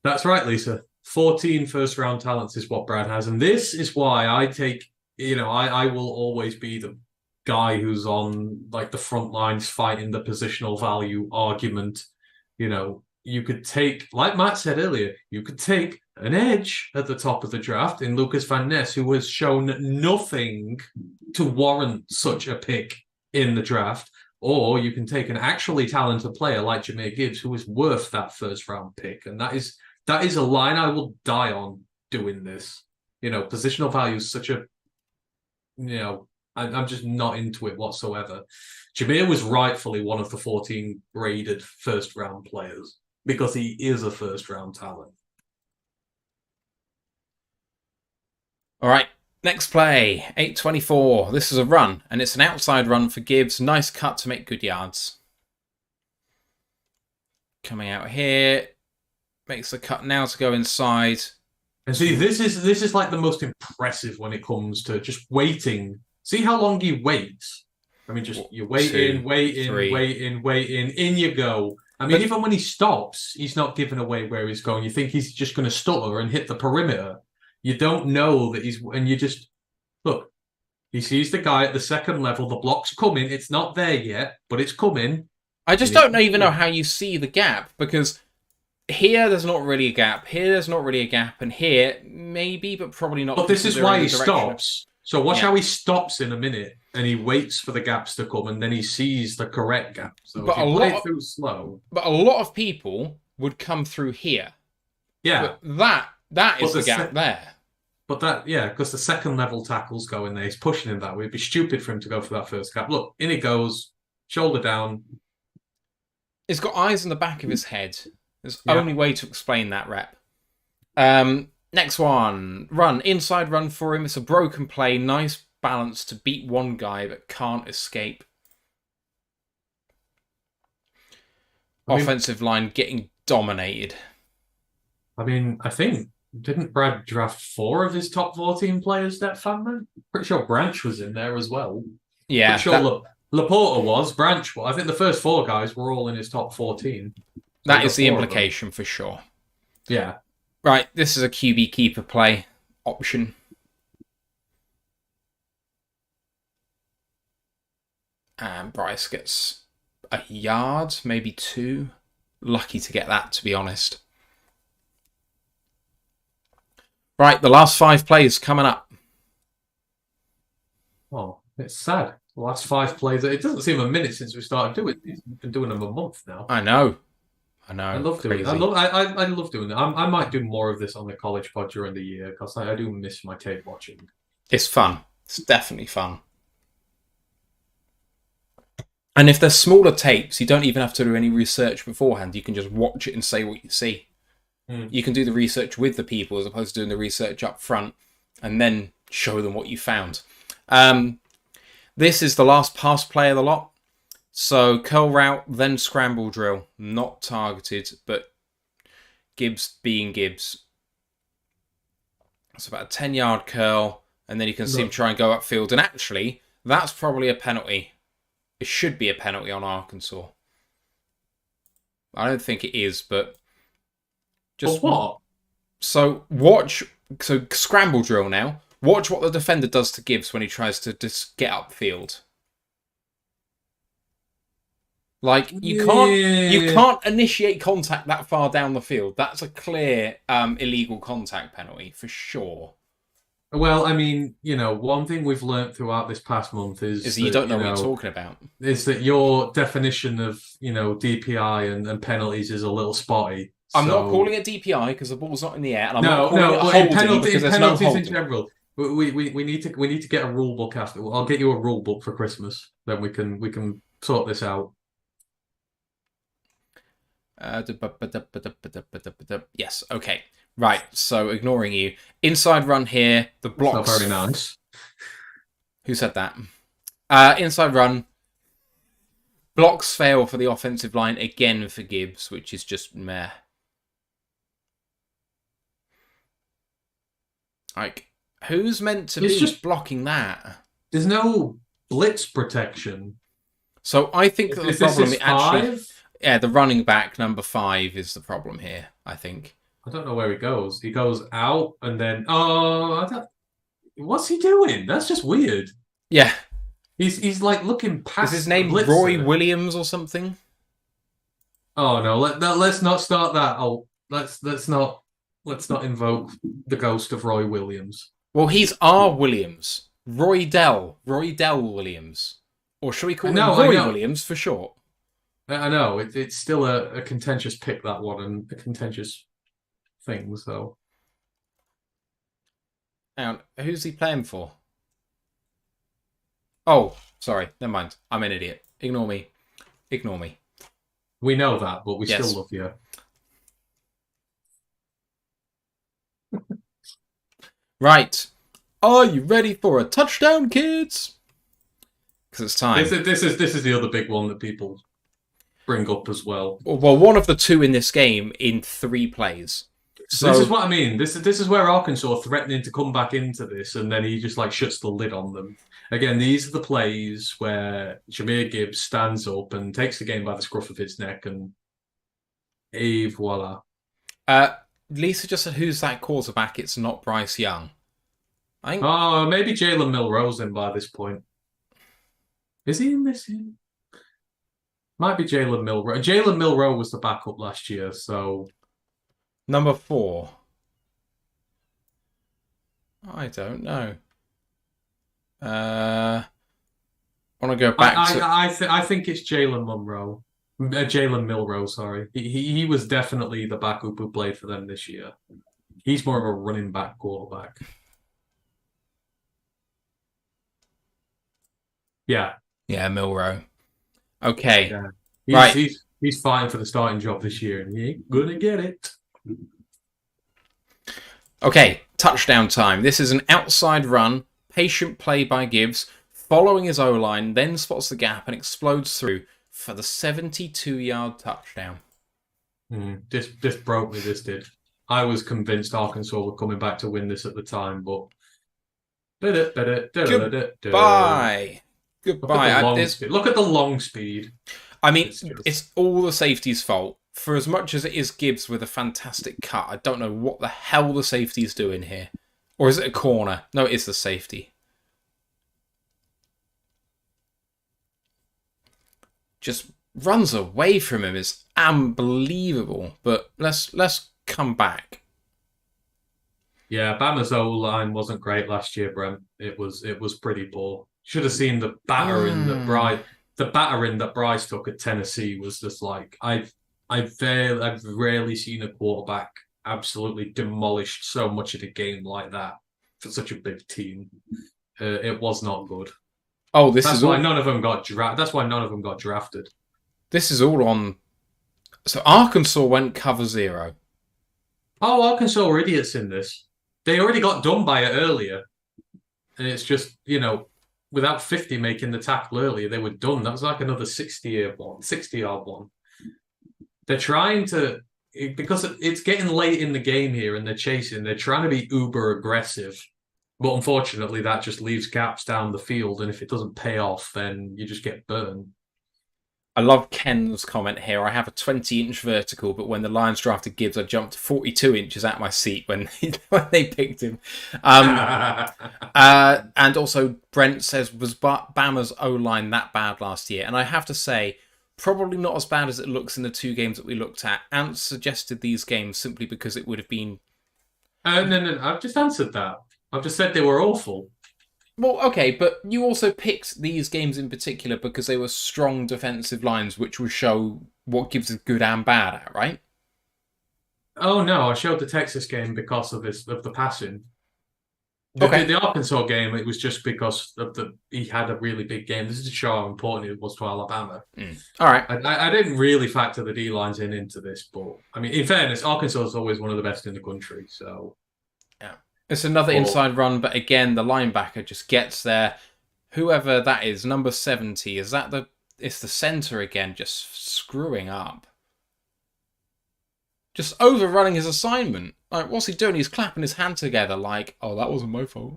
That's right, Lisa. 14 first-round talents is what Brad has. And this is why I take, I will always be the guy who's on like the front lines fighting the positional value argument. You could take, like Matt said earlier, you could take an edge at the top of the draft in Lucas Van Ness, who has shown nothing to warrant such a pick in the draft, or you can take an actually talented player like Jahmyr Gibbs, who is worth that first-round pick. And that is a line I will die on doing this. Positional value is such a, I'm just not into it whatsoever. Jahmyr was rightfully one of the 14 graded first-round players because he is a first-round talent. All right, next play, 8:24. This is a run, and it's an outside run for Gibbs. Nice cut to make good yards. Coming out here. Makes the cut now to go inside. And see, this is like the most impressive when it comes to just waiting. See how long he waits. I mean, just you wait in, in you go. I mean, even when he stops, he's not giving away where he's going. You think he's just going to stutter and hit the perimeter. You don't know that and you just, look, he sees the guy at the second level, the block's coming, it's not there yet, but it's coming. I just don't even know how you see the gap, because here there's not really a gap, here there's not really a gap, and here, maybe, but probably not. But this is why he stops. So watch how he stops in a minute, and he waits for the gaps to come, and then he sees the correct gap. So but if you play through slow. But a lot of people would come through here. Yeah. But that is the gap there. But because the second level tackle's going there. He's pushing him that way. It'd be stupid for him to go for that first gap. Look, in he goes, shoulder down. He's got eyes in the back of his head. There's only way to explain that rep. Next one. Run. Inside run for him. It's a broken play. Nice balance to beat one guy but can't escape. Offensive line getting dominated. I mean, I think, didn't Brad draft 4 of his top 14 players that fan? Pretty sure Branch was in there as well. Yeah. Pretty sure Laporta was. Branch was. I think the first 4 guys were all in his top 14. So that is the implication for sure. Yeah. Right, this is a QB keeper play option. And Bryce gets a yard, maybe 2. Lucky to get that, to be honest. Right, the last 5 plays coming up. Oh, it's sad. The last 5 plays. It doesn't seem a minute since we started doing these. We've been doing them a month now. I know. I love Crazy. doing it. I love doing it. I might do more of this on the college pod during the year because I do miss my tape watching. It's fun. It's definitely fun. And if there's smaller tapes, you don't even have to do any research beforehand. You can just watch it and say what you see. You can do the research with the people as opposed to doing the research up front and then show them what you found. This is the last pass play of the lot. So curl route, then scramble drill. Not targeted, but Gibbs being Gibbs. It's about a 10-yard curl, and then you can see him try and go upfield. And actually, that's probably a penalty. It should be a penalty on Arkansas. I don't think it is, but just what? So watch. So scramble drill now. Watch what the defender does to Gibbs when he tries to just get upfield. Like you can't initiate contact that far down the field. That's a clear illegal contact penalty for sure. Well, I mean, one thing we've learned throughout this past month is that you don't know what you're talking about. Is that your definition of DPI and penalties is a little spotty. I'm not calling it DPI because the ball's not in the air, and I'm not calling it holding because there's no holding. In general. We need to get a rule book after. I'll get you a rule book for Christmas. Then we can sort this out. Yes. Okay. Right. So ignoring you, inside run here. The blocks. Not very nice. Who said that? Inside run. Blocks fail for the offensive line again for Gibbs, which is just meh. Like, who's meant to be just blocking that? There's no blitz protection. So I think that the problem actually, the running back number 5 is the problem here. I think. I don't know where he goes. He goes out and then what's he doing? That's just weird. Yeah. He's like looking past. Is his name Roy Williams or something? Oh no! Let's not start that. Oh, let's not invoke the ghost of Roy Williams. Well, he's R. Williams, Roydell Williams, or shall we call him Roy Williams for short? I know it's still a contentious pick, that one, and a contentious thing. So, and who's he playing for? Oh, sorry. Never mind. I'm an idiot. Ignore me. We know that, but we still love you. Right. Are you ready for a touchdown, kids? Because it's time. This is the other big one that people bring up as well. Well, one of the 2 in this game in 3 plays. So this is what I mean. This is where Arkansas are threatening to come back into this, and then he just shuts the lid on them. Again, these are the plays where Jahmyr Gibbs stands up and takes the game by the scruff of his neck, and voila. Lisa just said, "Who's that quarterback?" It's not Bryce Young. Maybe Jalen Milroe's in by this point. Is he in this? Might be Jalen Milroe. Jalen Milroe was the backup last year, so. Number 4. I don't know. I want to go back I think it's Jalen Monroe. Jalen Milroe, sorry. He was definitely the backup who played for them this year. He's more of a running back quarterback. Yeah. Yeah, Milroe. Okay. Yeah. He's fighting for the starting job this year, and he ain't gonna get it. Okay, touchdown time. This is an outside run, patient play by Gibbs, following his O-line, then spots the gap and explodes through for the 72-yard touchdown. This broke me, this did. I was convinced Arkansas were coming back to win this at the time, but... Goodbye. Look at the long speed. I mean, it's all the safety's fault. For as much as it is Gibbs with a fantastic cut, I don't know what the hell the safety's doing here. Or is it a corner? No, it is the safety. just runs away from him is unbelievable. But let's come back. Yeah, Bama's O line wasn't great last year, Brent. It was pretty poor. Should have seen the battering that Mm. Bryce took at Tennessee was just like I've rarely seen a quarterback absolutely demolished so much of the game like that for such a big team. It was not good. Oh, That's why none of them got That's why none of them got drafted. this is all on. So Arkansas went cover zero. Oh, Arkansas were idiots in this. They already got done by it earlier. And it's just, without 50 making the tackle earlier, they were done. That was like another 60-yard one. They're trying to, because it's getting late in the game here and they're trying to be uber aggressive. But unfortunately, that just leaves gaps down the field. And if it doesn't pay off, then you just get burned. I love Ken's comment here. I have a 20-inch vertical, but when the Lions drafted Gibbs, I jumped 42 inches at my seat when they picked him. And also, Brent says, was Bama's O-line that bad last year? And I have to say, probably not as bad as it looks in the two games that we looked at. Ant suggested these games simply because it would have been... No, I've just answered that. I've just said they were awful. Well, okay, but you also picked these games in particular because they were strong defensive lines, which will show what Gibbs is good and bad at, right? Oh no, I showed the Texas game because of the passing. Okay. The Arkansas game, it was just because of he had a really big game. This is to show how important it was to Alabama. All right. I didn't really factor the D lines into this, but I mean, in fairness, Arkansas is always one of the best in the country. So yeah, it's another inside run, but again, the linebacker just gets there. Whoever that is, number 70, is that the? It's the center again, just screwing up. Just overrunning his assignment. Like, what's he doing? He's clapping his hand together like, oh, that wasn't my fault.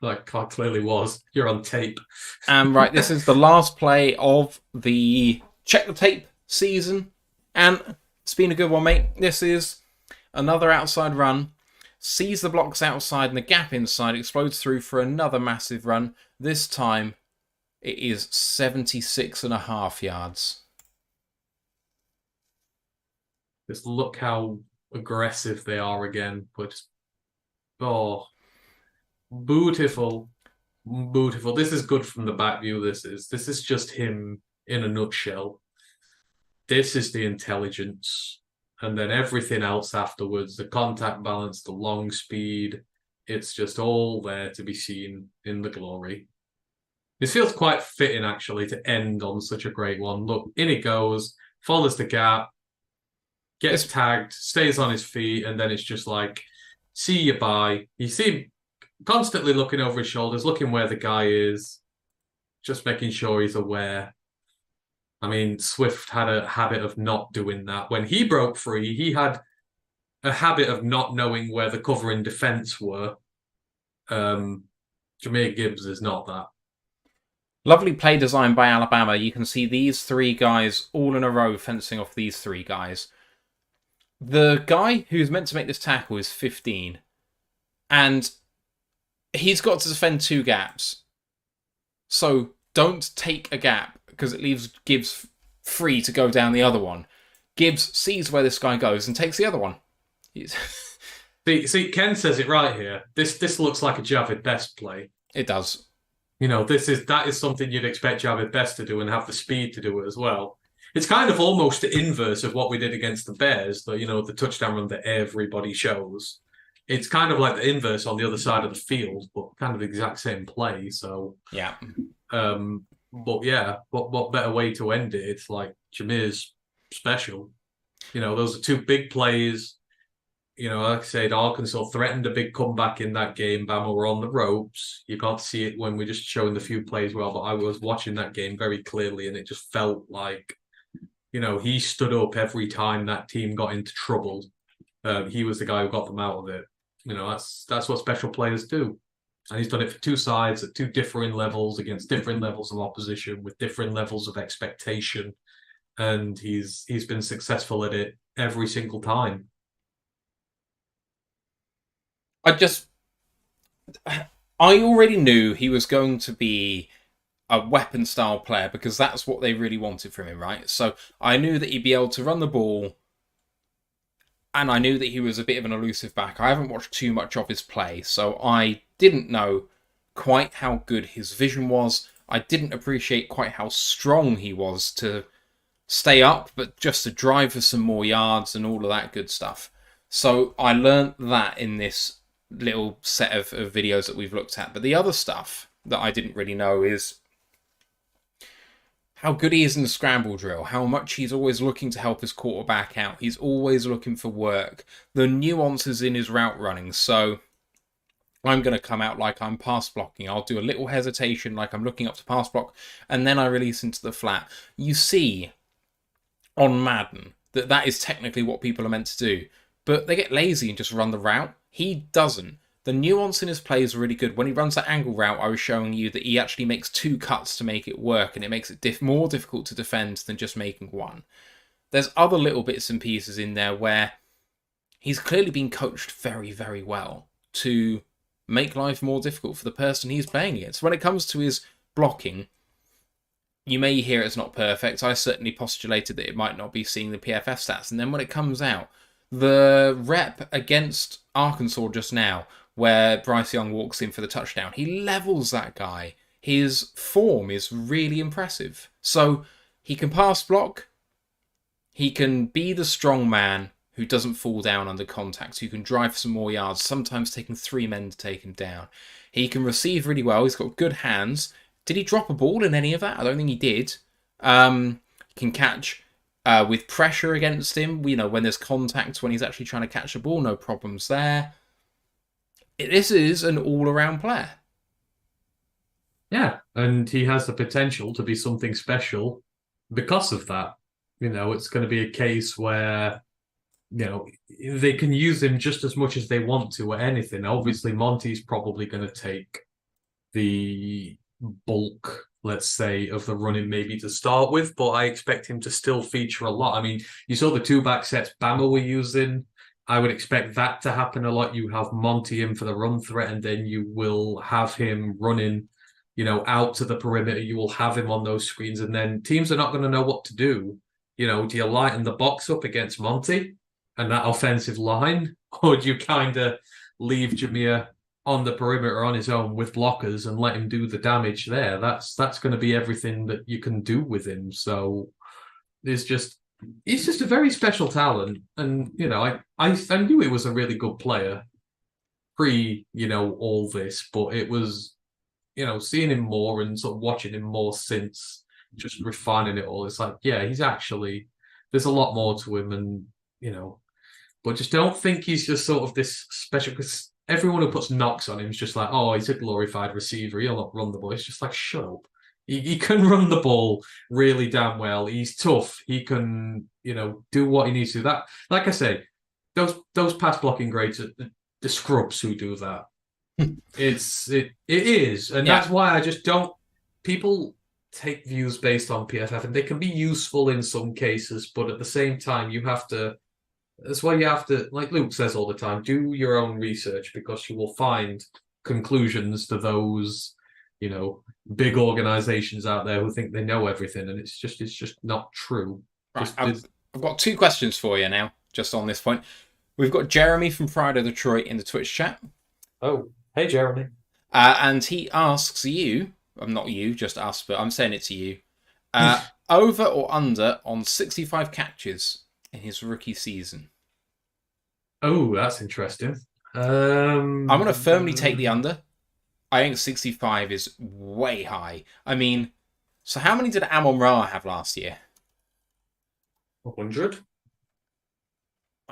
Like, I clearly was. You're on tape. And right, this is the last play of the Check the Tape season. And it's been a good one, mate. This is another outside run. Sees the blocks outside and the gap inside. Explodes through for another massive run. This time, it is 76.5 yards. Just look how aggressive they are again. But beautiful, beautiful. This is good from the back view. This is just him in a nutshell. This is the intelligence, and then everything else afterwards: the contact balance, the long speed. It's just all there to be seen in the glory. This feels quite fitting, actually, to end on such a great one. Look, in it goes, follows the gap, gets tagged, stays on his feet, and then it's just like, see you bye. You see him constantly looking over his shoulders, looking where the guy is, just making sure he's aware. I mean, Swift had a habit of not doing that. When he broke free, he had a habit of not knowing where the cover and defense were. Jahmyr Gibbs is not that. Lovely play design by Alabama. You can see these three guys all in a row fencing off these three guys. The guy who's meant to make this tackle is 15. And he's got to defend two gaps. So don't take a gap because it leaves Gibbs free to go down the other one. Gibbs sees where this guy goes and takes the other one. See, Ken says it right here. This looks like a Javid Best play. It does. That is something you'd expect Javid Best to do and have the speed to do it as well. It's kind of almost the inverse of what we did against the Bears, the touchdown run that everybody shows. It's kind of like the inverse on the other side of the field, but kind of the exact same play. So yeah. But yeah, what better way to end it? It's like Jahmyr's special. Those are two big plays. Like I said, Arkansas threatened a big comeback in that game. Bama were on the ropes. You can't see it when we're just showing the few plays well, but I was watching that game very clearly, and it just felt like, he stood up every time that team got into trouble. He was the guy who got them out of it. That's what special players do. And he's done it for two sides at two differing levels against different levels of opposition with different levels of expectation. And he's been successful at it every single time. I already knew he was going to be a weapon style player, because that's what they really wanted from him, right? So I knew that he'd be able to run the ball, and I knew that he was a bit of an elusive back. I haven't watched too much of his play, so I didn't know quite how good his vision was. I didn't appreciate quite how strong he was to stay up, but just to drive for some more yards and all of that good stuff. So I learnt that in this little set of videos that we've looked at. But the other stuff that I didn't really know is how good he is in the scramble drill, how much he's always looking to help his quarterback out. He's always looking for work. The nuances in his route running. So I'm going to come out like I'm pass blocking. I'll do a little hesitation like I'm looking up to pass block, and then I release into the flat. You see on Madden that is technically what people are meant to do, but they get lazy and just run the route. He doesn't. The nuance in his play is really good. When he runs that angle route, I was showing you that he actually makes 2 cuts to make it work, and it makes it more difficult to defend than just making 1. There's other little bits and pieces in there where he's clearly been coached very, very well to make life more difficult for the person he's playing against. When it comes to his blocking, you may hear it's not perfect. I certainly postulated that it might not be seeing the PFF stats. And then when it comes out, the rep against Arkansas just now, where Bryce Young walks in for the touchdown, he levels that guy. His form is really impressive. So he can pass block. He can be the strong man who doesn't fall down under contact, who can drive for some more yards, sometimes taking 3 men to take him down. He can receive really well. He's got good hands. Did he drop a ball in any of that? I don't think he did. He can catch with pressure against him. You know, when there's contact, when he's actually trying to catch the ball, no problems there. This is an all-around player. Yeah, and he has the potential to be something special because of that. You know, it's going to be a case where, you know, they can use him just as much as they want to at anything. Obviously, Monty's probably going to take the bulk, let's say, of the running maybe to start with, but I expect him to still feature a lot. I mean, you saw the 2-back sets Bama were using. I would expect that to happen a lot. You have Monty in for the run threat, and then you will have him running, you know, out to the perimeter. You will have him on those screens, and then teams are not going to know what to do. You know, do you lighten the box up against Monty and that offensive line, or do you kind of leave Jahmyr on the perimeter on his own with blockers and let him do the damage there? That's going to be everything that you can do with him. So he's just a very special talent, and you know, I knew he was a really good player pre, you know, all this, but it was, you know, seeing him more and sort of watching him more since, just refining it all. It's like, yeah, he's actually, there's a lot more to him, and you know, but just don't think he's just sort of this special, because everyone who puts knocks on him is just like, oh, he's a glorified receiver, he'll not run the ball. It's just like, shut up. He can run the ball really damn well. He's tough. He can, you know, do what he needs to do. That, like I say, those pass blocking grades are the scrubs who do that. It is, and Yeah. that's why I just don't. People take views based on PFF, and they can be useful in some cases, but at the same time, you have to. That's why you have to, like Luke says all the time, do your own research, because you will find conclusions to those, you know, big organizations out there who think they know everything, and it's just not true. Right. I've got 2 questions for you now, just on this point. We've got Jeremy from Friday Detroit in the Twitch chat. Oh, hey, Jeremy. And he asks you, not you, just us, but I'm saying it to you, over or under on 65 catches in his rookie season? Oh, that's interesting. I'm going to firmly take the under. I think 65 is way high. I mean, so how many did Amon-Ra have last year? 100.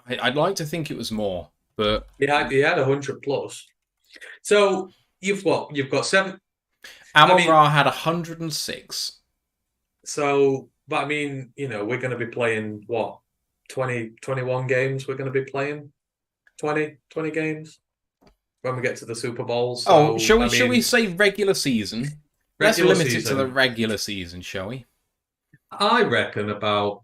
I'd like to think it was more, but He had 100 plus. So you've got 7. Amon-Ra had 106. So, but I mean, you know, we're going to be playing what, 20, 21 games. We're going to be playing 20 games when we get to the Super Bowl. So, shall we say regular season? Let's limit it to the regular season, shall we? I reckon about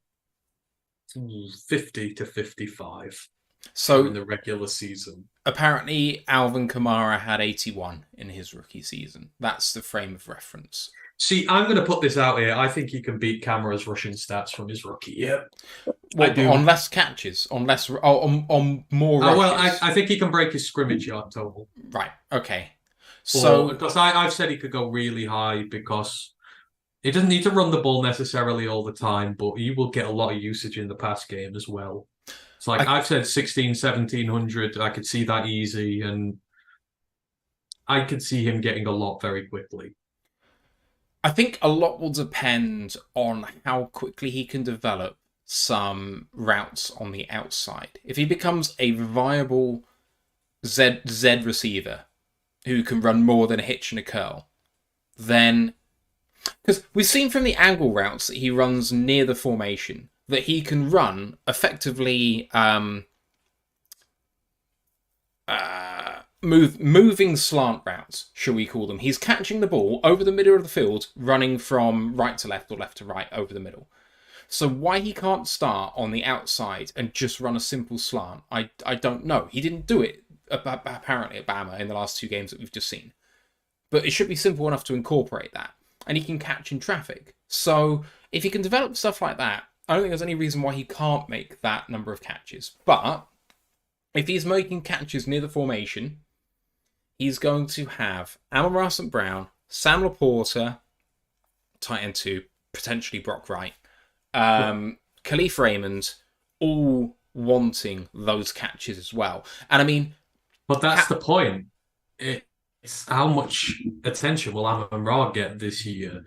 50 to 55. So in the regular season. Apparently, Alvin Kamara had 81 in his rookie season. That's the frame of reference. See, I'm going to put this out here. I think he can beat Camara's rushing stats from his rookie year. I Well, but do. on less catches, on less, on more Well, rushes. I think he can break his scrimmage yard total. Right. Okay. But So because I've said he could go really high because he doesn't need to run the ball necessarily all the time, but he will get a lot of usage in the pass game as well. It's like I, I've said 16, 1700. I could see that easy, and I could see him getting a lot very quickly. I think a lot will depend on how quickly he can develop some routes on the outside. If he becomes a viable Z receiver who can run more than a hitch and a curl, then because we've seen from the angle routes that he runs near the formation that he can run effectively moving slant routes, shall we call them. He's catching the ball over the middle of the field, running from right to left or left to right over the middle. So why he can't start on the outside and just run a simple slant, I don't know. He didn't do it apparently at Bama in the last two games that we've just seen. But it should be simple enough to incorporate that. And he can catch in traffic. So if he can develop stuff like that, I don't think there's any reason why he can't make that number of catches. But if he's making catches near the formation, he's going to have Amon-Ra St. Brown, Sam Laporta, tight end 2, potentially Brock Wright, Khalif Raymond, all wanting those catches as well. And I mean, But that's the point. It's how much attention will Amon-Ra get this year?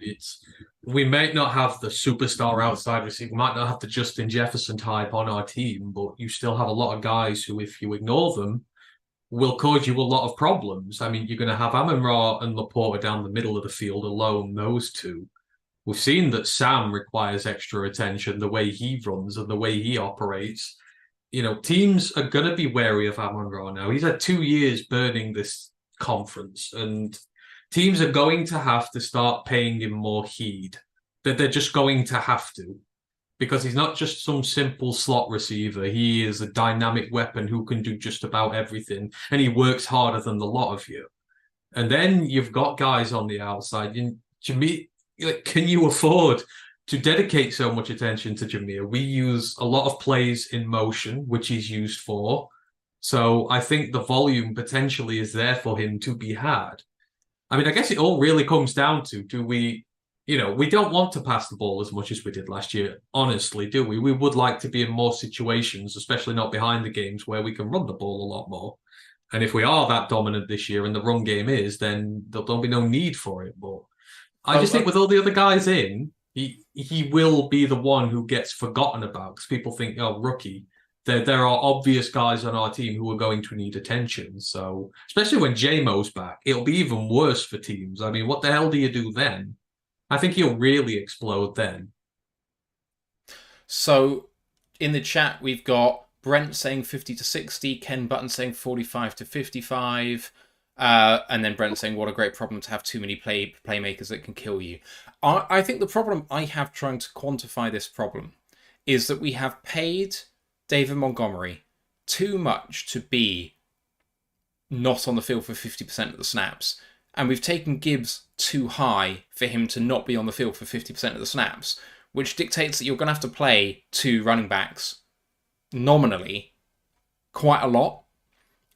We may not have the superstar outside receiver, we might not have the Justin Jefferson type on our team, but you still have a lot of guys who, if you ignore them, will cause you a lot of problems. I mean, you're going to have Amon-Ra and Laporta down the middle of the field alone, those two. We've seen that Sam requires extra attention, the way he runs and the way he operates. Teams are going to be wary of Amon-Ra now. He's had 2 years burning this conference, and teams are going to have to start paying him more heed. That they're just going to have to, because he's not just some simple slot receiver. He is a dynamic weapon who can do just about everything, and he works harder than the lot of you. And then you've got guys on the outside. Jahmyr, can you afford to dedicate so much attention to Jahmyr? We use a lot of plays in motion, which he's used for. So I think the volume potentially is there for him to be had. I mean, I guess it all really comes down to, do we, we don't want to pass the ball as much as we did last year, honestly, do we? We would like to be in more situations, especially not behind the games, where we can run the ball a lot more. And if we are that dominant this year and the run game is, then there'll be no need for it. But I just think with all the other guys in, he will be the one who gets forgotten about, because people think, oh, rookie. There are obvious guys on our team who are going to need attention. So, especially when J-Mo's back, it'll be even worse for teams. I mean, what the hell do you do then? I think he'll really explode then. So in the chat, we've got Brent saying 50 to 60, Ken Button saying 45 to 55, and then Brent saying, what a great problem to have too many playmakers that can kill you. I think the problem I have trying to quantify this problem is that we have paid David Montgomery too much to be not on the field for 50% of the snaps. And we've taken Gibbs too high for him to not be on the field for 50% of the snaps, which dictates that you're going to have to play two running backs nominally quite a lot.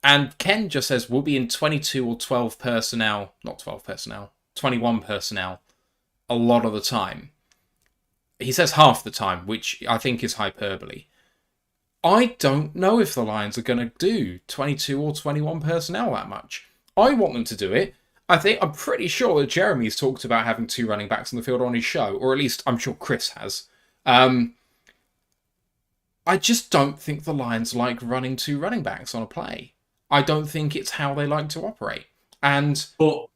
And Ken just says we'll be in 22 or 12 personnel, not 12 personnel, 21 personnel a lot of the time. He says half the time, which I think is hyperbole. I don't know if the Lions are going to do 22 or 21 personnel that much. I want them to do it. I'm pretty sure that Jeremy's talked about having two running backs on the field on his show, or at least I'm sure Chris has. I just don't think the Lions like running two running backs on a play. I don't think it's how they like to operate. But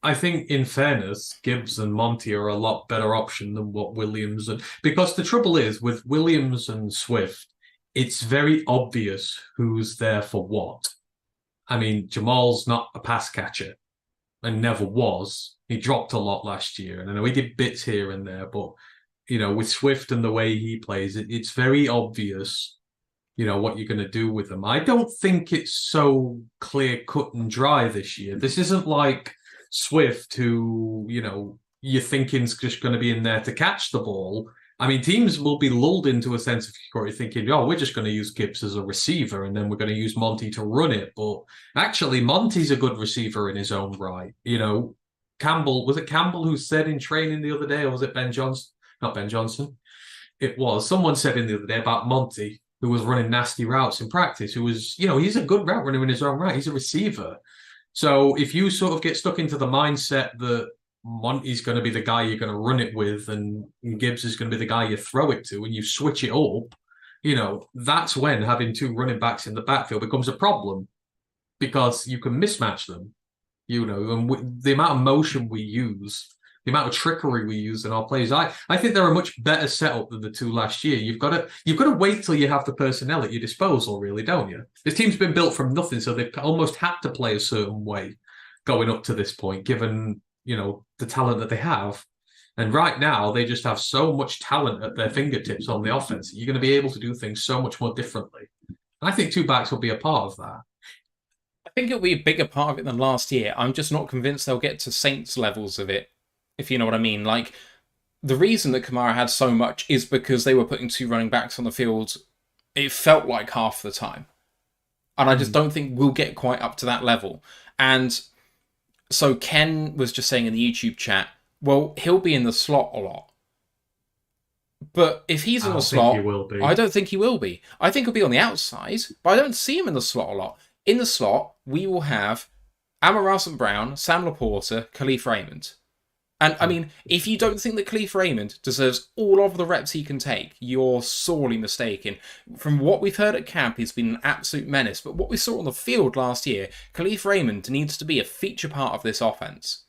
I think, in fairness, Gibbs and Monty are a lot better option than what Williams and, because the trouble is with Williams and Swift, it's very obvious who's there for what. I mean, Jamal's not a pass catcher and never was. He dropped a lot last year, and I know he did bits here and there, but with Swift and the way he plays, it's very obvious, what you're going to do with him. I don't think it's so clear cut and dry this year. This isn't like Swift, who, you're thinking's just going to be in there to catch the ball. I mean, teams will be lulled into a sense of security thinking, oh, we're just going to use Gibbs as a receiver and then we're going to use Monty to run it. But actually, Monty's a good receiver in his own right. Campbell, was it Campbell who said in training the other day, or was it Ben Johnson? Not Ben Johnson. It was. Someone said in the other day about Monty, who was running nasty routes in practice, who was, he's a good route runner in his own right. He's a receiver. So if you sort of get stuck into the mindset that Monty's going to be the guy you're going to run it with, and Gibbs is going to be the guy you throw it to, and you switch it up, that's when having two running backs in the backfield becomes a problem because you can mismatch them. And the amount of motion we use, the amount of trickery we use in our plays, I think they're a much better setup than the two last year. You've got to wait till you have the personnel at your disposal, really, don't you? This team's been built from nothing, so they've almost had to play a certain way going up to this point, given the talent that they have. And right now, they just have so much talent at their fingertips on the offense. You're going to be able to do things so much more differently. I think two backs will be a part of that. I think it'll be a bigger part of it than last year. I'm just not convinced they'll get to Saints levels of it, if you know what I mean. Like, the reason that Kamara had so much is because they were putting two running backs on the field, it felt like half the time. And I just don't think we'll get quite up to that level. And so Ken was just saying in the YouTube chat, well, he'll be in the slot a lot. But if he's in the slot, I don't think he will be. I think he'll be on the outside, but I don't see him in the slot a lot. In the slot, we will have Amon-Ra St. Brown, Sam Laporta, Khalif Raymond. And, I mean, if you don't think that Khalif Raymond deserves all of the reps he can take, you're sorely mistaken. From what we've heard at camp, he's been an absolute menace. But what we saw on the field last year, Khalif Raymond needs to be a feature part of this offense.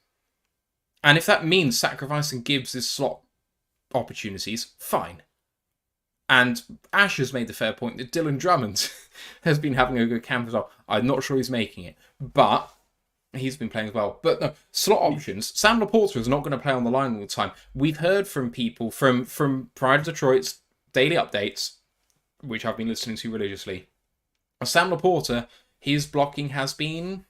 And if that means sacrificing Gibbs' slot opportunities, fine. And Ash has made the fair point that Dylan Drummond has been having a good camp as well. I'm not sure he's making it, but he's been playing as well. But no, slot options. Sam Laporta is not going to play on the line all the time. We've heard from people from Pride of Detroit's daily updates, which I've been listening to religiously. Sam Laporta, his blocking has been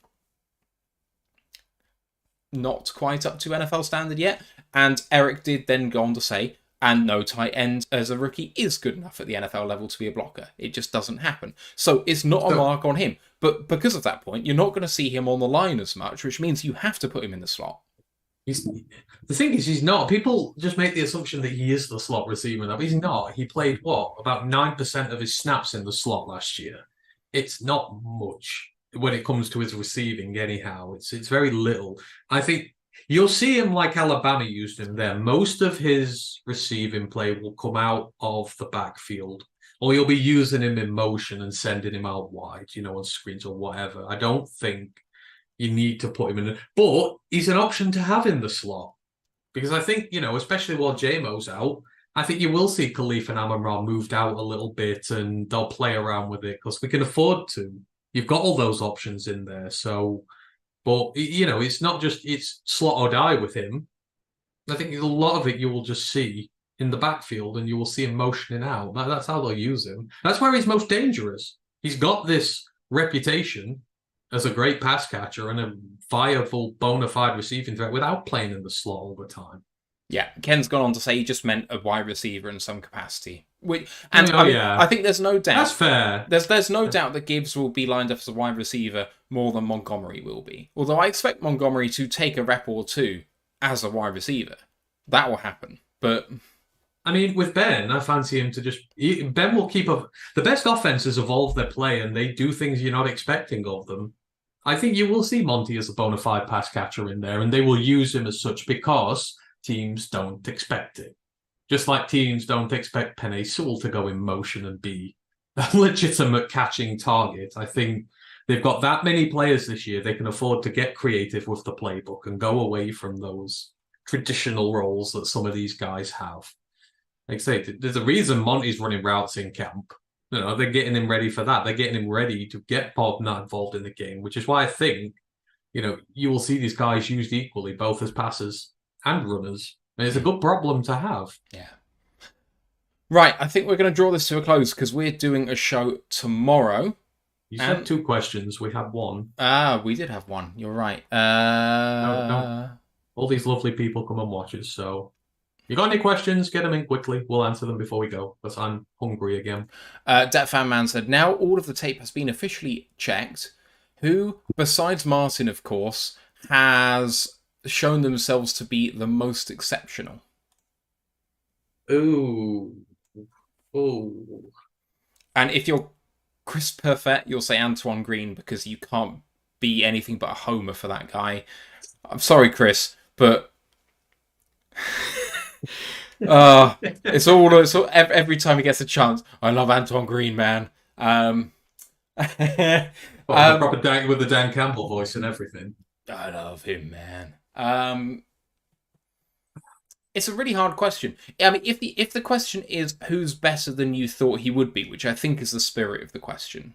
not quite up to NFL standard yet. And Eric did then go on to say, and no tight end as a rookie is good enough at the NFL level to be a blocker. It just doesn't happen. So it's not a mark on him. But because of that point, you're not going to see him on the line as much, which means you have to put him in the slot. The thing is, he's not. People just make the assumption that he is the slot receiver. But he's not. He played, about 9% of his snaps in the slot last year. It's not much when it comes to his receiving anyhow. It's very little. I think you'll see him like Alabama used him there. Most of his receiving play will come out of the backfield, or you'll be using him in motion and sending him out wide, on screens or whatever. I don't think you need to put him in. But he's an option to have in the slot. Because I think, especially while J-Mo's out, I think you will see Khalif and Amon-Ra moved out a little bit and they'll play around with it because we can afford to. You've got all those options in there, so... But, it's not just, it's slot or die with him. I think a lot of it you will just see in the backfield and you will see him motioning out. That's how they'll use him. That's where he's most dangerous. He's got this reputation as a great pass catcher and a viable, bona fide receiving threat without playing in the slot all the time. Yeah, Ken's gone on to say he just meant a wide receiver in some capacity. I think there's no doubt. That's fair. There's no doubt that Gibbs will be lined up as a wide receiver more than Montgomery will be. Although I expect Montgomery to take a rep or two as a wide receiver. That will happen. But I mean, with Ben, I fancy him to just... Ben will keep up... The best offenses evolve their play and they do things you're not expecting of them. I think you will see Monty as a bona fide pass catcher in there and they will use him as such because teams don't expect it. Just like teams don't expect Penei Sewell to go in motion and be a legitimate catching target. I think they've got that many players this year, they can afford to get creative with the playbook and go away from those traditional roles that some of these guys have. Like I say, there's a reason Monty's running routes in camp. They're getting him ready for that. They're getting him ready to get Bob not involved in the game, which is why I think, you will see these guys used equally, both as passers and runners. And it's a good problem to have. Yeah. Right, I think we're going to draw this to a close because we're doing a show tomorrow. You said 2 questions. We had one. We did have one. You're right. No. all these lovely people come and watch us. So, you got any questions? Get them in quickly. We'll answer them before we go, because I'm hungry again. Dat Fan Man said, now all of the tape has been officially checked. Who, besides Martin, of course, has shown themselves to be the most exceptional? Ooh. Ooh. And if you're Chris Perfett, you'll say Antoine Green because you can't be anything but a homer for that guy. I'm sorry, Chris, but it's all every time he gets a chance. I love Antoine Green, man. Well, the proper Dan with the Dan Campbell voice and everything. I love him, man. It's a really hard question. I mean, if the question is who's better than you thought he would be, which I think is the spirit of the question,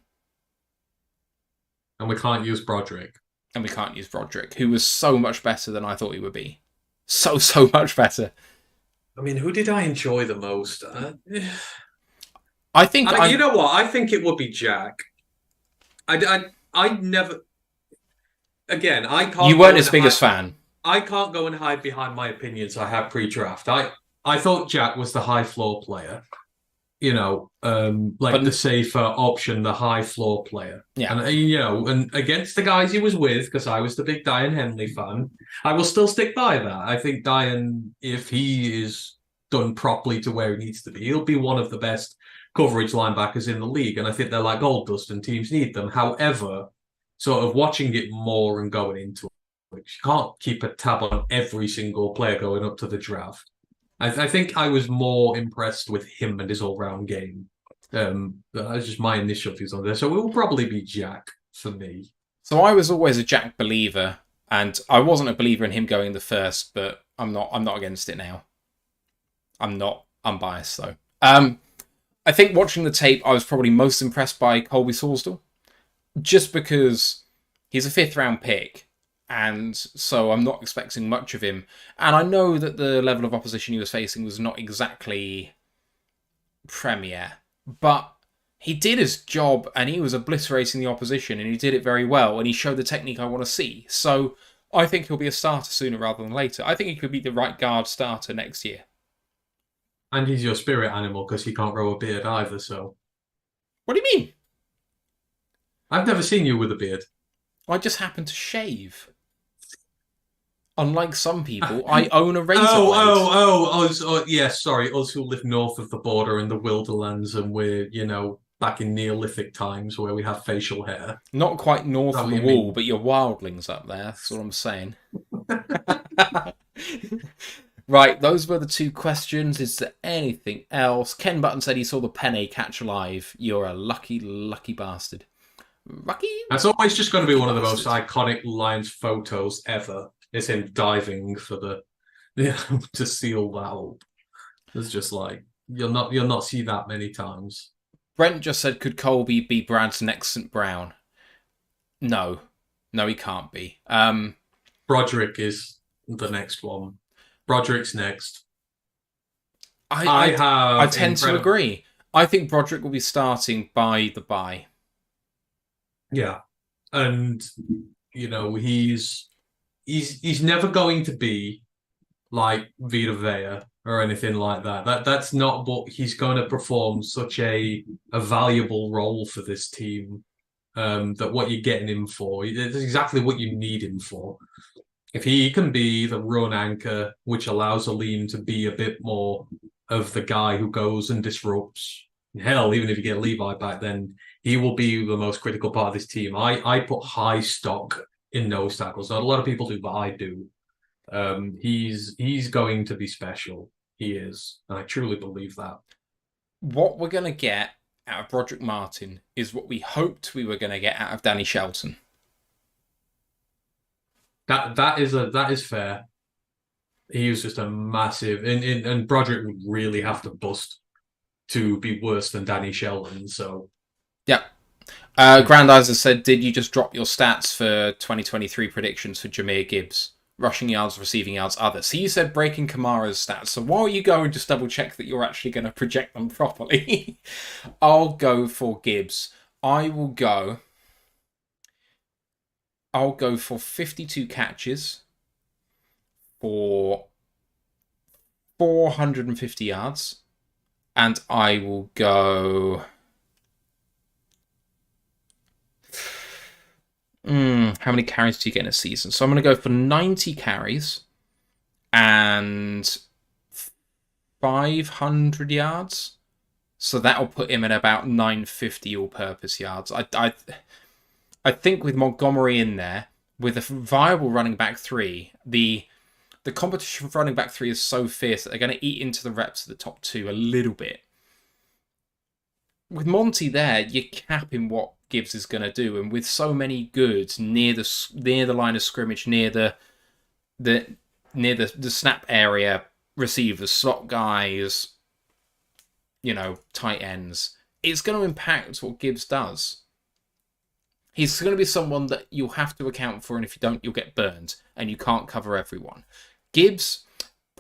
And we can't use Broderick. and we can't use Broderick, who was so much better than I thought he would be, so much better. I mean, who did I enjoy the most? I think you know what? I think it would be Jack. I never. Again, I can't. You weren't his biggest fan. I can't go and hide behind my opinions I had pre-draft. I thought Jack was the high floor player. You know, the safer option, the high floor player. Yeah. And and against the guys he was with, because I was the big Diane Henley fan, I will still stick by that. I think Diane, if he is done properly to where he needs to be, he'll be one of the best coverage linebackers in the league. And I think they're like gold dust and teams need them. However, sort of watching it more and going into it, you can't keep a tab on every single player going up to the draft. I think I was more impressed with him and his all-round game. That's just my initial views on this. So it will probably be Jack for me. So I was always a Jack believer, and I wasn't a believer in him going the first, but I'm not against it now. I'm not unbiased though. I think watching the tape, I was probably most impressed by Colby Sorsdal, just because he's a 5th round pick, and so I'm not expecting much of him. And I know that the level of opposition he was facing was not exactly premier, but he did his job and he was obliterating the opposition, and he did it very well, and he showed the technique I want to see. So I think he'll be a starter sooner rather than later. I think he could be the right guard starter next year. And he's your spirit animal because he can't grow a beard either, so. What do you mean? I've never seen you with a beard. I just happen to shave. Unlike some people, I own a razor blade. Yes, sorry. Us who live north of the border in the Wilderlands, and we're, back in Neolithic times where we have facial hair. Not quite north of the wall, but your wildlings up there. That's what I'm saying. Right, those were the 2 questions. Is there anything else? Ken Button said he saw the Penne catch alive. You're a lucky, lucky bastard. Lucky? That's always just going to be one of the most iconic Lions photos ever. It's him diving for to seal that up. It's just like you'll not see that many times. Brent just said, could Colby be Brad's next St. Brown? No, he can't be. Broderick is the next one. Broderick's next. I tend to agree. I think Broderick will be starting by the bye. Yeah, and he's never going to be like Vita Vea or anything like that. That's not what he's going to perform. Such a valuable role for this team. That what you're getting him for, it's exactly what you need him for. If he can be the run anchor, which allows Aleem to be a bit more of the guy who goes and disrupts. Hell, even if you get Levi back, then he will be the most critical part of this team. I put high stock in nose tackles. Not a lot of people do, but I do. He's going to be special. He is, and I truly believe that. What we're going to get out of Broderick Martin is what we hoped we were going to get out of Danny Shelton. That is fair. He was just a massive, and Broderick would really have to bust to be worse than Danny Shelton. So, yeah. Grandizer said, "Did you just drop your stats for 2023 predictions for Jahmyr Gibbs? Rushing yards, receiving yards, others." So you said breaking Kamara's stats. So while you go and just double check that you're actually going to project them properly, I'll go for Gibbs. I'll go for 52 catches for 450 yards. And I will go. How many carries do you get in a season? So I'm going to go for 90 carries and 500 yards. So that'll put him at about 950 all-purpose yards. I think with Montgomery in there, with a viable running back three, the competition for running back three is so fierce that they're going to eat into the reps of the top two a little bit. With Monty there, you're capping what Gibbs is going to do, and with so many goods near the line of scrimmage, near the snap area, receivers, slot guys, tight ends, it's going to impact what Gibbs does. He's going to be someone that you'll have to account for, and if you don't, you'll get burned, and you can't cover everyone.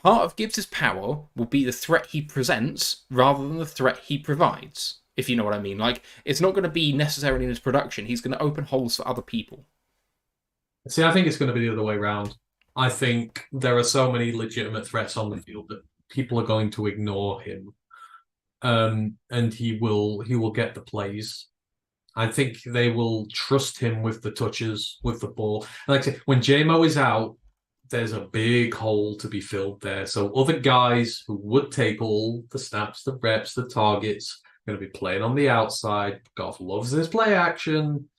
Part of Gibbs's power will be the threat he presents rather than the threat he provides, if you know what I mean. Like, it's not going to be necessarily in his production. He's going to open holes for other people. See, I think it's going to be the other way around. I think there are so many legitimate threats on the field that people are going to ignore him. And he will get the plays. I think they will trust him with the touches, with the ball. Like I say, when JMO is out, there's a big hole to be filled there. So other guys who would take all the snaps, the reps, the targets, are going to be playing on the outside. Goff loves this play action.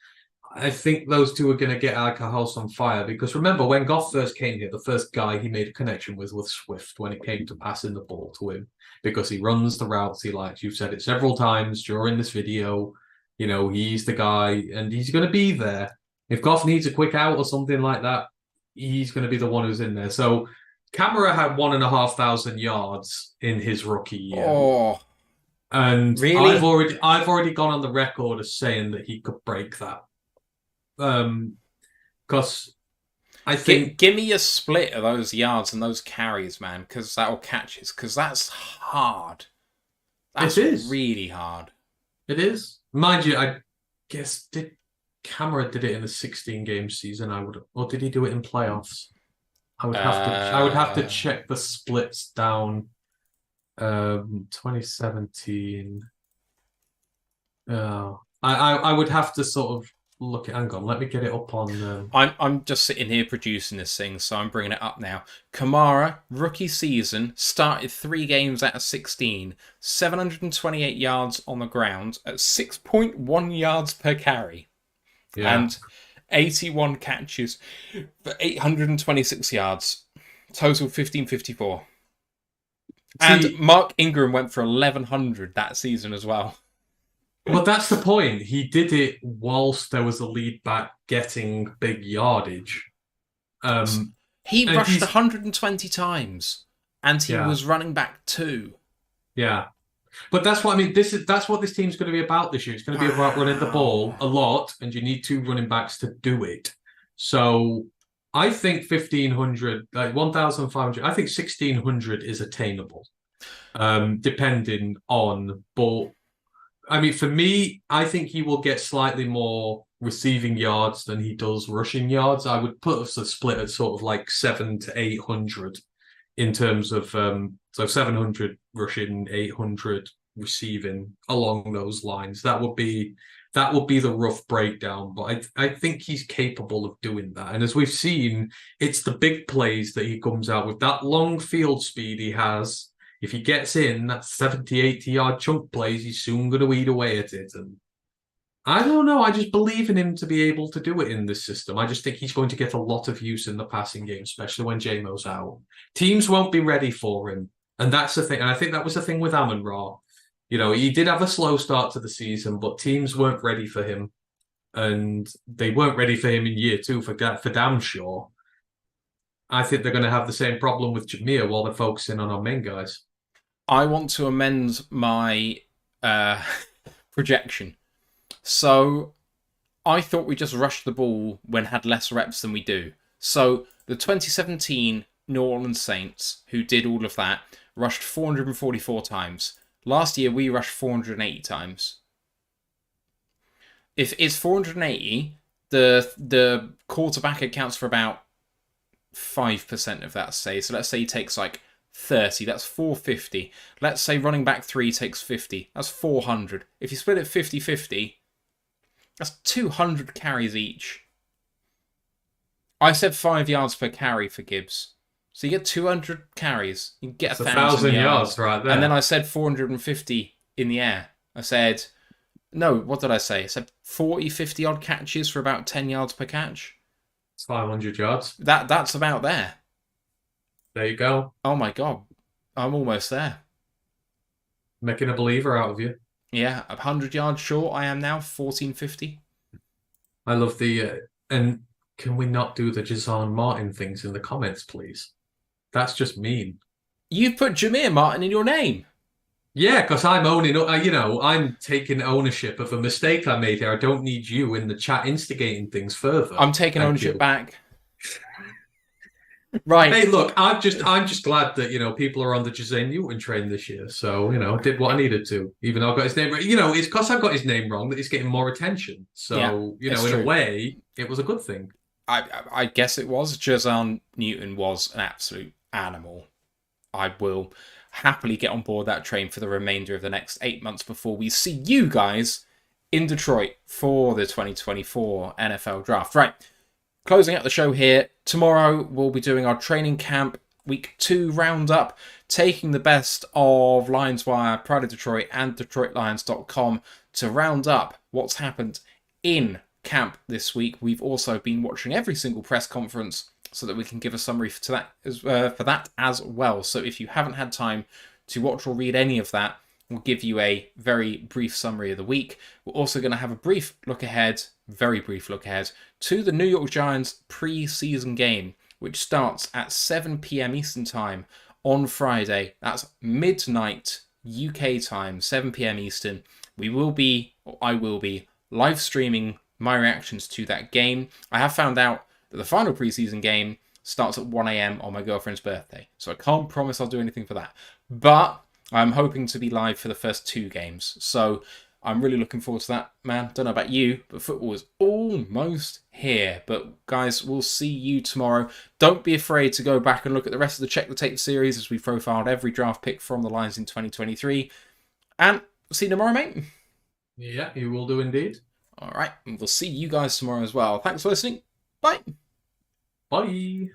I think those two are going to get like a house on fire, because remember, when Goff first came here, the first guy he made a connection with was Swift when it came to passing the ball to him, because he runs the routes he likes. You've said it several times during this video. He's the guy, and he's going to be there. If Goff needs a quick out or something like that, he's going to be the one who's in there. So Kamara had 1,500 yards in his rookie year. Oh, and really? I've already gone on the record as saying that he could break that. Because I think give me a split of those yards and those carries, man, because that'll catches. Because that's hard. That's really hard. It is. Mind you, I guess Kamara did it in the 16-game season. Or did he do it in playoffs? I would have to check the splits down. 2017. I would have to sort of look at. Hang on, let me get it up on. I'm just sitting here producing this thing, so I'm bringing it up now. Kamara, rookie season, started 3 games out of 16, 728 yards on the ground at 6.1 yards per carry, and 81 catches for 826 yards, total 1554. And Mark Ingram went for 1,100 that season as well. Well, that's the point. He did it whilst there was a lead back getting big yardage. He rushed 120 times, and he was running back 2. Yeah. But that's what I mean. That's what this team's going to be about this year. It's going to be about running the ball a lot, and you need 2 running backs to do it. So I think 1,500, like 1,500, I think 1,600 is attainable, depending on ball. I mean, for me, I think he will get slightly more receiving yards than he does rushing yards. I would put us a split at sort of like 700 to 800 in terms of so 700 rushing, 800 receiving, along those lines. That would be the rough breakdown. But I think he's capable of doing that. And as we've seen, it's the big plays that he comes out with. That long field speed he has. If he gets in that 70, 80-yard chunk plays, he's soon going to eat away at it. And I don't know. I just believe in him to be able to do it in this system. I just think he's going to get a lot of use in the passing game, especially when JMO's out. Teams won't be ready for him. And that's the thing. And I think that was the thing with Amon-Ra. He did have a slow start to the season, but teams weren't ready for him. And they weren't ready for him in year 2 for damn sure. I think they're going to have the same problem with Jahmyr while they're focusing on our main guys. I want to amend my projection. So I thought we just rushed the ball when had less reps than we do. So the 2017 New Orleans Saints, who did all of that, rushed 444 times. Last year, we rushed 480 times. If it's 480, the quarterback accounts for about 5% of that, say. So let's say he takes like 30, that's 450. Let's say running back 3 takes 50, that's 400. If you split it 50-50, that's 200 carries each. I said 5 yards per carry for Gibbs. So you get 200 carries. You get It's 1,000 yards. right there. And then I said 450 in the air. I said, no, what did I say? I said 40, 50 odd catches for about 10 yards per catch. It's 500 yards. That's about there. There you go. Oh my God. I'm almost there. Making a believer out of you. Yeah, 100 yards short I am now, 1450. I love the... and can we not do the Jazan Martin things in the comments, please? That's just mean. You've put Jahmyr Martin in your name. Yeah, because I'm owning, I'm taking ownership of a mistake I made here. I don't need you in the chat instigating things further. I'm taking ownership back. Right. Hey, look, I'm just glad that, people are on the Jose Newton train this year. So, did what I needed to, even though I got his name, it's because I've got his name wrong that he's getting more attention. So, in true. a way, it was a good thing. I guess it was. Jose Newton was an absolute animal. I will happily get on board that train for the remainder of the next 8 months before we see you guys in Detroit for the 2024 NFL Draft. Right, closing out the show here. Tomorrow we'll be doing our training camp week 2 roundup, taking the best of Lions Wire, Pride of Detroit, and DetroitLions.com to round up what's happened in camp this week. We've also been watching every single press conference so that we can give a summary for that as well. So if you haven't had time to watch or read any of that, we'll give you a very brief summary of the week. We're also going to have a very brief look ahead, to the New York Giants pre-season game, which starts at 7 p.m. Eastern Time on Friday. That's midnight UK time, 7 p.m. Eastern. I will be live streaming my reactions to that game. I have found out that the final preseason game starts at 1 a.m. on my girlfriend's birthday, so I can't promise I'll do anything for that. But I'm hoping to be live for the first 2 games, so I'm really looking forward to that, man. Don't know about you, but football is almost here. But guys, we'll see you tomorrow. Don't be afraid to go back and look at the rest of the Check the Tape series, as we profiled every draft pick from the Lions in 2023. And see you tomorrow, mate. Yeah, you will do indeed. All right, and we'll see you guys tomorrow as well. Thanks for listening. Bye. Bye.